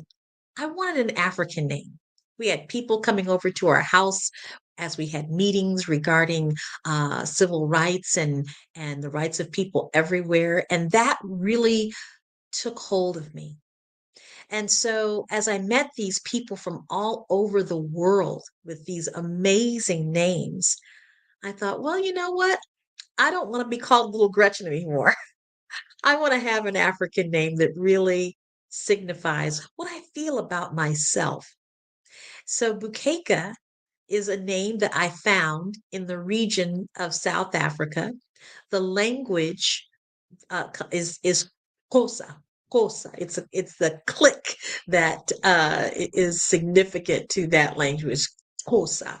I wanted an African name. We had people coming over to our house as we had meetings regarding civil rights and the rights of people everywhere. And that really took hold of me. And so as I met these people from all over the world with these amazing names, I thought, well, you know what? I don't want to be called Little Gretchen anymore. I want to have an African name that really signifies what I feel about myself. So Bukeka is a name that I found in the region of South Africa. The language is Xhosa. Xhosa. It's the click that is significant to that language, Xhosa.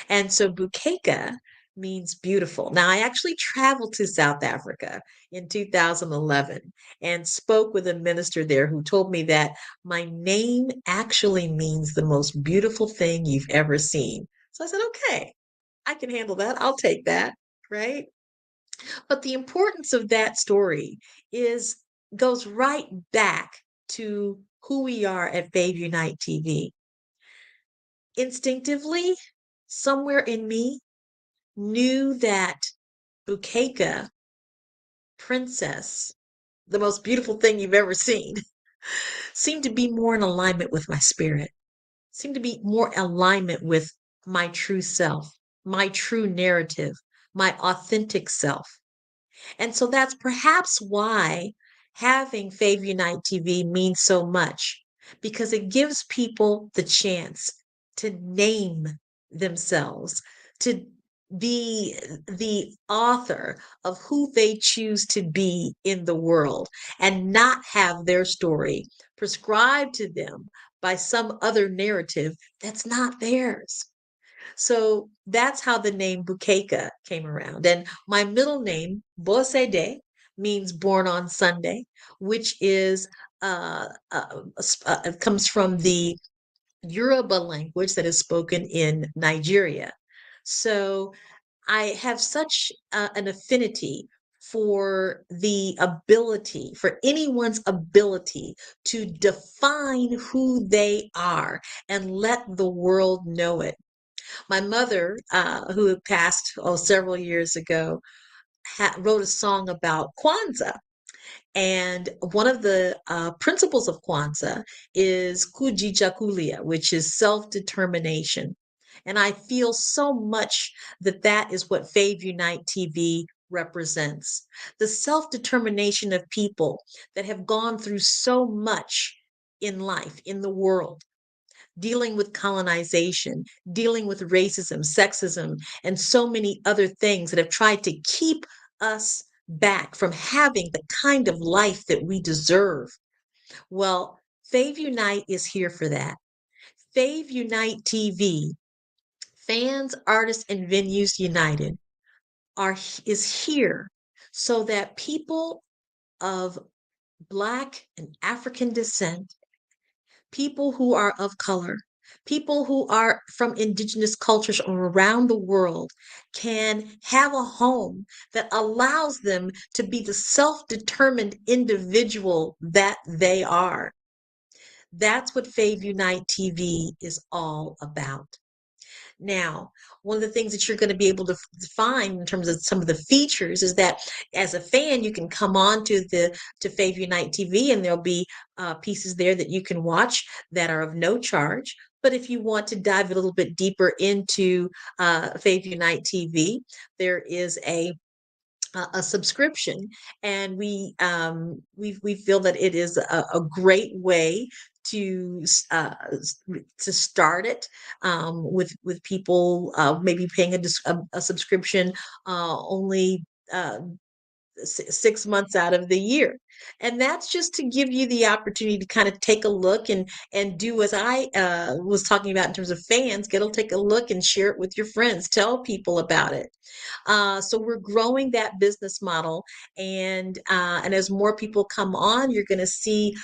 And so Bukeka means beautiful. Now, I actually traveled to South Africa in 2011 and spoke with a minister there who told me that my name actually means the most beautiful thing you've ever seen. So I said, okay, I can handle that. I'll take that, right? But the importance of that story is goes right back to who we are at Babe Unite TV. Instinctively, somewhere in me, knew that Bukeka, princess, the most beautiful thing you've ever seen, seemed to be more in alignment with my spirit, seemed to be more alignment with my true self, my true narrative, my authentic self. And so that's perhaps why having Fave Unite TV means so much, because it gives people the chance to name themselves, to be the author of who they choose to be in the world and not have their story prescribed to them by some other narrative that's not theirs. So that's how the name Bukeka came around. And my middle name, Bosede, means born on Sunday, which is comes from the Yoruba language that is spoken in Nigeria. So I have such an affinity for the ability, for anyone's ability to define who they are and let the world know it. My mother, who passed several years ago, wrote a song about Kwanzaa. And one of the principles of Kwanzaa is kujichagulia, which is self-determination. And I feel so much that that is what Fave Unite TV represents. The self-determination of people that have gone through so much in life, in the world, dealing with colonization, dealing with racism, sexism, and so many other things that have tried to keep us back from having the kind of life that we deserve. Well, Fave Unite is here for that. Fave Unite TV, Fans, Artists, and Venues United, is here so that people of Black and African descent, people who are of color, people who are from indigenous cultures around the world can have a home that allows them to be the self-determined individual that they are. That's what Fave Unite TV is all about. Now, one of the things that you're going to be able to find in terms of some of the features is that as a fan, you can come on to Fave Unite TV and there'll be pieces there that you can watch that are of no charge. But if you want to dive a little bit deeper into Fave Unite TV, there is a subscription, and we feel that it is a great way to start it with people maybe paying a subscription only 6 months out of the year. And that's just to give you the opportunity to kind of take a look and do as I was talking about in terms of fans, take a look and share it with your friends, tell people about it. So we're growing that business model, and as more people come on, you're going to see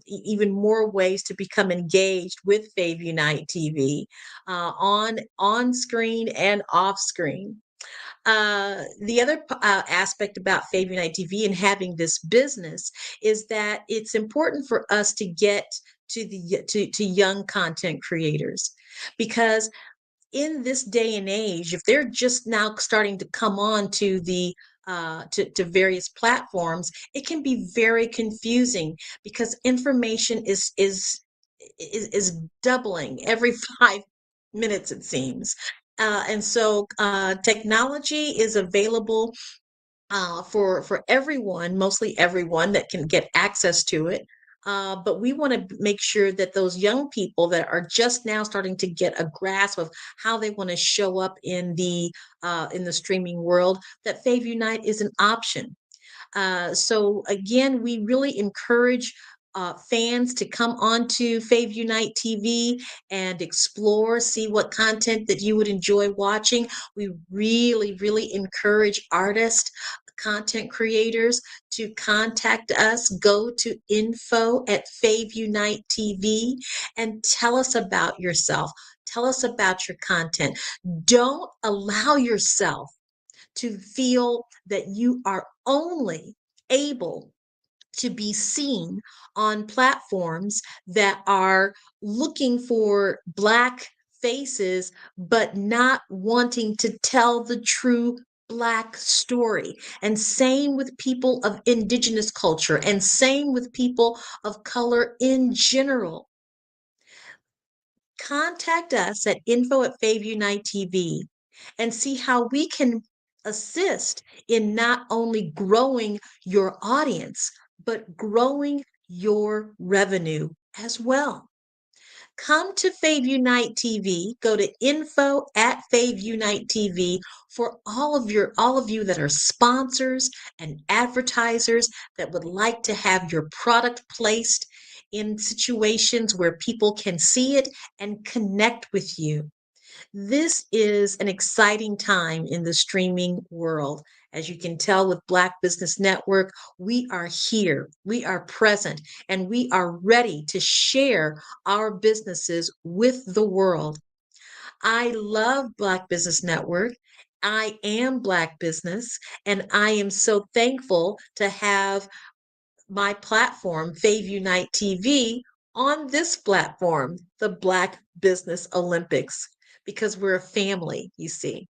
even more ways to become engaged with Fave Unite TV on screen and off screen. The other aspect about Fave Unite TV and having this business is that it's important for us to get to to young content creators, because in this day and age, if they're just now starting to come on to the to various platforms, it can be very confusing because information is doubling every 5 minutes, it seems. And so technology is available for everyone, mostly everyone that can get access to it. But we want to make sure that those young people that are just now starting to get a grasp of how they want to show up in the streaming world, that Fave Unite is an option. So again, we really encourage fans to come onto Fave Unite TV and explore, see what content that you would enjoy watching. We really, really encourage artists, content creators to contact us. Go to info@Fave Unite TV and tell us about yourself. Tell us about your content. Don't allow yourself to feel that you are only able to be seen on platforms that are looking for Black faces, but not wanting to tell the true Black story. And same with people of indigenous culture, and same with people of color in general. Contact us at info@Fave Unite TV and see how we can assist in not only growing your audience, but growing your revenue as well. Come to Fave Unite TV. Go to info@Fave Unite TV for all of you that are sponsors and advertisers that would like to have your product placed in situations where people can see it and connect with you. This is an exciting time in the streaming world. As you can tell with Black Business Network, we are here, we are present, and we are ready to share our businesses with the world. I love Black Business Network. I am Black Business, and I am so thankful to have my platform, Fave Unite TV, on this platform, the Black Business Olympics, because we're a family, you see.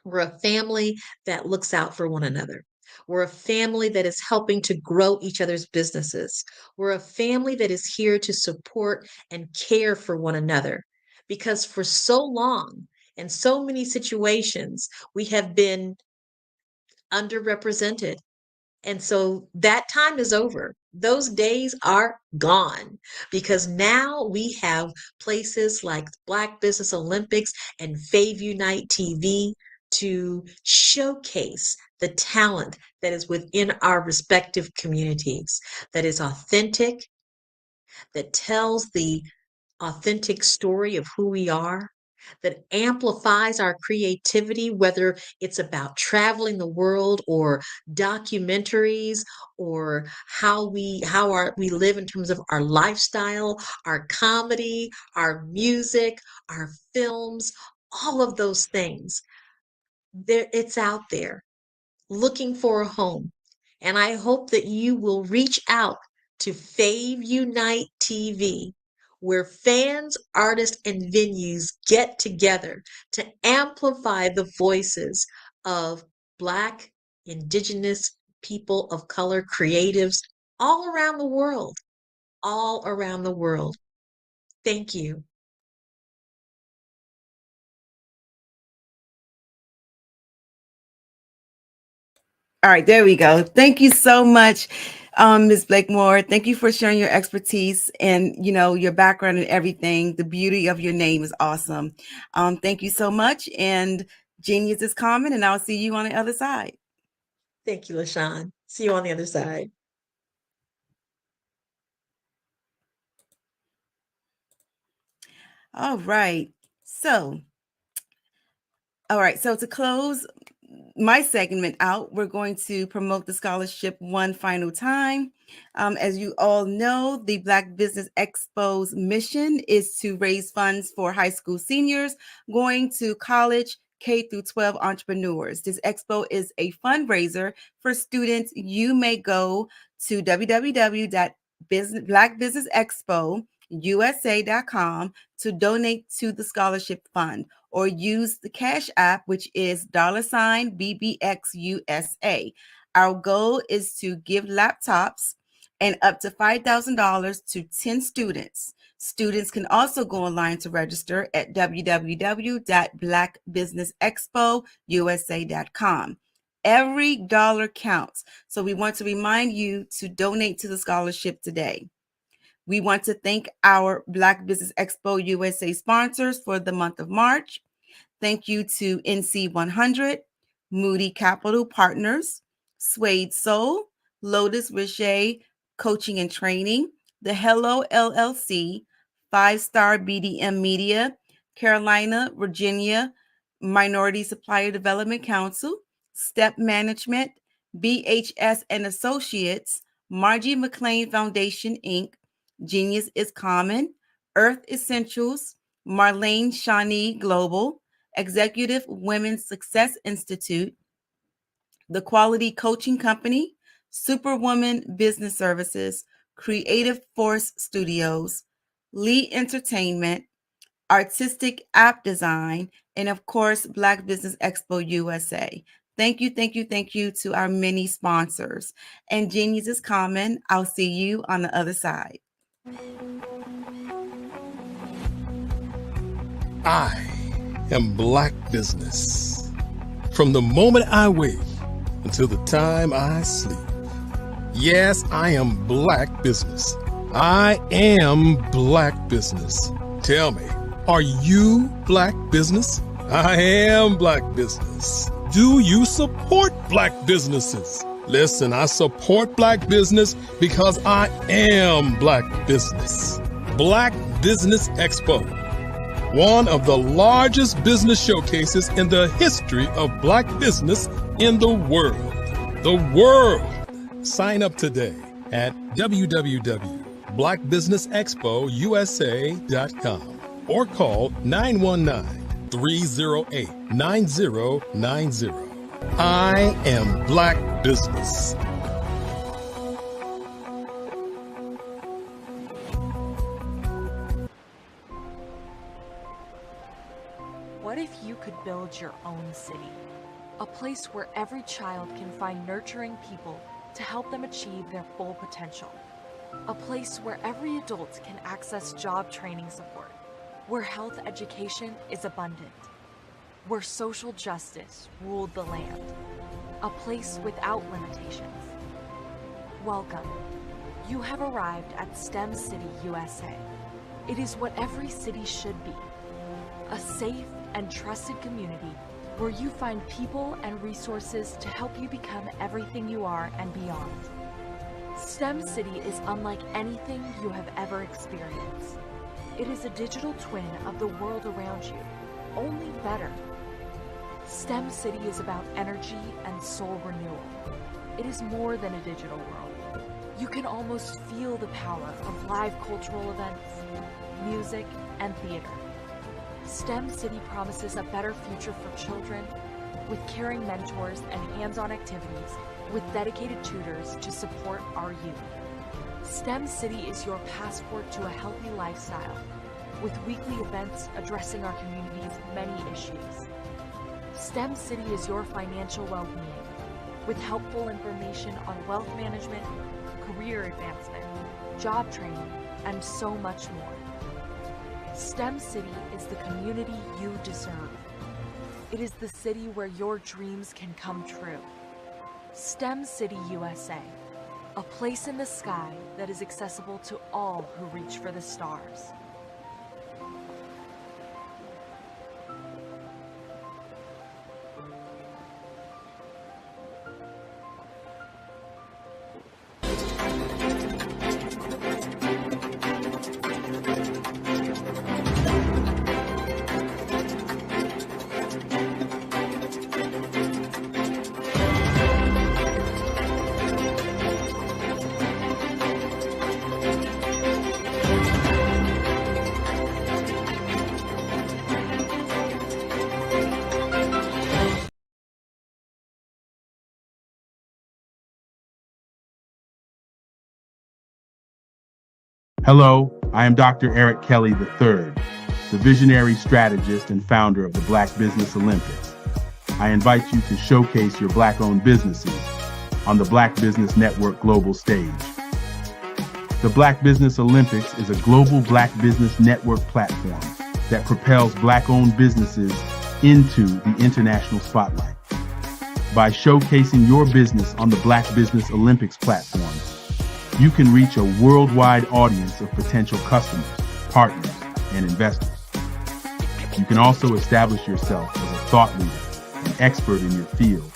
We're a family that looks out for one another. We're a family that is helping to grow each other's businesses. We're a family that is here to support and care for one another, because for so long, in so many situations, we have been underrepresented. And so that time is over. Those days are gone, because now we have places like Black Business Olympics and Fave Unite TV to showcase the talent that is within our respective communities, that is authentic, that tells the authentic story of who we are, that amplifies our creativity, whether it's about traveling the world or documentaries, or how we live in terms of our lifestyle, our comedy, our music, our films, all of those things. It's out there looking for a home. And I hope that you will reach out to Fave Unite TV, where fans, artists, and venues get together to amplify the voices of Black, Indigenous, people of color, creatives all around the world, all around the world. Thank you. All right, there we go. Thank you so much, Ms. Blakemore. Thank you for sharing your expertise and your background and everything. The beauty of your name is awesome. Thank you so much. And genius is common, and I'll see you on the other side. Thank you, LaShawn. See you on the other side. All right. So, to close my segment out, we're going to promote the scholarship one final time. As you all know, the Black Business Expo's mission is to raise funds for high school seniors going to college, K through 12 entrepreneurs. This expo is a fundraiser for students. You may go to www.blackbusinessexpousa.com to donate to the scholarship fund, or use the Cash App, which is $BBXUSA. Our goal is to give laptops and up to $5,000 to 10 students. Students can also go online to register at www.blackbusinessexpousa.com. Every dollar counts, so we want to remind you to donate to the scholarship today. We want to thank our Black Business Expo USA sponsors for the month of March. Thank you to NC100, Moody Capital Partners, Suede Soul, Lotus Richey Coaching and Training, The Hello LLC, 5-Star BDM Media, Carolina, Virginia Minority Supplier Development Council, Step Management, BHS and Associates, Margie McLean Foundation, Inc., Genius is Common, Earth Essentials, Marlene Shawnee Global, Executive Women's Success Institute, The Quality Coaching Company, Superwoman Business Services, Creative Force Studios, Lee Entertainment, Artistic App Design, and of course, Black Business Expo USA. Thank you to our many sponsors. And Genius is Common. I'll see you on the other side. I am Black Business. From the moment I wake until the time I sleep. Yes, I am Black Business. I am Black Business. Tell me, are you Black Business? I am Black Business. Do you support Black businesses? Listen, I support Black business because I am Black Business. Black Business Expo, one of the largest business showcases in the history of Black business in the world. The world! Sign up today at www.blackbusinessexpousa.com or call 919-308-9090. I am Black Business. What if you could build your own city? A place where every child can find nurturing people to help them achieve their full potential. A place where every adult can access job training support, where health education is abundant, where social justice ruled the land. A place without limitations. Welcome. You have arrived at STEM City USA. It is what every city should be. A safe and trusted community where you find people and resources to help you become everything you are and beyond. STEM City is unlike anything you have ever experienced. It is a digital twin of the world around you, only better. STEM City is about energy and soul renewal. It is more than a digital world. You can almost feel the power of live cultural events, music, and theater. STEM City promises a better future for children with caring mentors and hands-on activities with dedicated tutors to support our youth. STEM City is your passport to a healthy lifestyle with weekly events addressing our community's many issues. STEM City is your financial well-being with helpful information on wealth management, career advancement, job training, and so much more. STEM City is the community you deserve. It is the city where your dreams can come true. STEM City USA, a place in the sky that is accessible to all who reach for the stars. Hello, I am Dr. Eric Kelly III, the visionary strategist and founder of the Black Business Olympics. I invite you to showcase your Black-owned businesses on the Black Business Network global stage. The Black Business Olympics is a global Black Business Network platform that propels Black-owned businesses into the international spotlight. By showcasing your business on the Black Business Olympics platform, you can reach a worldwide audience of potential customers, partners, and investors. You can also establish yourself as a thought leader, an expert in your field,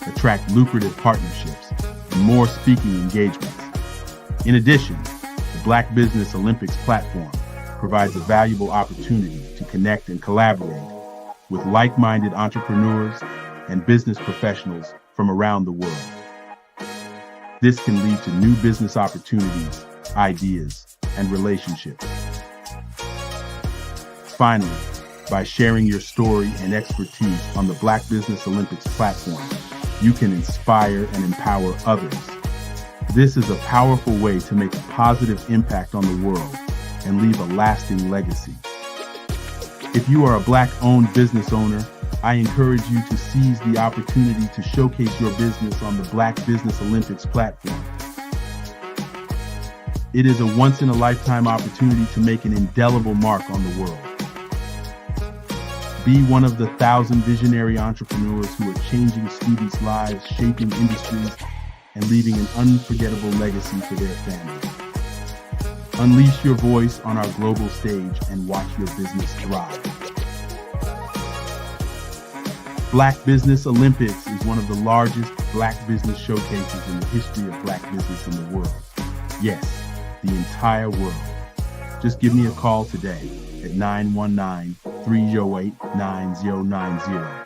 attract lucrative partnerships, and more speaking engagements. In addition, the Black Business Olympics platform provides a valuable opportunity to connect and collaborate with like-minded entrepreneurs and business professionals from around the world. This can lead to new business opportunities, ideas, and relationships. Finally, by sharing your story and expertise on the Black Business Olympics platform, you can inspire and empower others. This is a powerful way to make a positive impact on the world and leave a lasting legacy. If you are a Black-owned business owner, I encourage you to seize the opportunity to showcase your business on the Black Business Olympics platform. It is a once-in-a-lifetime opportunity to make an indelible mark on the world. Be one of the 1,000 visionary entrepreneurs who are changing students' lives, shaping industries, and leaving an unforgettable legacy for their families. Unleash your voice on our global stage and watch your business thrive. Black Business Olympics is one of the largest Black business showcases in the history of Black business in the world. Yes, the entire world. Just give me a call today at 919-308-9090